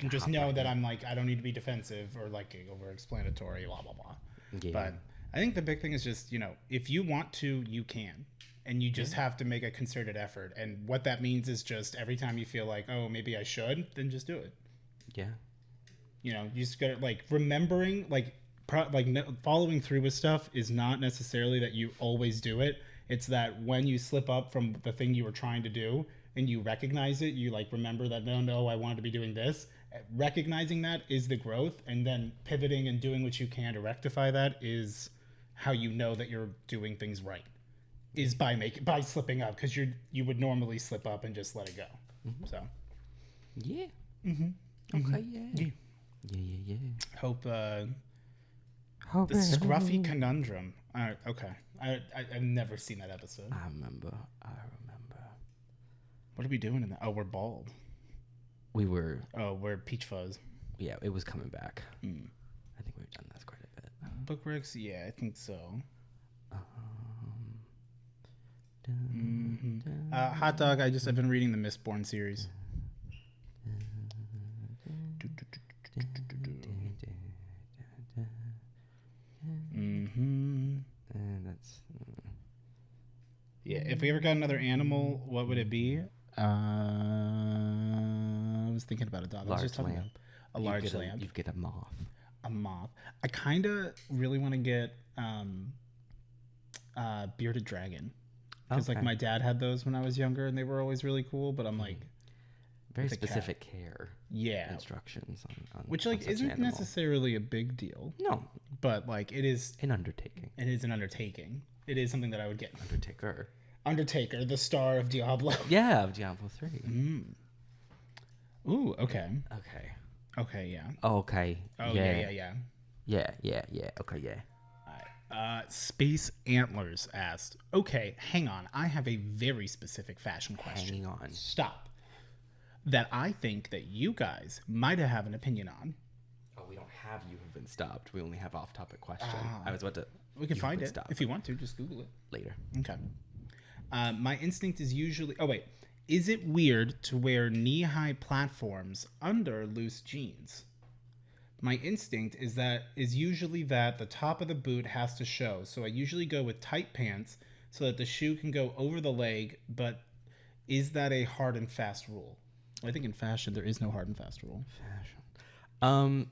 just know that I'm like I don't need to be defensive or like over explanatory, blah blah blah. Yeah. But I think the big thing is just, you know, if you want to, you can, and you just have to make a concerted effort. And what that means is just every time you feel like, oh, maybe I should, then just do it. Yeah. You know, you just gotta like remembering, like following through with stuff is not necessarily that you always do it. It's that when you slip up from the thing you were trying to do and you recognize it, you like remember that, no, I wanted to be doing this. Recognizing that is the growth, and then pivoting and doing what you can to rectify that is how you know that you're doing things right. Is by slipping up, because you would normally slip up and just let it go. Mm-hmm. So yeah. Mm-hmm. Okay. Yeah. Hope the Scruffy Conundrum. Okay. I've never seen that episode. I remember. What are we doing in that? Oh, we're bald. We're Peach Fuzz. Yeah, it was coming back. I think we've done that quite a bit. Book Rex, yeah, I think so. Hot Dog, I've been reading the Mistborn series. And that's yeah. If we ever got another animal, what would it be? I was thinking about a dog. Large lamb. A large lamb. You get a moth. A moth. I kind of really want to get bearded dragon, because like my dad had those when I was younger, and they were always really cool. But I'm like, very specific care. Yeah. Instructions on which like on isn't necessarily a big deal. No. But like it is an undertaking. It is an undertaking. It is something that I would get. Undertaker, the star of Diablo. Yeah, of Diablo 3. Ooh, okay. Okay, yeah. Okay. Oh, yeah. Yeah. Okay, yeah. Space Antlers asked, okay, hang on. I have a very specific fashion question. Hang on. Stop. That I think that you guys might have an opinion on. Oh, we don't have You Have Been Stopped. We only have off-topic question. I was about to... We can find it. Stopped. If you want to, just Google it. Later. Okay. My instinct is usually... Oh, wait. Is it weird to wear knee-high platforms under loose jeans? My instinct is usually that the top of the boot has to show. So I usually go with tight pants so that the shoe can go over the leg, but is that a hard and fast rule? I think in fashion, there is no hard and fast rule.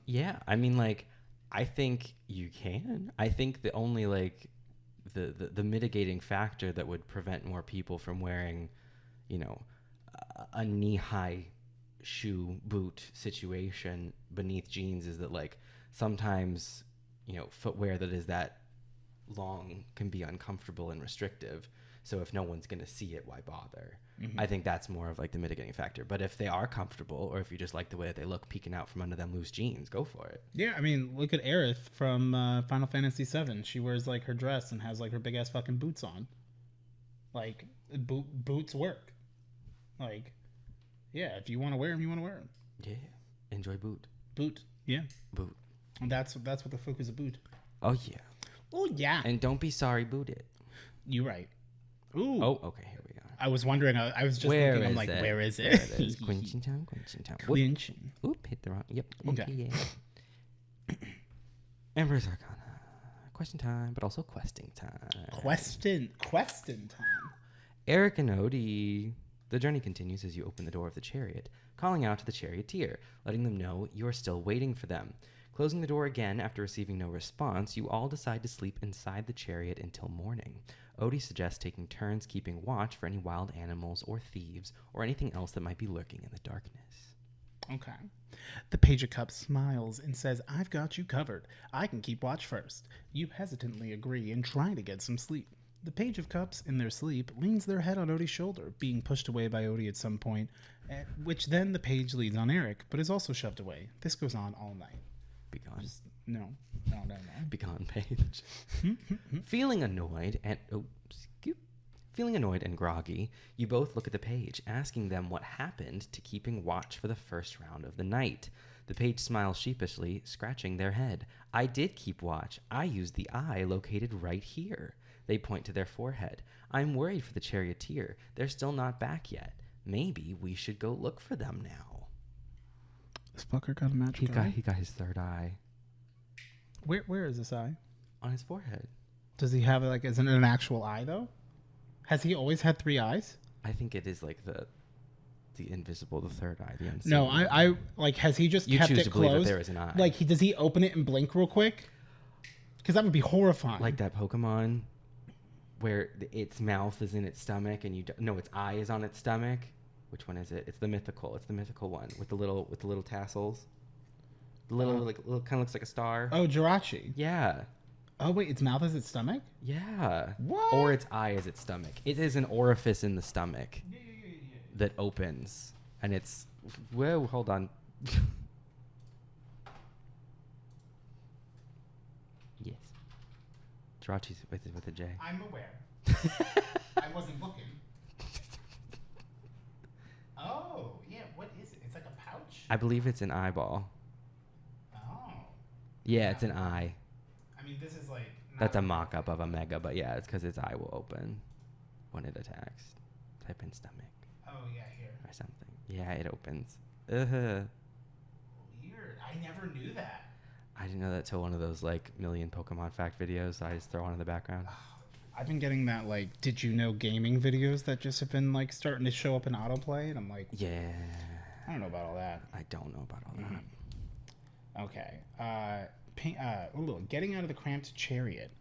Yeah. I mean, like, I think you can. I think the only, like, the mitigating factor that would prevent more people from wearing, you know, a knee-high shoe boot situation beneath jeans is that, like, sometimes, you know, footwear that is that long can be uncomfortable and restrictive. So if no one's going to see it, why bother? Mm-hmm. I think that's more of like the mitigating factor. But if they are comfortable, or if you just like the way that they look peeking out from under them loose jeans, go for it. Yeah, I mean, look at Aerith from Final Fantasy VII. She wears like her dress and has like her big ass fucking boots on. Like boots work. Like, yeah, if you want to wear them, you want to wear them. Yeah. Enjoy boot. Boot. Yeah. Boot. And that's what the fuck is a boot. Oh, yeah. Oh, yeah. And don't be sorry, boot it. You're right. Ooh. Oh, okay. Here we go. I was wondering. I was just Where thinking. I'm is like, it? where is There it? it is. Quinching Town. Whoop. Quinching. Oop, hit the wrong. Yep. Okay. Okay. Yeah. Emperor's Arcana. Question time, but also questing time. Question time. Eric and Odie. The journey continues as you open the door of the chariot, calling out to the charioteer, letting them know you are still waiting for them. Closing the door again after receiving no response, you all decide to sleep inside the chariot until morning. Odie suggests taking turns keeping watch for any wild animals or thieves or anything else that might be lurking in the darkness. Okay. The Page of Cups smiles and says, I've got you covered. I can keep watch first. You hesitantly agree and try to get some sleep. The Page of Cups, in their sleep, leans their head on Odie's shoulder, being pushed away by Odie at some point, which then the page leads on Eric, but is also shoved away. This goes on all night. Be gone. No. Be gone, page. Feeling annoyed and groggy, you both look at the page, asking them what happened to keeping watch for the first round of the night. The page smiles sheepishly, scratching their head. I did keep watch. I used the eye located right here. They point to their forehead. I'm worried for the charioteer. They're still not back yet. Maybe we should go look for them now. This fucker got a magic eye? He got his third eye. Where is this eye? On his forehead. Does he have it like, is it an actual eye though? Has he always had 3 eyes? I think it is like the invisible, the third eye, the unseen. No, I like, has he just You kept choose it to believe that closed? there is an eye. Like, does he open it and blink real quick? Because that would be horrifying. Like that Pokemon where its mouth is in its stomach and its eye is on its stomach. Which one is it? It's the mythical one with the little tassels. The little kind of looks like a star. Oh, Jirachi. Yeah. Oh wait, its mouth is its stomach? Yeah. What? Or its eye is its stomach. It is an orifice in the stomach that opens, and it's. Whoa, hold on. Yes. Jirachi's with a J. I'm aware. I wasn't looking. Oh, yeah, what is it? It's like a pouch? I believe it's an eyeball. Oh. Yeah, it's an eye. I mean, this is like... That's a mock-up of a mega, but yeah, it's because its eye will open when it attacks. Type in stomach Oh, yeah, here. or something. Yeah, it opens. Weird. I never knew that. I didn't know that till one of those like million Pokemon fact videos that I just throw on in the background. I've been getting that, like, did you know gaming videos that just have been, like, starting to show up in autoplay? And I'm like, Yeah. I don't know about all that. I don't know about all that. Okay. Getting out of the cramped chariot.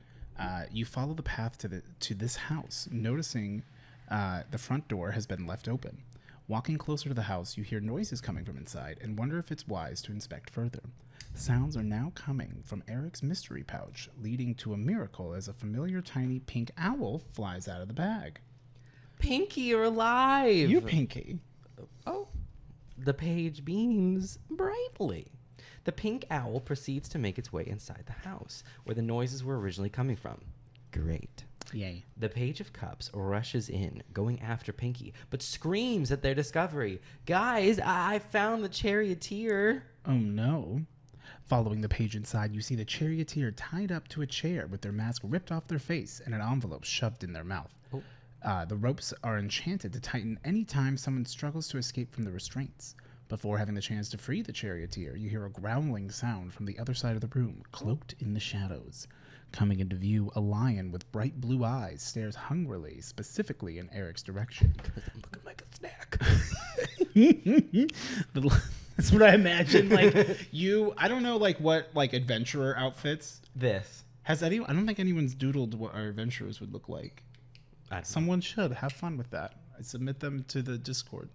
You follow the path to this house, noticing the front door has been left open. Walking closer to the house, you hear noises coming from inside and wonder if it's wise to inspect further. Sounds are now coming from Eric's mystery pouch, leading to a miracle as a familiar tiny pink owl flies out of the bag. Pinky, you're alive! You, Pinky. Oh. The page beams brightly. The pink owl proceeds to make its way inside the house, where the noises were originally coming from. Great. Yay. The Page of Cups rushes in, going after Pinky, but screams at their discovery. Guys, I found the charioteer. Oh no. Following the page inside, you see the charioteer tied up to a chair with their mask ripped off their face and an envelope shoved in their mouth. Oh. The ropes are enchanted to tighten any time someone struggles to escape from the restraints. Before having the chance to free the charioteer, you hear a growling sound from the other side of the room, cloaked in the shadows. Coming into view, a lion with bright blue eyes stares hungrily, specifically in Eric's direction. I'm looking like a snack. That's what I imagine. Like, I don't know, like, what, like, adventurer outfits. This. I don't think anyone's doodled what our adventurers would look like. Someone should. Have fun with that. I submit them to the Discord,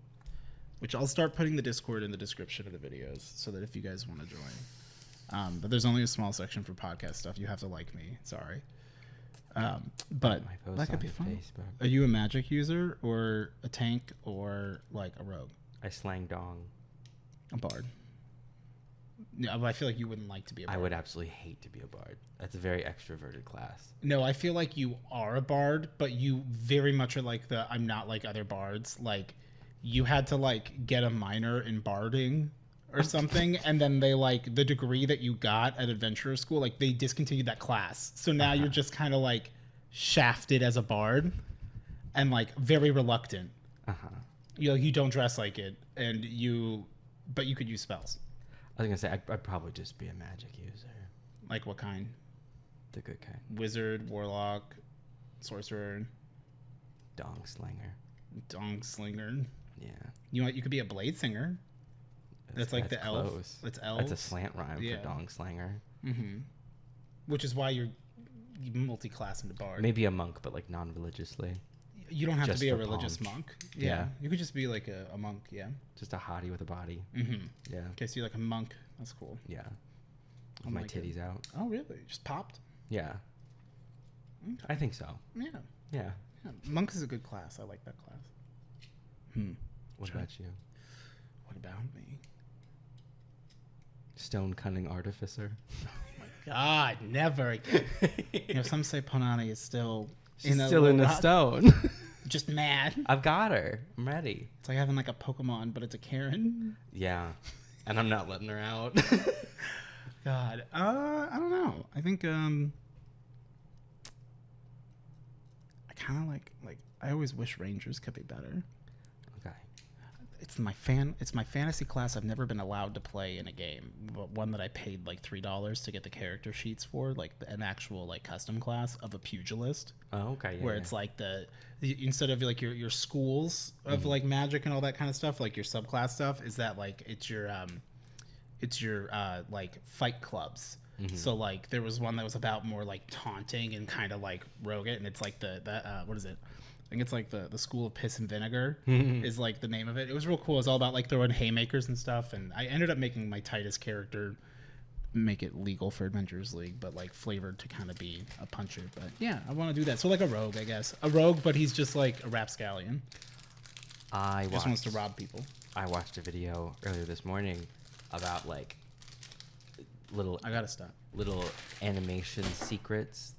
which I'll start putting the Discord in the description of the videos so that if you guys want to join. But there's only a small section for podcast stuff. You have to like me. Sorry. But that could be fun. Facebook. Are you a magic user or a tank or like a rogue? I slang dong. A bard. Yeah, but I feel like you wouldn't like to be a bard. I would absolutely hate to be a bard. That's a very extroverted class. No, I feel like you are a bard, but you very much are like I'm not like other bards. Like, you had to like get a minor in barding or something, and then they like the degree that you got at adventurer school, like they discontinued that class. So now you're just kind of like shafted as a bard and like very reluctant. You don't dress like it, but you could use spells. I was gonna say I'd probably just be a magic user. Like what kind? The good kind. Wizard, warlock, sorcerer, Dong slinger. dong slinger. Yeah. You could be a blade singer. That's like the elf. Close. That's elves. That's a slant rhyme for dong slanger. Which is why you multi-class into bard. Maybe a monk, but like non-religiously. You don't have Just to be a for religious palm. monk. Yeah. You could just be like a monk. Yeah. Just a hottie with a body. Yeah. Okay, so you're like a monk. That's cool. Yeah. I With my like it. titties out. Oh, really? Just popped? Yeah. Okay. I think so. Yeah. Yeah. Monk is a good class. I like that class. What about you? What about me? Stone cunning artificer. God, never again. Some say Ponani is still She's still in a rock. stone. Just mad. I've got her. I'm ready. It's like having like a Pokemon, but it's a Karen. Yeah. And I'm not letting her out. God. I don't know. I think I kind of like I always wish Rangers could be better. Okay. It's my fantasy class I've never been allowed to play in a game, but one that I paid like $3 to get the character sheets for, like an actual like custom class of a pugilist. Oh, okay. Yeah, where it's like the instead of like your schools of like magic and all that kind of stuff, like your subclass stuff, is that like it's your like fight clubs. So like there was one that was about more like taunting and kind of like rogue it, and it's like the what is it? I think it's like the School of Piss and Vinegar is like the name of it. It was real cool. It's all about like throwing haymakers and stuff. And I ended up making my Titus character make it legal for Adventurers League, but like flavored to kind of be a puncher. But yeah, I want to do that. So like a rogue, I guess. A rogue, but he's just like a rapscallion. Just wants to rob people. I watched a video earlier this morning about like little I gotta stop. little animation secrets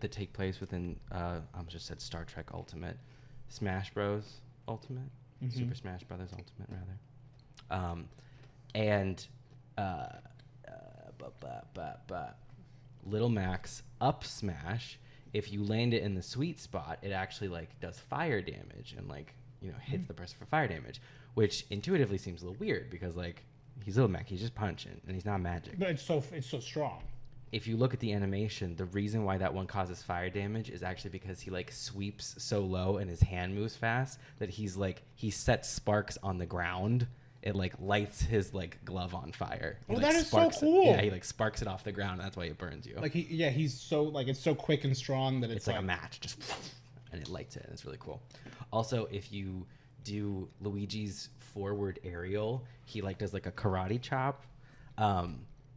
that take place within I almost just said Star Trek Ultimate, Smash Bros Ultimate, Super Smash Brothers Ultimate rather, and Little Max up smash. If you land it in the sweet spot, it actually like does fire damage and like hits the person for fire damage, which intuitively seems a little weird because like he's Little Mac, he's just punching and he's not magic. But it's so strong. If you look at the animation, the reason why that one causes fire damage is actually because he like sweeps so low and his hand moves fast that he sets sparks on the ground. It like lights his like glove on fire. Oh, that is so cool. Yeah, he like sparks it off the ground, and that's why it burns you. Like he's so like it's so quick and strong that it's like a match, just and it lights it. And it's really cool. Also, if you do Luigi's forward aerial, he like does like a karate chop.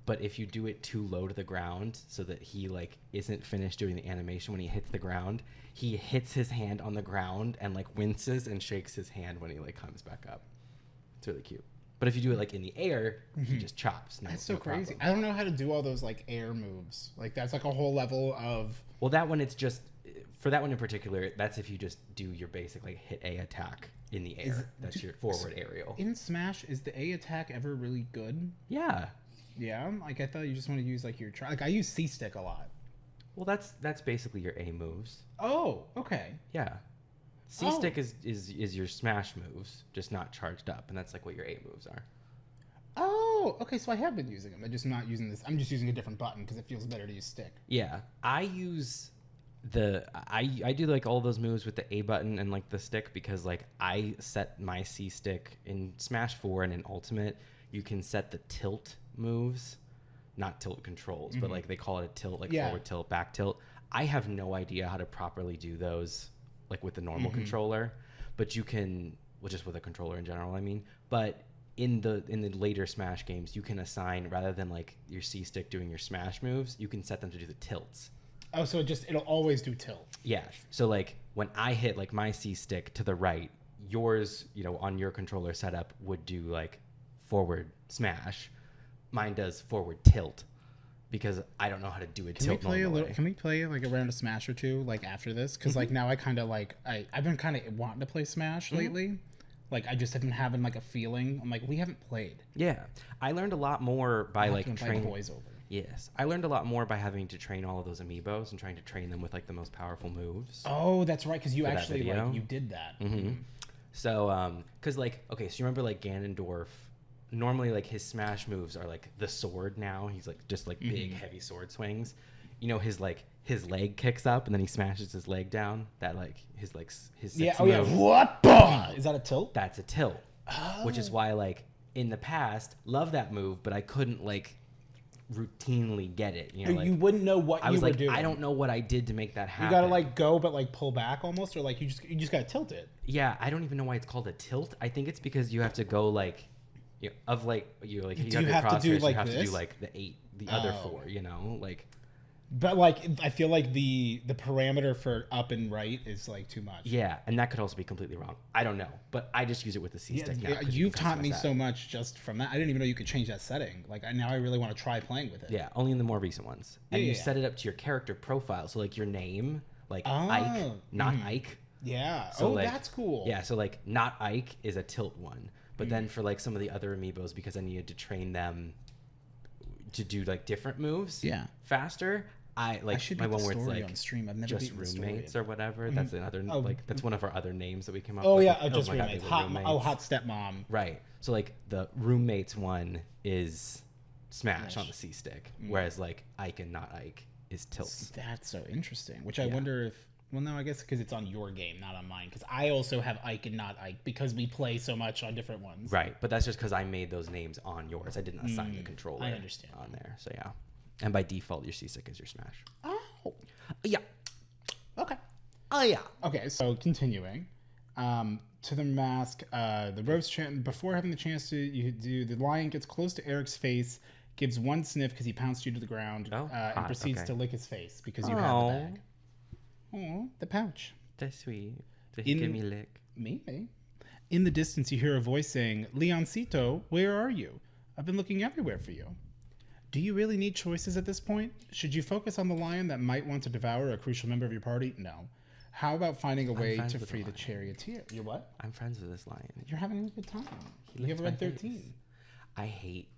But if you do it too low to the ground so that he like isn't finished doing the animation when he hits the ground, he hits his hand on the ground and like winces and shakes his hand when he like comes back up. It's really cute. But if you do it like in the air, he just chops. That's so crazy. I don't know how to do all those like air moves. Like that's like a whole level of. Well, that one it's just for that one in particular. That's if you just do your basic like hit A attack in the air. That's your forward aerial. In Smash, is the A attack ever really good? Yeah. Yeah, like I thought you just want to use like your like I use C stick a lot. Well, that's basically your A moves. Oh, okay. Yeah. C stick is your smash moves, just not charged up, and that's like what your A moves are. Oh, okay. So I have been using them. I'm just not using this. I'm just using a different button because it feels better to use stick. Yeah, I use I do like all those moves with the A button and like the stick because like I set my C stick in Smash 4 and in Ultimate. You can set the tilt moves, not tilt controls, but like they call it a tilt, like forward tilt, back tilt. I have no idea how to properly do those like with the normal controller, but you can, well, just with a controller in general, I mean. But in the later Smash games, you can assign, rather than like your C stick doing your Smash moves, you can set them to do the tilts. Oh, so it'll always do tilt. Yeah. So like when I hit like my C stick to the right, yours, on your controller setup would do like forward smash. Mine does forward tilt because I don't know how to do a tilt normally. Can we play like a round of Smash or two like after this? Because like now I kind of like I've been kind of wanting to play Smash lately. Like I just didn't have like a feeling. I'm like, we haven't played. Yeah, I learned a lot more by I'll like have to invite training. the boys over. Yes, I learned a lot more by having to train all of those amiibos and trying to train them with like the most powerful moves. Oh, that's right, because you For that actually video. like you did that. So, because like, okay, so you remember like Ganondorf? Normally, like his smash moves are like the sword. Now he's like just like big, heavy sword swings. You know, his leg kicks up and then he smashes his leg down. That like his Yeah. six Oh yeah. move. What? Is that a tilt? That's a tilt, which is why like in the past, love that move, but I couldn't like routinely get it. You know, like, you wouldn't know what I you was were like, doing. I don't know what I did to make that happen. You gotta like go, but like pull back almost, or like you just gotta tilt it. Yeah, I don't even know why it's called a tilt. I think it's because you have to go like, you know, of like you like Do you you have, have to your do crosshairs, like you have to this? do like the other four. You know, like But like I feel like the parameter for up and right is like too much. yeah, and that could also be completely wrong. I don't know, but I just use it with the C stick now. 'cause you You've can taught customize me that. so much just from that. I didn't even know you could change that setting. Like now I really want to try playing with it. Yeah, only in the more recent ones. And Yeah, you yeah. set it up to your character profile, so like your name, like Oh, Ike, not Ike. Yeah. So, like, that's cool. Yeah, so like not Ike is a tilt one, but then for like some of the other amiibos, because I needed to train them to do like different moves, Yeah. faster. I like should my beat the one where it's story like on stream. I've never just beaten the story. roommates or whatever. That's another Oh. like that's one of our other names that we came up Oh with. yeah, Like, just my God, they roommates. were Hot, roommates. oh, hot stepmom. Right. So like the roommates one is smash on the C stick, whereas like Ike and not Ike is tilts. That's so interesting. Which I wonder if. Well, no, I guess because it's on your game, not on mine. Because I also have Ike and not Ike because we play so much on different ones. Right, but that's just because I made those names on yours. I didn't assign the controller. I understand. On there, so yeah. And by default, your C stick is your smash. Oh. Yeah. Okay. Oh yeah. Okay, so continuing, to the mask, the roast chant before having the chance to you do the lion gets close to Eric's face, gives one sniff because he pounced you to the ground, Oh, and hot, proceeds okay. to lick his face because you have Oh, the bag. Oh, the pouch. that's sweet. Did he give me a lick? Maybe. In the distance, you hear a voice saying, "Leoncito, where are you? I've been looking everywhere for you." Do you really need choices at this point? Should you focus on the lion that might want to devour a crucial member of your party? No. How about finding a way friends to with free the the charioteer? You're what? I'm friends with this lion. You're having a good time. You licked have my read face. 13. I hate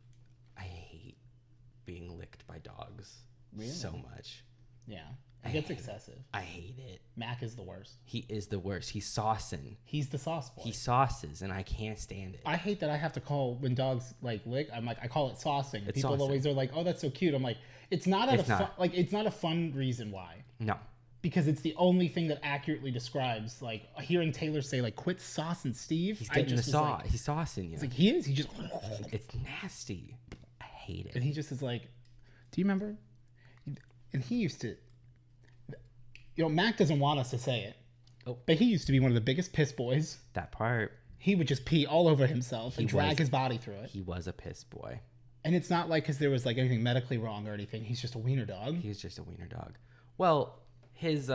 being licked by dogs so much. Yeah. It gets excessive. I hate it. Mac is the worst. He is the worst. He's saucing. He's the sauce boy. He sauces, and I can't stand it. I hate that I have to call when dogs like lick. I'm like I call it saucing. It's People saucing. always are like, "Oh, that's so cute." I'm like, it's not at It's a not. like it's not a fun reason why. No. Because it's the only thing that accurately describes like hearing Taylor say like quit saucing Steve. He's getting the was sauce. like, He's saucing you. it's like he is. He just It's nasty. I hate it. and he just is like, do you remember? And he used to. You know, Mac doesn't want us to say it, Oh. but he used to be one of the biggest piss boys. That part. He would just pee all over himself and He drag was- his body through it. He was a piss boy. And it's not like because there was like anything medically wrong or anything. He's just a wiener dog. He was just a wiener dog. Well, his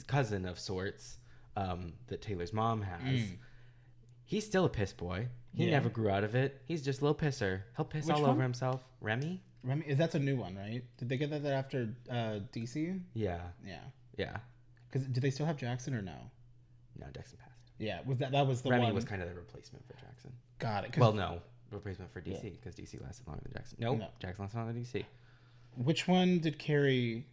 cousin of sorts, that Taylor's mom has, he's still a piss boy. He Yeah. never grew out of it. He's just a little pisser. He'll piss Which all one? over himself. Remy? Remy, that's a new one, right? Did they get that after DC? Yeah. Yeah. Yeah. Because did they still have Jackson or no? No, Jackson passed. Yeah, that was the Remy one. was kind of the replacement for Jackson. Got it. 'Cause Well, no. Replacement for DC, because DC lasted longer than Jackson. Nope. No. Jackson lasted longer than DC. which one did carry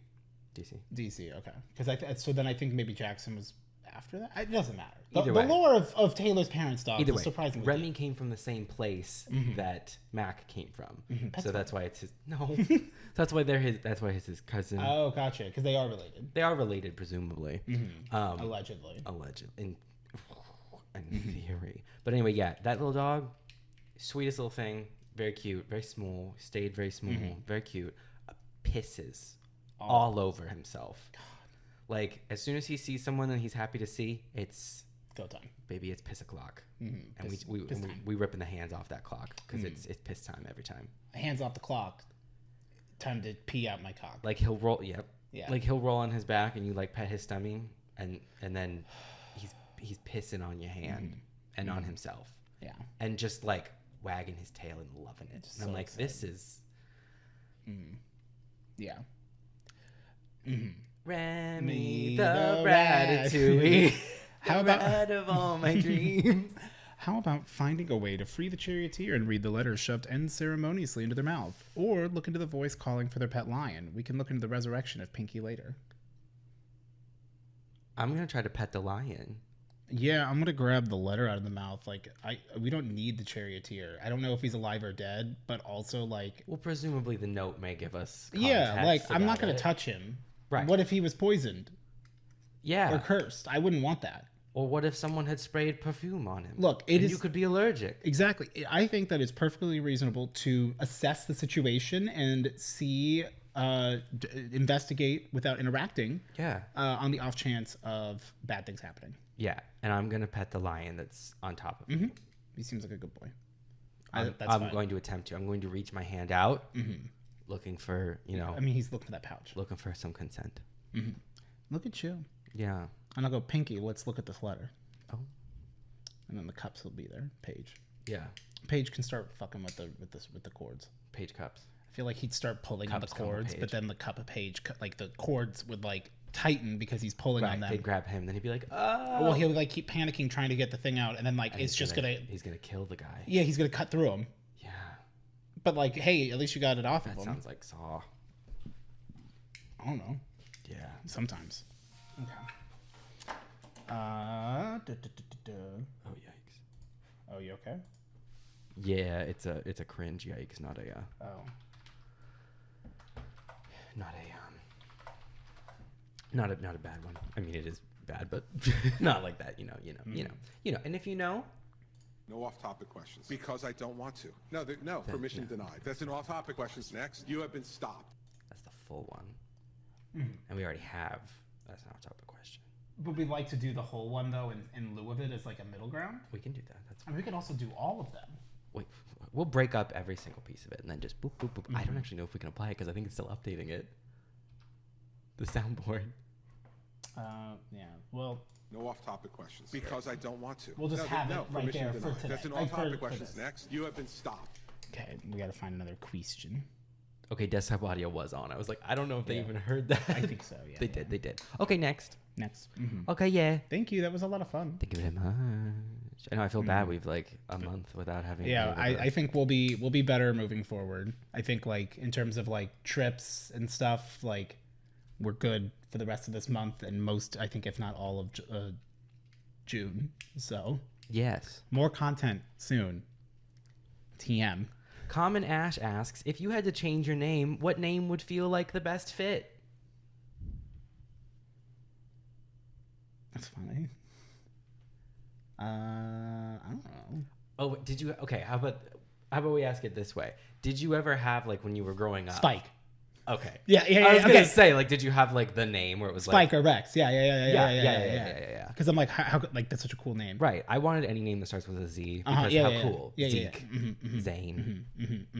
DC. DC? Okay, because so then I think maybe Jackson was after that. It doesn't matter. The Either way. lore of Taylor's parents' dogs Either is way, surprisingly Remy came from the same place that Mac came from, so that's why it's his. No, that's why That's why it's his cousin. Oh, gotcha. Because they are related, They are related, presumably. allegedly. Alleged in theory. But anyway, yeah, that little dog, sweetest little thing, very cute, very small, stayed very small, very cute. Pisses all over himself. Like as soon as he sees someone that he's happy to see, it's Go time. baby, it's piss o'clock, and Piss- we piss time. we ripping the hands off that clock because it's piss time every time. Hands off the clock. Time to pee out my cock. Like he'll roll, yep, Yeah. like he'll roll on his back and you like pet his stomach, and then he's pissing on your hand and on himself. Yeah. And just like wagging his tail and loving it. And I'm so like, this is Yeah. Remy Me the the Ratatouille. How How about- about of all my dreams? How about finding a way to free the charioteer and read the letters shoved unceremoniously into their mouth? Or look into the voice calling for their pet lion. We can look into the resurrection of Pinky later. I'm going to try to pet the lion. Yeah, I'm going to grab the letter out of the mouth. Like, we don't need the charioteer. I don't know if he's alive or dead, but also, like... Well, presumably the note may give us context. Yeah, like, I'm not about going it. to touch him. Right. What if he was poisoned? Yeah. Or cursed? I wouldn't want that. Or what if someone had sprayed perfume on him? Look, you could be allergic. Exactly. I think that it's perfectly reasonable to assess the situation and see, investigate without interacting. Yeah. On the off chance of bad things happening. Yeah, and I'm going to pet the lion that's on top of me. He seems like a good boy. I'm going to attempt to. I'm going to reach my hand out, looking for, I mean, he's looking for that pouch. looking for some consent. Look at you. Yeah. And I'll go, Pinky, let's look at this letter. Oh. And then the cups will be there. Paige. Yeah. Paige can start fucking with the cords. Page cups. I feel like he'd start pulling on the Cups come with cords, Paige. but then the cup of Paige, like the cords would like tighten because he's pulling on Right. them. They'd grab him, then he'd be like, oh. Well, he'll like keep panicking trying to get the thing out, and then like And it's just gonna. He's going to kill the guy. Yeah, he's gonna cut through him. Yeah. But like, hey, at least you got it off That of him. sounds like Saw. I don't know. Yeah. Sometimes. Okay. Oh, yikes. Oh, you okay? Yeah, it's a cringe yikes, not a Oh. not a bad one. I mean, it is bad, but not like that. You know. And if you know, No off-topic questions. Because I don't want to. No, permission denied. That's an off-topic question. Next, you have been stopped. that's the full one, and we already have. That's an off-topic question. Would we like to do the whole one though, in lieu of it as like a middle ground? We can do that. That's I mean, we could also do all of them. wait. We'll break up every single piece of it and then just boop boop boop. I don't actually know if we can apply it because I think it's still updating it. The soundboard. Yeah. Well, No off-topic questions. Because I don't want to. We'll just have it right permission there for denied. today. That's an Like, for off-topic question. this. Next, you have been stopped. okay, we got to find another question. Okay, desktop audio was on. I was like, I don't know if they Yeah. even heard that. I think so. Yeah. They did. They did. Okay, next. Next. Okay, yeah. Thank you. That was a lot of fun. Thank you very much. I know I feel bad. We've like a month without having. Yeah, been able to- I think we'll be better moving forward. I think like in terms of like trips and stuff, like we're good for the rest of this month and most, I think, if not all of June. So Yes. more content soon. TM. Common Ash asks, if you had to change your name, what name would feel like the best fit? That's funny. I don't know. Oh, did you? Okay, how about we ask it this way? Did you ever have like when you were growing up? Spike. Okay. Yeah. I was okay. gonna say like, did you have like the name where it was Spike like or Rex. Yeah. Because I'm like, how like that's such a cool name. right? I wanted any name that starts with a Z because Yeah, how yeah, cool. yeah. Zeke, Yeah. Zane,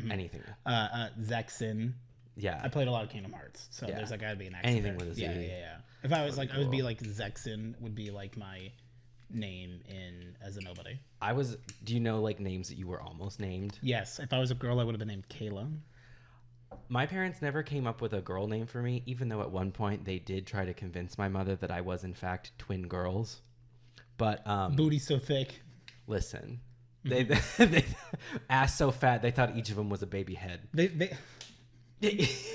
anything. Zexin. Yeah. I played a lot of Kingdom Hearts, so Yeah. there's like gotta be an X. Anything there. with a Z. Yeah. If I was That'd like, be I would be cool. like Zexin would be like my name in as a nobody. Do you know like names that you were almost named? Yes, if I was a girl, I would have been named Kayla. My parents never came up with a girl name for me, even though at one point they did try to convince my mother that I was in fact twin girls. But Booty so thick. listen, they ass so fat they thought each of them was a baby head. They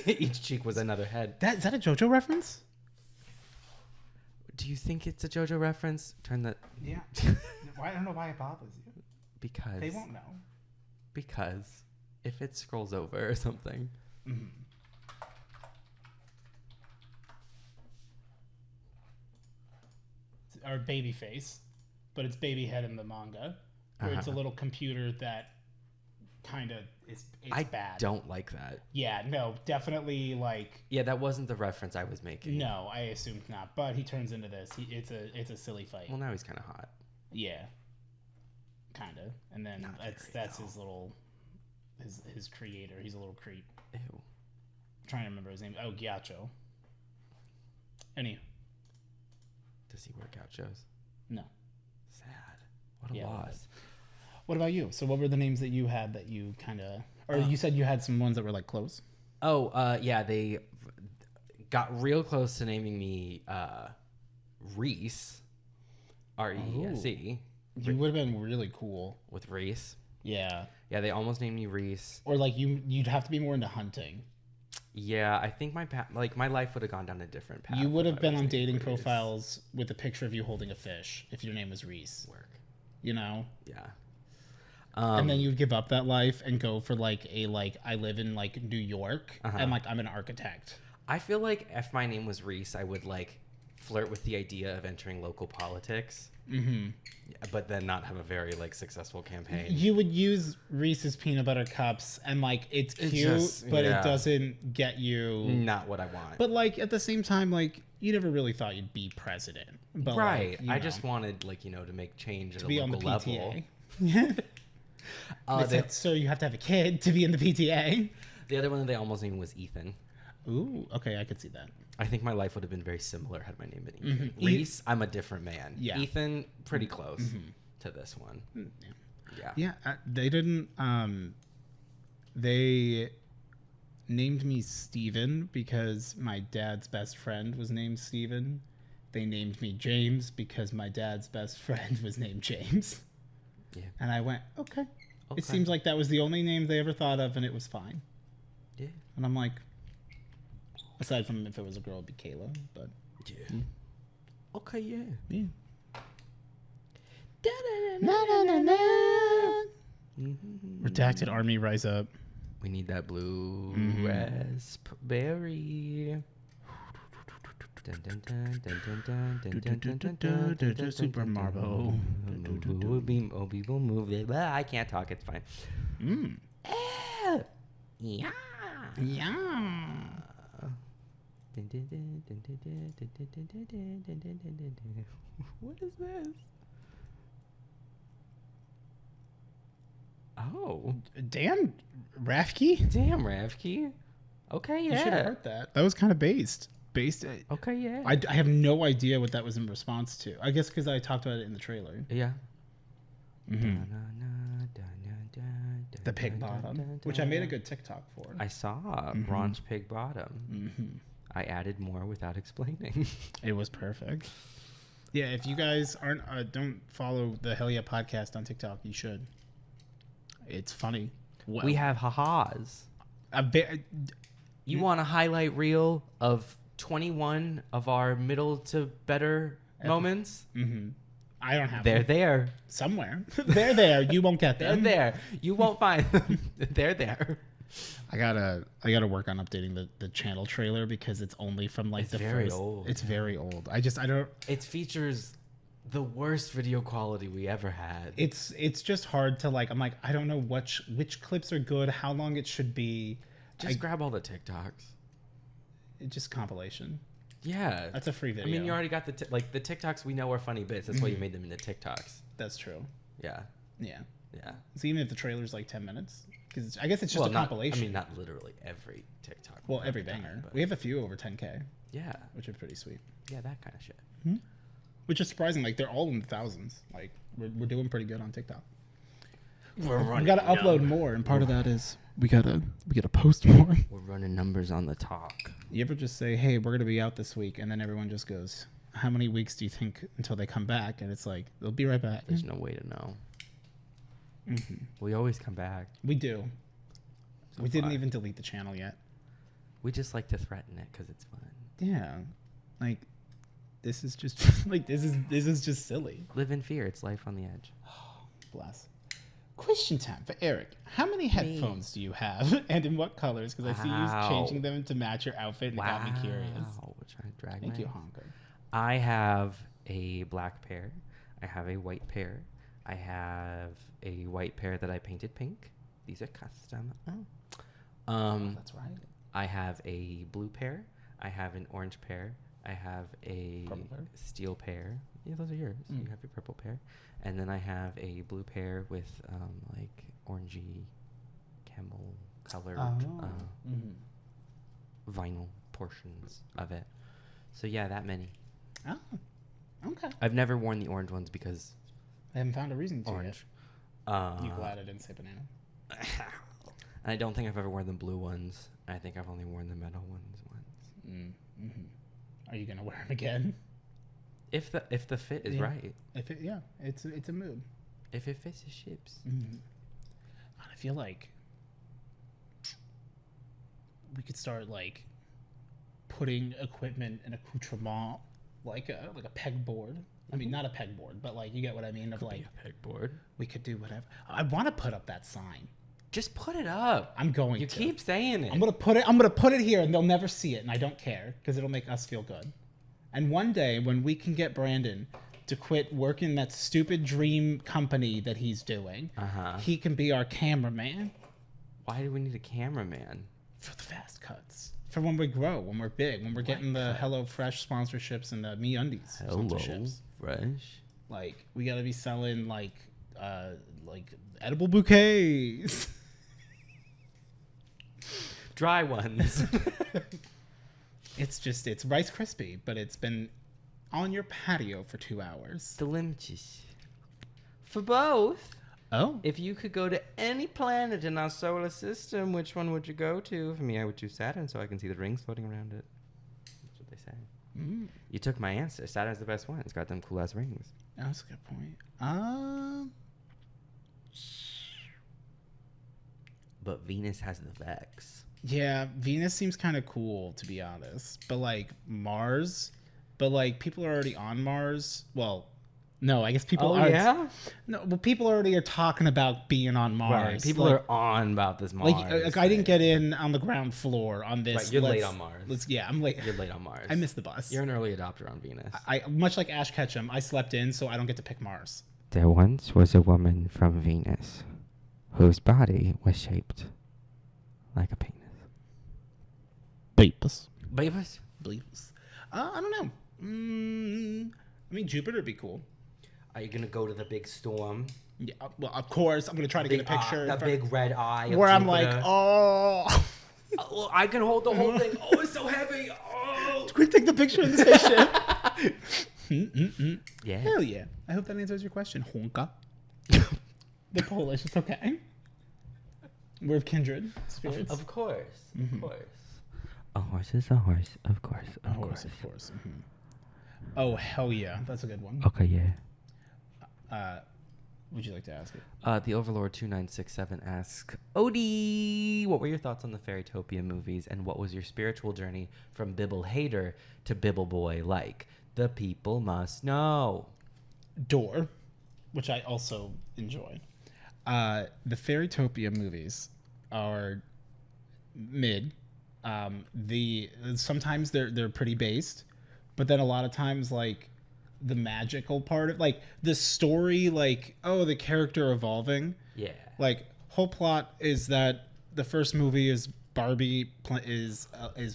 Each cheek was another head. is that a JoJo reference? Do you think it's a JoJo reference? Turn that Yeah. I don't know why it bothers you. because They won't know. Because if it scrolls over or something. Or baby face, but it's baby head in the manga, where it's a little computer that kind of it's I bad. don't like that. Yeah, no, definitely like Yeah, that wasn't the reference I was making. no, I assumed not. But he turns into this. It's a silly fight. Well, now he's kind of hot. Yeah, kind of. And then Not that's very, his little his creator. He's a little creep. Ew. I'm trying to remember his name. Oh, Gyacho. Does he work out shows? No. Sad. What a Yeah, loss. What about you? So what were the names that you had that you kind of, or you said you had some ones that were like close? Oh, yeah, they got real close to naming me Reese, Rese. You would have been really cool. with Reese. Yeah. Yeah, they almost named me Reese. Or like you'd have to be more into hunting. Yeah, I think my life would have gone down a different path. You would if have I been was on named dating Reese. profiles with a picture of you holding a fish if your name was Reese. Work. You know? Yeah. And then you'd give up that life and go for like I live in like New York and like I'm an architect. I feel like if my name was Reese, I would like flirt with the idea of entering local politics, but then not have a very like successful campaign. You would use Reese's peanut butter cups and like it's cute, but yeah. it doesn't get you. Not what I want. But like at the same time, like you never really thought you'd be president. But right. like, you I know, just wanted like to make change at to a be on local the level. PTA. They The, said, sir, you have to have a kid to be in the PTA. the other one that they almost named was Ethan. Ooh, okay, I could see that. I think my life would have been very similar had my name been Ethan. Mm-hmm. Reese, I'm a different man. Yeah. Ethan, pretty close to this one. Yeah. Yeah, they didn't. They named me Steven because my dad's best friend was named Steven. They named me James because my dad's best friend was named James. Yeah. And I went, okay. Okay. It seems like that was the only name they ever thought of, and it was fine. Yeah. And I'm like, aside from if it was a girl, it'd be Kayla. But Yeah. Okay, yeah. yeah. Redacted Army, rise up. We need that blue raspberry. Super Marble. People move it. I can't talk. It's fine. Yeah. Yeah. What is this? Oh, Damn, Rafki. damn, Ravki. Okay, You should have yeah. heard that. That was kind of based. Okay, yeah. I have no idea what that was in response to. I guess because I talked about it in the trailer. Yeah. The pig bottom, which I made a good TikTok for. I saw Ron's pig bottom. I added more without explaining. It was perfect. Yeah, if you guys aren't don't follow the Hell Yeah podcast on TikTok, you should. It's funny. Well, We have ha-has. a You want a highlight reel of 21 of our middle to better moments? I don't have They're them. there. Somewhere. They're there. You won't get They're them. there. You won't find them. They're there. I gotta work on updating the channel trailer because it's only from like It's the very first. old. It's very old. I don't. It features the worst video quality we ever had. It's just hard to like. I'm like I don't know which clips are good, how long it should be. Just grab all the TikToks. It's just compilation. Yeah. That's a free video. I mean, you already got the the TikToks we know are funny bits. That's why you made them into TikToks. That's true. Yeah. Yeah. Yeah. So even if the trailer's like 10 minutes, because I guess it's just Well, a not, compilation. I mean, not literally every TikTok. well, every banger. but We have a few over 10K, yeah. which are pretty sweet. Yeah, that kind of shit. Which is surprising. Like they're all in the thousands. Like we're doing pretty good on TikTok. We're running. We gotta upload more, and part of that is we gotta post more. We're running numbers on the talk. You ever just say, "Hey, we're gonna be out this week," and then everyone just goes, "How many weeks do you think until they come back?" And it's like they'll be right back. There's no way to know. We always come back. We do. We didn't far. even delete the channel yet. We just like to threaten it because it's fun. Yeah, like this is just like this is just silly. Live in fear. It's life on the edge. Bless. Question time for Eric. How many headphones do you have, and in what colors? Because I see you changing them to match your outfit, and it got me curious. We're trying to drag Thank my- you, Honker. I have a black pair. I have a white pair. I have a white pair that I painted pink. These are custom. That's right. I have a blue pair. I have an orange pair. I have a Purple pair? steel pair. Yeah, those are yours. You have your purple pair. And then I have a blue pair with like orangey camel colored vinyl portions of it. So yeah, that many. Oh, okay. I've never worn the orange ones because I haven't found a reason to orange. yet. You glad I didn't say banana? And I don't think I've ever worn the blue ones. I think I've only worn the metal ones once. Are you gonna wear them again? If the fit is right. If it, it's a mood. If it fits the ships. I feel like we could start like putting equipment and accoutrement like a pegboard. I mean, not a pegboard, but like you get what I mean. Of like a pegboard. We could do whatever. I want to put up that sign. Just put it up. I'm going. You to. keep saying it. I'm gonna put it here, and they'll never see it, and I don't care because it'll make us feel good. And one day when we can get Brandon to quit working that stupid dream company that he's doing, he can be our cameraman. Why do we need a cameraman? For the fast cuts. For when we grow, when we're big, when we're getting the Hello Fresh sponsorships and the MeUndies sponsorships. Fresh. Like we gotta be selling like edible bouquets. Dry ones. It's Rice Krispie, but it's been on your patio for 2 hours. Delicious. For both. Oh. If you could go to any planet in our solar system, which one would you go to? For me, I would choose Saturn so I can see the rings floating around it. That's what they say. You took my answer. Saturn's the best one. It's got them cool-ass rings. That's a good point. But Venus has the Vex. Yeah, Venus seems kind of cool, to be honest. But, like, Mars... But, like, people are already on Mars. Well... No, I guess people aren't. Yeah? No, well, people already are talking about being on Mars. Right. People are on about this Mars. Like I didn't get in on the ground floor on this. Right, you're late on Mars. I'm late. You're late on Mars. I missed the bus. You're an early adopter on Venus. I much like Ash Ketchum, I slept in, so I don't get to pick Mars. There once was a woman from Venus whose body was shaped like a penis. Beepus. Beepus? Beepus. I don't know. I mean, Jupiter would be cool. Are you going to go to the big storm? Yeah, well, of course. I'm going to try to get a picture. The big red eye of where Jupiter. I'm like, oh. Well, I can hold the whole thing. Oh, it's so heavy. Oh. Quick, take the picture in the spaceship. Yeah. Hell yeah. I hope that answers your question. Honka. The Polish. It's okay. We're of kindred spirits. Of course. Of course. A horse is a horse. Of course. Of course. Oh, hell yeah. That's a good one. Okay, yeah. Would you like to ask it? The Overlord 2967 asks, Odie, what were your thoughts on the Fairytopia movies, and what was your spiritual journey from Bibble hater to Bibble boy like? The people must know. Door, which I also enjoy. The Fairytopia movies are mid. Sometimes they're pretty based, but then a lot of times like the magical part of like the story, like the character evolving. Yeah. Like whole plot is that the first movie is Barbie is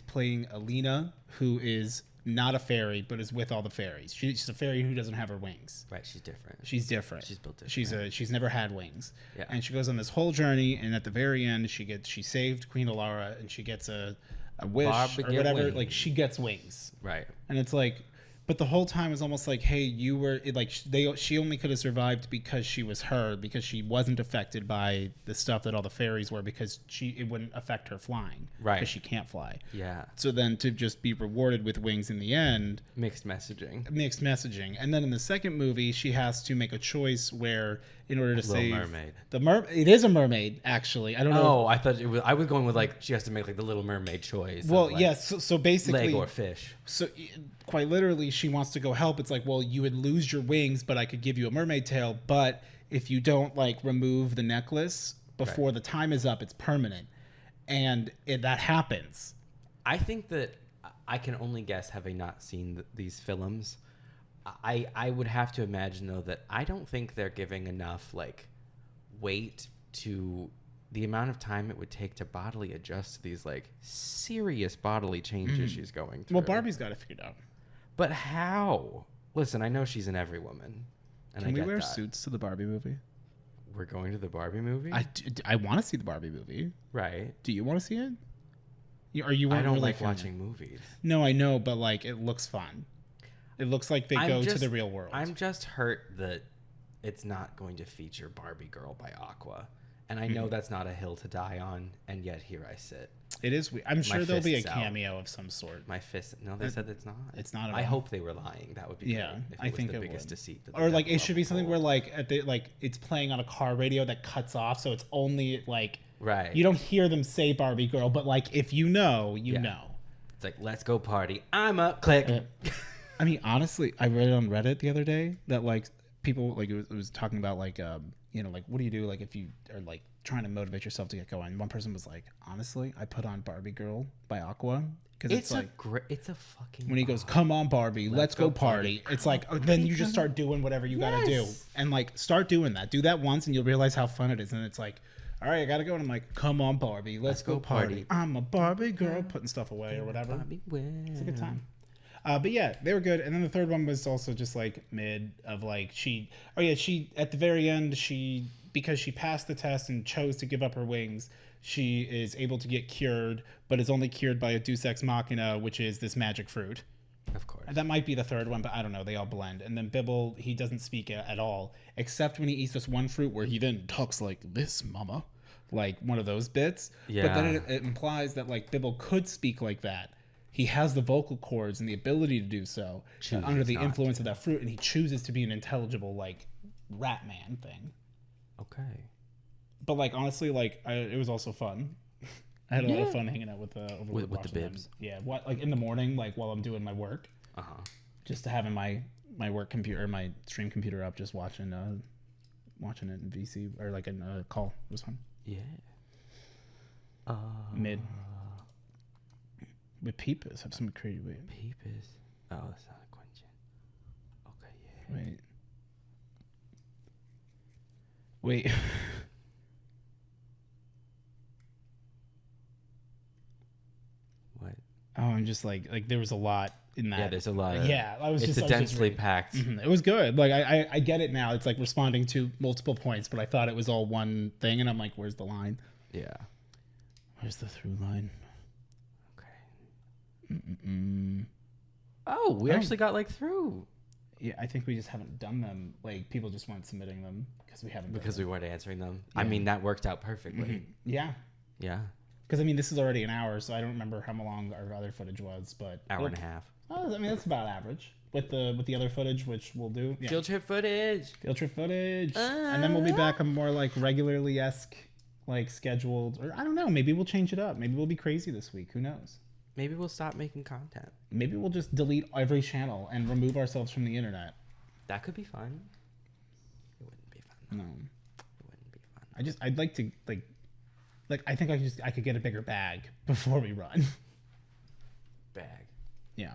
playing Alina, who is not a fairy but is with all the fairies. She's a fairy who doesn't have her wings. Right. She's different. She's different. She's built different. She's never had wings. Yeah. And she goes on this whole journey, and at the very end, she saved Queen Alara, and she gets a wish Barbie or get whatever. wings. Like she gets wings. Right. And it's like, but the whole time is almost like, hey, you were like she only could have survived because she was her, because she wasn't affected by the stuff that all the fairies were, because it wouldn't affect her flying. Right. Because she can't fly. Yeah. So then to just be rewarded with wings in the end. Mixed messaging. And then in the second movie, she has to make a choice where, in order to save Mermaid. It is a mermaid, actually. I don't know. Oh, I thought it was. I was going with like she has to make like the Little Mermaid choice. Well, like, yes. So basically, leg or fish. So quite literally, she wants to go help. It's like, well, you would lose your wings, but I could give you a mermaid tail. But if you don't like remove the necklace before the time is up, it's permanent, and that happens. I think that I can only guess, having not seen these films. I would have to imagine though that I don't think they're giving enough like weight to the amount of time it would take to bodily adjust to these like serious bodily changes she's going through. Well, Barbie's got it figured out. But how? Listen, I know she's in every woman. And Can we wear suits to the Barbie movie? We're going to the Barbie movie? I want to see the Barbie movie. Right. Do you want to see it? I don't like watching movies. No, I know, but like it looks fun. It looks like they go to the real world. I'm just hurt that it's not going to feature Barbie Girl by Aqua. And I know that's not a hill to die on, and yet here I sit. It is weird. I'm sure there'll be a fist's out. cameo of some sort. My fist. No, they said it's not. It's not at I all. hope they were lying. That would be Yeah, great if I think the it biggest would. deceit. That Or the like devil it should be ever something where told. like it's playing on a car radio that cuts off, so it's only like Right. you don't hear them say Barbie girl, but like if you know, you Yeah. know. It's like, let's go party. I'm up. Click. I mean, honestly, I read it on Reddit the other day that like people like it was talking about like you know, like what do you do like if you are like trying to motivate yourself to get going. One person was like, honestly, I put on Barbie Girl by Aqua because it's like it's a fucking when he goes, come on Barbie, let's go party. It's like then you just start doing whatever you gotta do and like start doing that. Do that once and you'll realize how fun it is. And it's like, all right, I gotta go. And I'm like, come on Barbie, let's go party. I'm a Barbie girl, putting stuff away or whatever. It's a good time. But yeah, they were good. And then the third one was also just like mid of like she at the very end, because she passed the test and chose to give up her wings, she is able to get cured, but is only cured by a Deus Ex Machina, which is this magic fruit. Of course. That might be the third one, but I don't know. They all blend. And then Bibble, he doesn't speak at all, except when he eats this one fruit where he then talks like this, mama. Like one of those bits. Yeah. But then it implies that like Bibble could speak like that. He has the vocal cords and the ability to do so under the influence of that fruit, and he chooses to be an intelligible like rat man thing. Okay. But like honestly, like it was also fun. I had a lot of fun hanging out with with the bibs. Yeah, like in the morning, like while I'm doing my work, just having my work computer, my stream computer up, just watching it in VC or like in a call. It was fun. Yeah. Mid. With Peepus, have some crazy way. Peepus. Oh, it's not a Quentin. Okay, yeah. Wait. What? Oh, I'm just like there was a lot in that. Yeah, there's a lot. Yeah, I was It's just a densely packed. It was good. Like I get it now. It's like responding to multiple points, but I thought it was all one thing, and I'm like, where's the line? Yeah. Where's the through line? Oh, we actually got like through. Yeah, I think we just haven't done them. Like people just weren't submitting them because we haven't. Because we weren't answering them. I mean, that worked out perfectly. Yeah. Yeah. Because I mean, this is already an hour, so I don't remember how long our other footage was, but Hour and a half. I mean, that's about average with the other footage, which we'll do. Yeah. Field trip footage. Field trip footage, and then we'll be back on more like regularly esque, like scheduled, or I don't know. Maybe we'll change it up. Maybe we'll be crazy this week. Who knows? Maybe we'll stop making content. Maybe we'll just delete every channel and remove ourselves from the internet. That could be fun. It wouldn't be fun. No, It wouldn't be fun. I'd like to like I think I could get a bigger bag before we run. Bag. Yeah.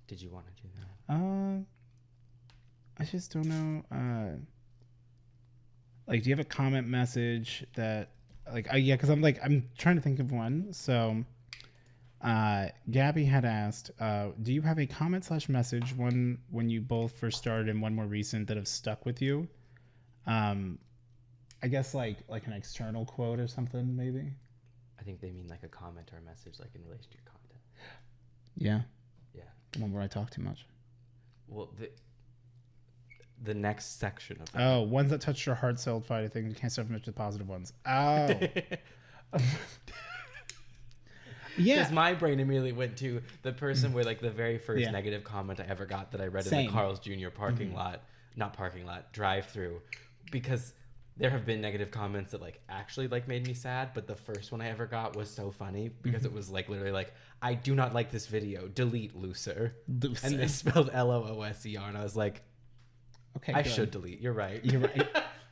Did you want to do that? I just don't know. Like, do you have a comment message that, like, yeah, because I'm trying to think of one. So, Gabby had asked, do you have a comment / message, one when you both first started and one more recent that have stuck with you? I guess like an external quote or something, maybe. I think they mean like a comment or a message, like in relation to your content. Yeah. Yeah. The one where I talk too much. Well, the next section of that. Oh, ones that touched your heart solidified. I think you can't start much the positive ones. Oh. Yeah. Because my brain immediately went to the person where like the very first negative comment I ever got that I read in the Carl's Jr. parking lot, not parking lot, drive-through, because there have been negative comments that like actually like made me sad, but the first one I ever got was so funny because it was like literally like, I do not like this video, delete Looser. And they spelled LOOSER, and I was like, okay, I good. should delete. You're right. You're right.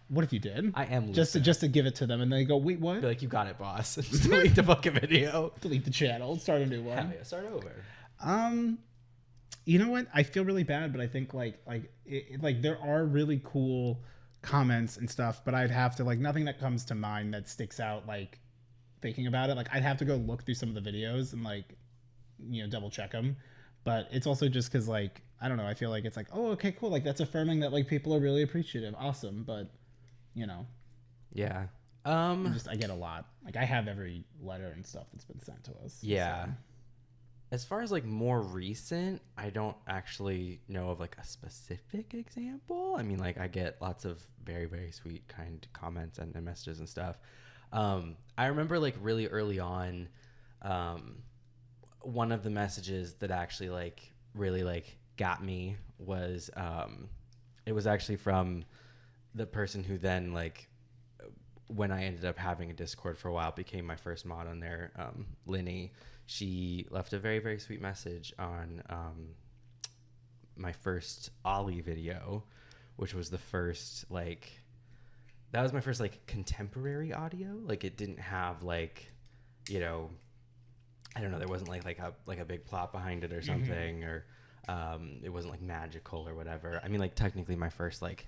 What if you did? I am just to give it to them, and they go, wait, what? Be like, you got it, boss. Just delete the fucking video. Delete the channel. Start a new one. Hell yeah, start over. You know what? I feel really bad, but I think like there are really cool comments and stuff, but I'd have to like nothing that comes to mind that sticks out like thinking about it. Like I'd have to go look through some of the videos and like double check them. But it's also just because like I don't know. I feel like it's like, oh, okay, cool. Like that's affirming that like people are really appreciative. Awesome, but Yeah. I get a lot. Like I have every letter and stuff that's been sent to us. Yeah. So. As far as like more recent, I don't actually know of like a specific example. I mean, like I get lots of very, very sweet, kind comments and messages and stuff. I remember like really early on, one of the messages that actually like really like got me was it was actually from the person who then like when I ended up having a Discord for a while became my first mod on there, Linny. She left a very, very sweet message on my first Ollie video, which was the first like that was my first like contemporary audio. Like it didn't have like, you know, I don't know, there wasn't like a big plot behind it or something, or it wasn't like magical or whatever. I mean, like technically my first like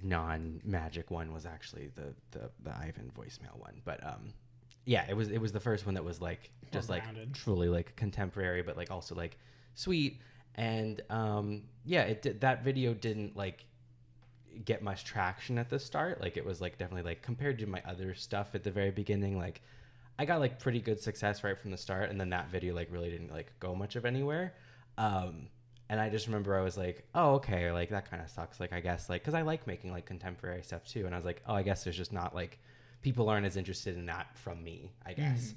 non-magic one was actually the Ivan voicemail one, but yeah, it was the first one that was like just like truly like contemporary, but like also like sweet. And yeah, that video didn't like get much traction at the start. Like it was like definitely like compared to my other stuff at the very beginning, like I got like pretty good success right from the start, and then that video like really didn't like go much of anywhere. And I just remember I was like, oh, okay, like that kind of sucks. Like I guess like because I like making like contemporary stuff too, and I was like, oh, I guess there's just not like people aren't as interested in that from me, I guess.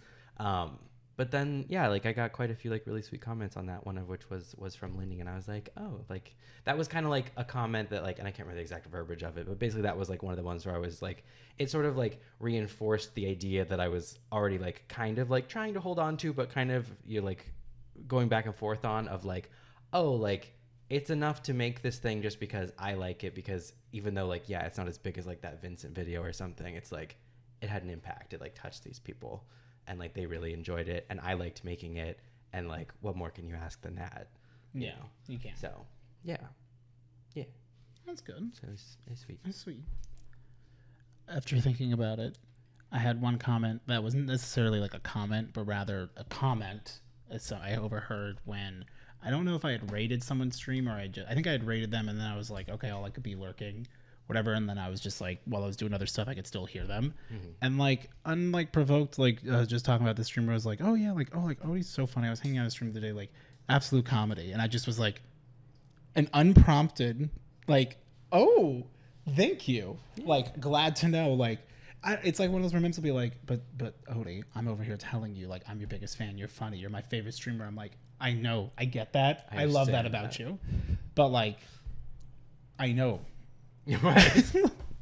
But then yeah, like I got quite a few like really sweet comments on that, one of which was from Lindy, and I was like, oh, like that was kind of like a comment that like, and I can't remember the exact verbiage of it, but basically that was like one of the ones where I was like, it sort of like reinforced the idea that I was already like kind of like trying to hold on to, but kind of you're like going back and forth on of like, oh, like it's enough to make this thing just because I like it, because even though like, yeah, it's not as big as like that Vincent video or something, it's like it had an impact. It like touched these people and like they really enjoyed it, and I liked making it, and like what more can you ask than that? Yeah, you can. So yeah, that's good. so it's sweet. That's sweet. After thinking about it, I had one comment that wasn't necessarily like a comment, but rather a comment. So I overheard when, I don't know if I had raided someone's stream or I think I had raided them, and then I was like, okay, I'll like be lurking, whatever, and then I was just like, while I was doing other stuff, I could still hear them, and like unlike provoked, like just talking about the streamer, I was like, oh yeah, like he's so funny. I was hanging out on his stream the other day, like absolute comedy, and I just was like, an unprompted, like, oh, thank you, like glad to know, like. It's like one of those where Mims will be like, but Odie, I'm over here telling you, like, I'm your biggest fan. You're funny. You're my favorite streamer. I'm like, I know. I get that. I love that about you. But, like, I know. Right.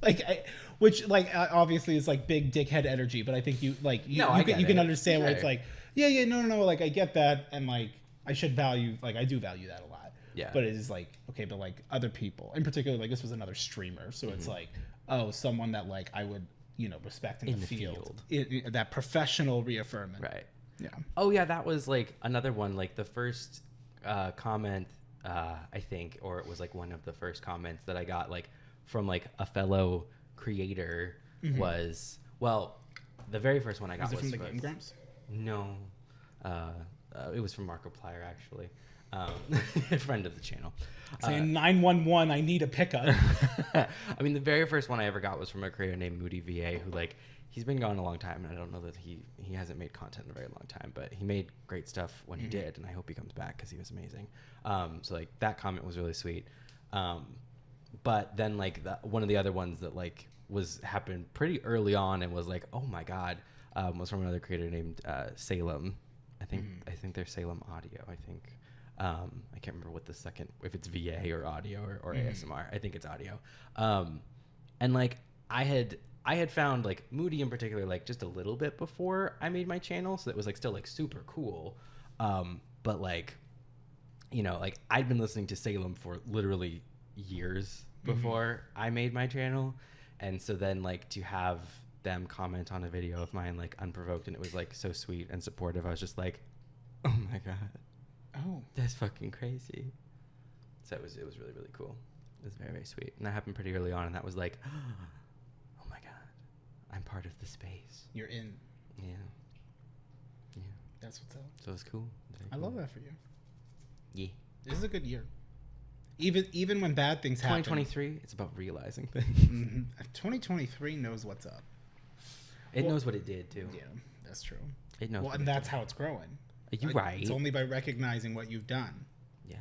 Like, which, like, obviously is, like, big dickhead energy. But I think you can understand where it's like, yeah, no. Like, I get that. And, like, I should value, like, I do value that a lot. Yeah. But it is like, okay, but, like, other people. In particular, like, this was another streamer. So it's like, oh, someone that, like, I would... respect in the field. That professional reaffirmation. Right. Yeah. Oh yeah, that was like another one. Like the first comment, I think, or it was like one of the first comments that I got like from like a fellow creator was, well, the very first one I got was from the Game Grumps? No, it was from Markiplier actually. A friend of the channel. Saying 911, I need a pickup. I mean, the very first one I ever got was from a creator named Moody VA, who like he's been gone a long time, and I don't know that he hasn't made content in a very long time, but he made great stuff when he did, and I hope he comes back because he was amazing. So like that comment was really sweet. But then like one of the other ones that like happened pretty early on and was like, oh my god, was from another creator named Salem. I think they're Salem Audio. I think. I can't remember what the second, if it's VA or audio or ASMR. I think it's audio. And like I had found like Moody in particular like just a little bit before I made my channel, so it was like still like super cool. But like, you know, like I'd been listening to Salem for literally years before I made my channel, and so then like to have them comment on a video of mine like unprovoked, and it was like so sweet and supportive. I was just like, oh my god. Oh, that's fucking crazy. So it was really, really cool. It was very, very sweet. And that happened pretty early on, and that was like, oh my god, I'm part of the space. You're in. Yeah. That's what's up. So it's cool. I love that for you. Yeah. This is a good year. Even when bad things happen. 2023, it's about realizing things. 2023 knows what's up. It knows what it did too. Yeah, that's true. It knows. Well, and that's how it's growing. You're right. It's only by recognizing what you've done. Yeah.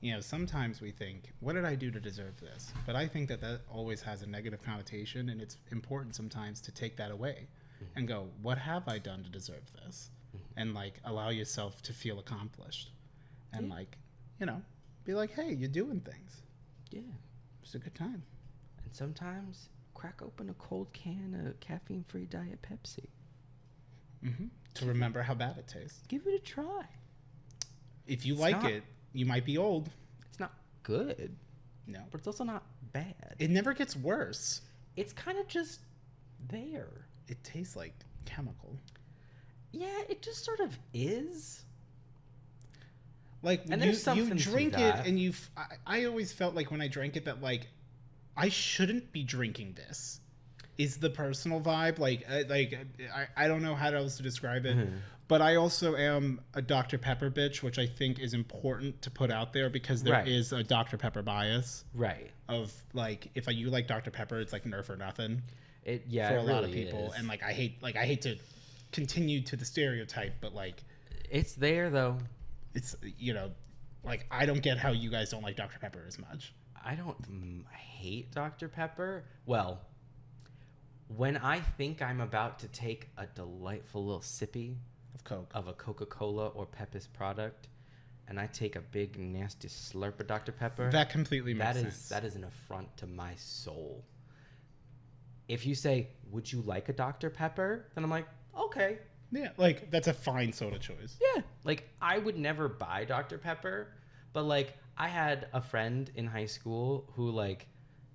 You know, sometimes we think, what did I do to deserve this? But I think that always has a negative connotation, and it's important sometimes to take that away and go, what have I done to deserve this? And like allow yourself to feel accomplished and like, you know, be like, hey, you're doing things. Yeah. It's a good time. And sometimes crack open a cold can of caffeine-free Diet Pepsi. To remember how bad it tastes. Give it a try. If you It's like not- it, you might be old. It's not good, No. but it's also not bad. It never gets worse. It's kind of just there. It tastes like chemical. Yeah, it just sort of is. Like And you there's something to drink it that. and I always felt like when I drank it that like I shouldn't be drinking this. Is the personal vibe I don't know how else to describe it, but I also am a Dr. Pepper bitch, which I think is important to put out there because there is Right. a Dr. Pepper bias Right. of like if you like Dr. Pepper, it's like Nerf or nothing For for a a lot of people, and like I hate to continue to the stereotype, but like it's there though. it's like I don't get how you guys don't like Dr. Pepper as much. I don't hate Dr. Pepper. Well, when I think I'm about to take a delightful little sippy Of Coke. of a Coca-Cola or Pepper's product, and I take a big nasty slurp of Dr. Pepper, That completely makes sense. that is an affront to my soul. If you say, "Would you like a Dr. Pepper?" then I'm like, "Okay." Yeah, like that's a fine soda choice. Yeah. Like, I would never buy Dr. Pepper, but like I had a friend in high school who like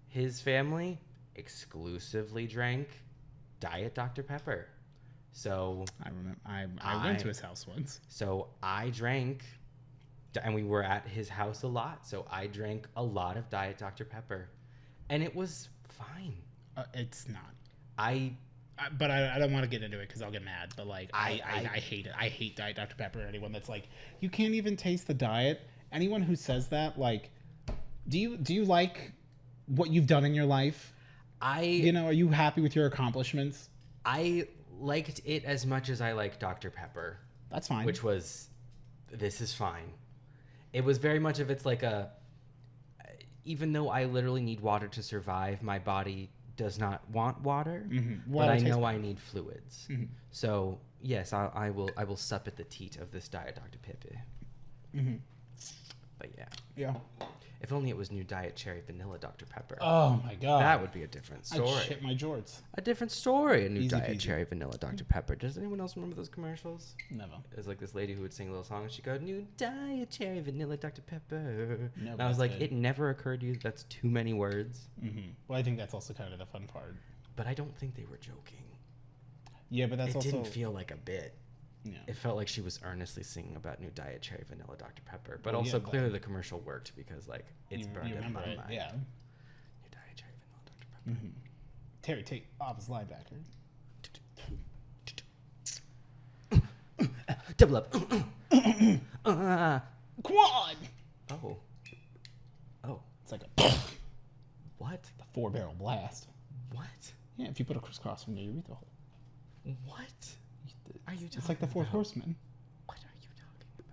his family exclusively drank Diet Dr. Pepper. So I remember I went to his house once. So I drank, and we were at his house a lot. So I drank a lot of Diet Dr. Pepper, and it was fine. It's not. But I don't want to get into it because I'll get mad. But like I hate it. I hate Diet Dr. Pepper. Anyone that's like, you can't even taste the diet. Anyone who says that, like, do you like what you've done in your life? Are you happy with your accomplishments? I liked it as much as I like Dr. Pepper. That's fine. Which was, this is fine. It was very much of it's like even though I literally need water to survive, my body does not want water, but I know I need fluids. So yes, I will sup at the teat of this Diet Dr. Pepper. But yeah. If only it was new Diet Cherry Vanilla Dr. Pepper. Oh my god. That would be a different story. I'd shit my jorts. A different story. A new Easy Diet peasy. Cherry Vanilla Dr. Pepper. Does anyone else remember those commercials? Never. It was like this lady who would sing a little song and she'd go, "New Diet Cherry Vanilla Dr. Pepper." No, And I was that's like, good. it never occurred to you that's too many words. Well, I think that's also kind of the fun part. But I don't think they were joking. Yeah, but that's It also didn't feel like a bit. Yeah. It felt like she was earnestly singing about new Diet Cherry Vanilla Dr. Pepper. But Well, also yeah, clearly the commercial worked because like it's burned in remember my it, mind. yeah. New Diet Cherry Vanilla Dr. Pepper. Terry Tate off his linebacker. Double up. Quad. Oh. Oh. It's like a What? 4-barrel blast. What? Yeah, if you put a crisscross from the urethra hole. What are you talking It's like the fourth about? horseman. What are you talking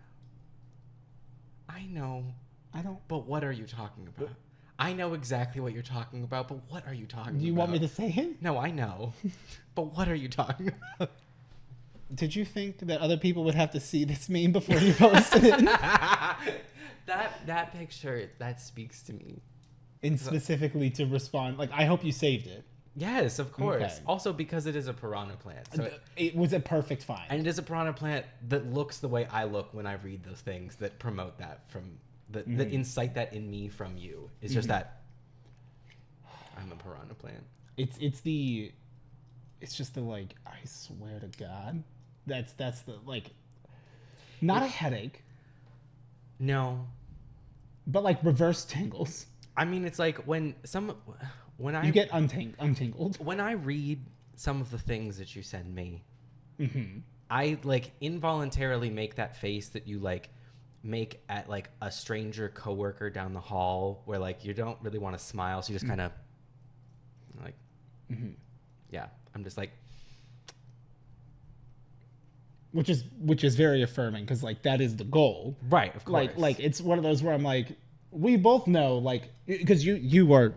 about? I know, I don't. but what are you talking about? I know exactly what you're talking about, but what are you talking about? Do you want me to say it? No, I know. But what are you talking about? Did you think that other people would have to see this meme before you posted it? That picture, that speaks to me. And specifically to respond, like, I hope you saved it. Yes, of course. Okay. Also because it is a piranha plant. So It was a perfect find. and it is a piranha plant that looks the way I look when I read those things that promote that from that incite that in me from you. It's just that I'm a piranha plant. It's just the like, I swear to God, that's the like, not a headache, No. but like reverse tingles. I mean, it's like when I You get untingled. when I read some of the things that you send me, I like involuntarily make that face that you like make at like a stranger coworker down the hall where like you don't really want to smile, so you just kind of like yeah, I'm just like which is very affirming because like that is the goal. Right, of course. Like it's one of those where I'm like, we both know, like, because you are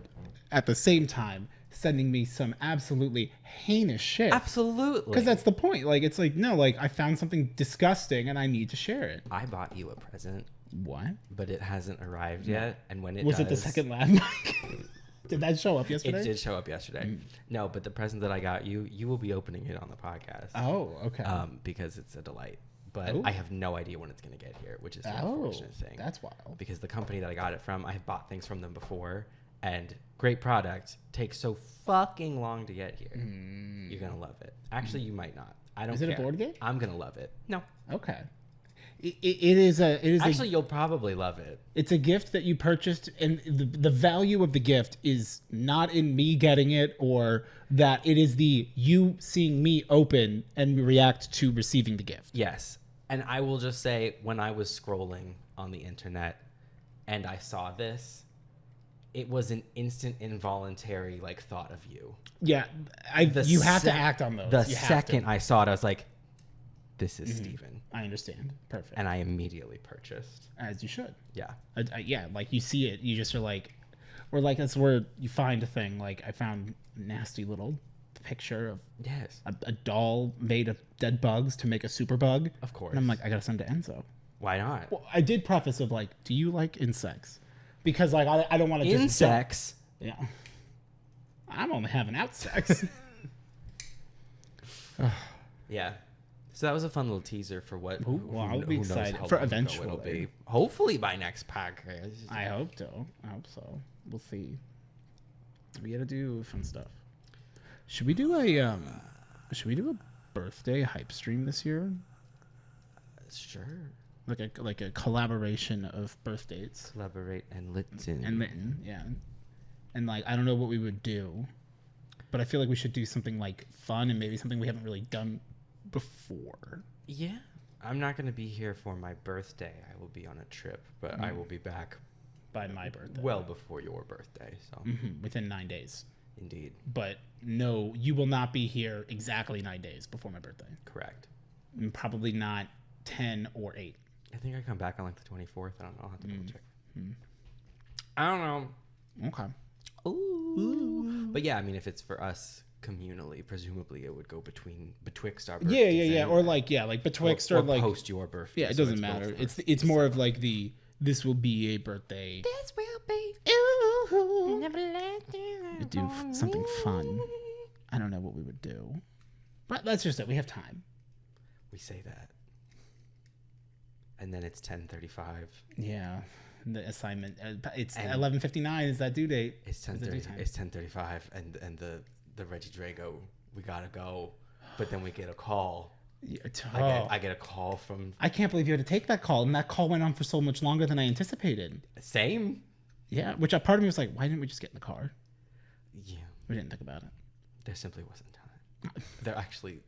at the same time sending me some absolutely heinous shit. Absolutely. Because that's the point. Like, it's like, no, like, I found something disgusting and I need to share it. I bought you a present. What? But it hasn't arrived yet. And when it Was does... it the second lav mic? Did that show up yesterday? It did show up yesterday. No, but the present that I got you, you will be opening it on the podcast. Oh, okay. Because it's a delight. But Ooh. I have no idea when it's going to get here, which is the unfortunate thing. That's wild. Because the company that I got it from, I have bought things from them before, and great product takes so fucking long to get here. You're going to love it. Actually, you might not. I don't care. Is it a board game? I'm going to love it. No. Okay. It is Actually, you'll probably love it. It's a gift that you purchased, and the value of the gift is not in me getting it, or that it is the you seeing me open and react to receiving the gift. Yes. And I will just say, when I was scrolling on the internet and I saw this, it was an instant involuntary like thought of you. Yeah, you have to act on those. The You have second to. I saw it, I was like, this is Steven. I understand. Perfect. And I immediately purchased. As you should. Yeah. Yeah, like you see it, you just are like, or like that's where you find a thing. Like I found a nasty little picture of Yes. a doll made of dead bugs to make a super bug. Of course. And I'm like, I gotta send it to Enzo. Why not? Well, I did preface of like, do you like insects? Because like I don't want to just Insects. Yeah. I'm only having out sex. Yeah. So that was a fun little teaser for what. Ooh, well, I'll be knows excited how for long ago eventually. it'll be. Hopefully by next podcast. I hope so. We'll see. We gotta do fun stuff. Should we do a birthday hype stream this year? Sure. Like a collaboration of birth dates. Collaborate and listen. And Litten, yeah. And like I don't know what we would do, but I feel like we should do something like fun and maybe something we haven't really done before. Yeah. I'm not going to be here for my birthday. I will be on a trip, but I will be back By my birthday. well before your birthday. So Within 9 days. indeed. But no, you will not be here exactly 9 days before my birthday. Correct. And probably not 10 or 8. I think I come back on like the 24th. I don't know. I'll have to double check. I don't know. Okay. Ooh. But yeah, I mean, if it's for us communally, presumably it would go betwixt our birthdays. Yeah. anyway. Or like betwixt or like post your birthday. yeah, it so doesn't it's matter. both It's more of like this will be a birthday. This will be. We do something fun. I don't know what we would do, but that's just it. We have time. We say that, and then it's 10:35. Yeah, the assignment. It's 11:59. Is that due date? It's 10:30. It's 10:35, and the Regidrago. We gotta go, but then we get a call. Yeah, I get a call from. I can't believe you had to take that call, and that call went on for so much longer than I anticipated. Same. Yeah, which a part of me was like, why didn't we just get in the car? Yeah. We didn't think about it. There simply wasn't time.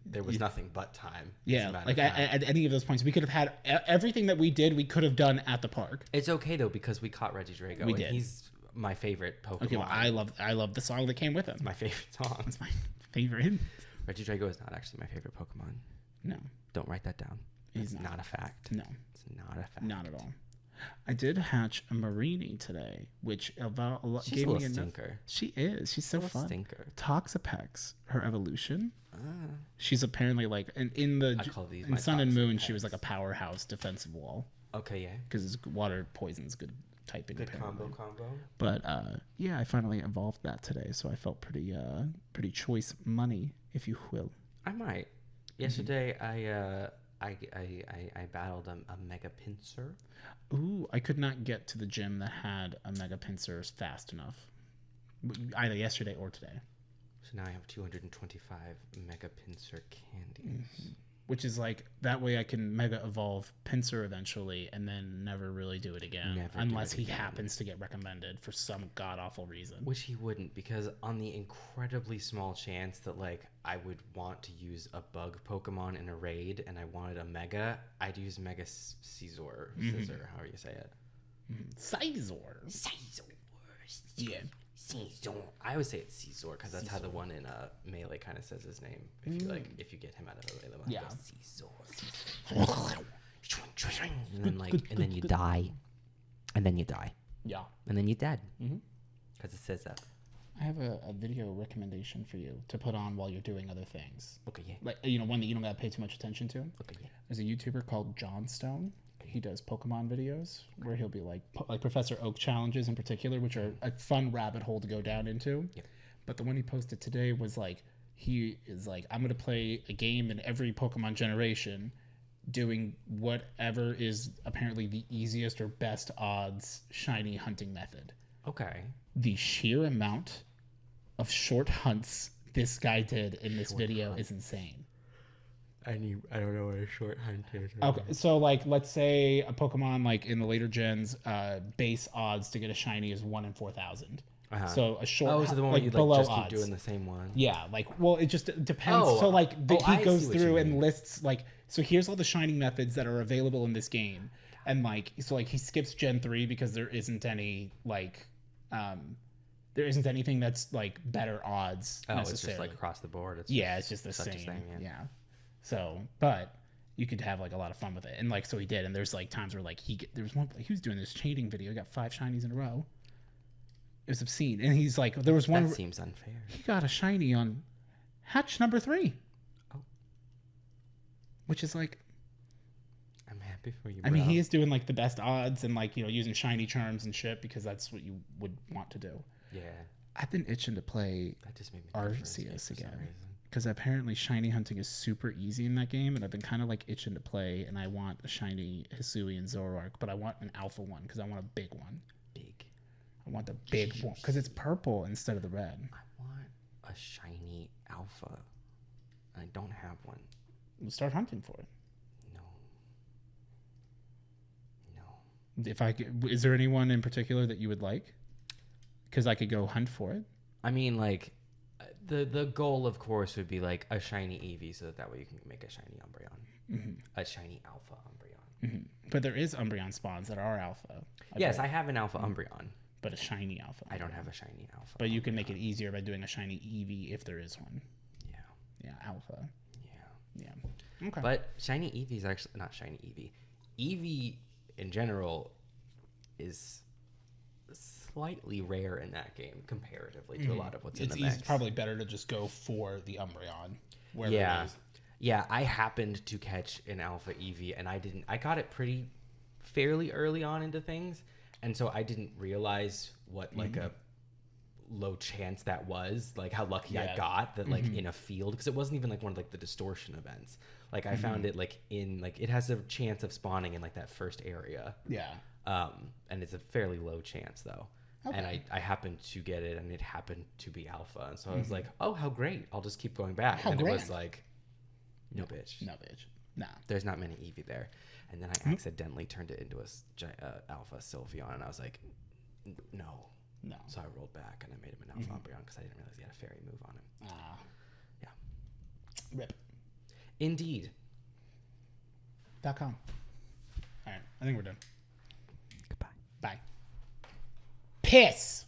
There was nothing but time. Yeah, like at any of those points, we could have had everything that we did. We could have done at the park. It's okay though because we caught Regidrago. We and did. He's my favorite Pokemon. Okay, well, I love the song that came with it. My favorite song. It's my favorite. Regidrago is not actually my favorite Pokemon. No, Don't write that down. He's It's not a fact. no, It's not a fact. not at all. I did hatch a Marini today, which She's gave a little me enough. stinker. She is. She's so A little fun. stinker. Toxapex, her evolution. She's apparently like in I call these in my Sun and Moon. She Toxapex. was like a powerhouse defensive wall Okay, yeah. because water poison's good typing. Good apparently. combo. But yeah, I finally evolved that today, so I felt pretty choice money, if you will. I might. Yesterday, I battled a Mega Pinsir. Ooh, I could not get to the gym that had a Mega Pinsir fast enough, either yesterday or today. So now I have 225 Mega Pinsir candies. Which is like that way I can Mega Evolve Pinsir eventually, and then never really do it again, Never do unless it he again. happens to get recommended for some god awful reason. Which he wouldn't, because on the incredibly small chance that like I would want to use a bug Pokemon in a raid and I wanted a Mega, I'd use Mega Scizor, however you say it. Scizor. Yeah. Caesar. I always say it's Caesar because that's how the one in Melee kind of says his name. If you if you get him out of the way, the one goes Caesar. And then and then you die, and then you die, and then you're dead because it says that. I have a video recommendation for you to put on while you're doing other things. Okay, yeah. Like, one that you don't gotta pay too much attention to. Okay, yeah. There's a YouTuber called Johnstone. He does Pokemon videos where he'll be like Professor Oak challenges in particular, which are a fun rabbit hole to go down into. Yeah. But the one he posted today was like, he is like, I'm gonna play a game in every Pokemon generation, doing whatever is apparently the easiest or best odds shiny hunting method. Okay. The sheer amount of short hunts this guy did in this video is insane. I don't know what a short hunt is. Okay, so like let's say a Pokemon like in the later gens, base odds to get a shiny is 1 in 4,000. So a short so the one like where you below just odds. keep doing the same one. Yeah, like it just depends. Oh, so like I he goes see what you through and mean. lists like, so here's all the shining methods that are available in this game, and like so like he skips Gen 3 because there isn't any like there isn't anything that's like better odds necessarily. It's just like across the board. It's It's just the such a same. thing, yeah. So, but you could have like a lot of fun with it, and like so he did. And there's like times where like there was one he was doing this chaining video. He got 5 shinies in a row. It was obscene, and he's like, there was one. That seems unfair. He got a shiny on hatch number 3. Oh. Which is like, I'm happy for you. I mean, he is doing like the best odds and like using shiny charms and shit because that's what you would want to do. Yeah. I've been itching to play That just made me nervous Arceus for some again. reason. Because apparently shiny hunting is super easy in that game, and I've been kind of like itching to play, and I want a shiny Hisui and Zoroark, but I want an alpha one because I want a big one. I want the big one because it's purple instead of the red. I want a shiny alpha. I don't have one. We'll start hunting for it. No. If I could, is there anyone in particular that you would like? Because I could go hunt for it. I mean, like, the goal, of course, would be like a shiny Eevee, so that way you can make a shiny Umbreon, a shiny alpha Umbreon. But there is Umbreon spawns that are alpha. Yes, I have an alpha Umbreon. But a shiny alpha. I don't have a shiny alpha. But you can make it easier by doing a shiny Eevee if there is one. Yeah. Yeah, alpha. Yeah. Yeah. Okay. But shiny Eevee is actually not shiny Eevee. Eevee in general is slightly rare in that game comparatively to a lot of what's in the mix. It's probably better to just go for the Umbreon. Yeah. Yeah, I happened to catch an alpha Eevee, and I got it fairly early on into things, and so I didn't realize what like a low chance that was, like how lucky I got that like in a field, because it wasn't even like one of like the distortion events. Like I found it like in like it has a chance of spawning in like that first area. Yeah. And it's a fairly low chance though. Okay. And I happened to get it, and it happened to be alpha, and so I was like, oh, how great, I'll just keep going back. And then it was like, no bitch. No. There's not many Eevee there. And then I accidentally turned it into a alpha Sylveon, and I was like, no. So I rolled back, and I made him an alpha Umbreon because I didn't realize he had a fairy move on him. Yeah. Rip. Indeed. .com. All right. I think we're done. Goodbye. Bye. Piss.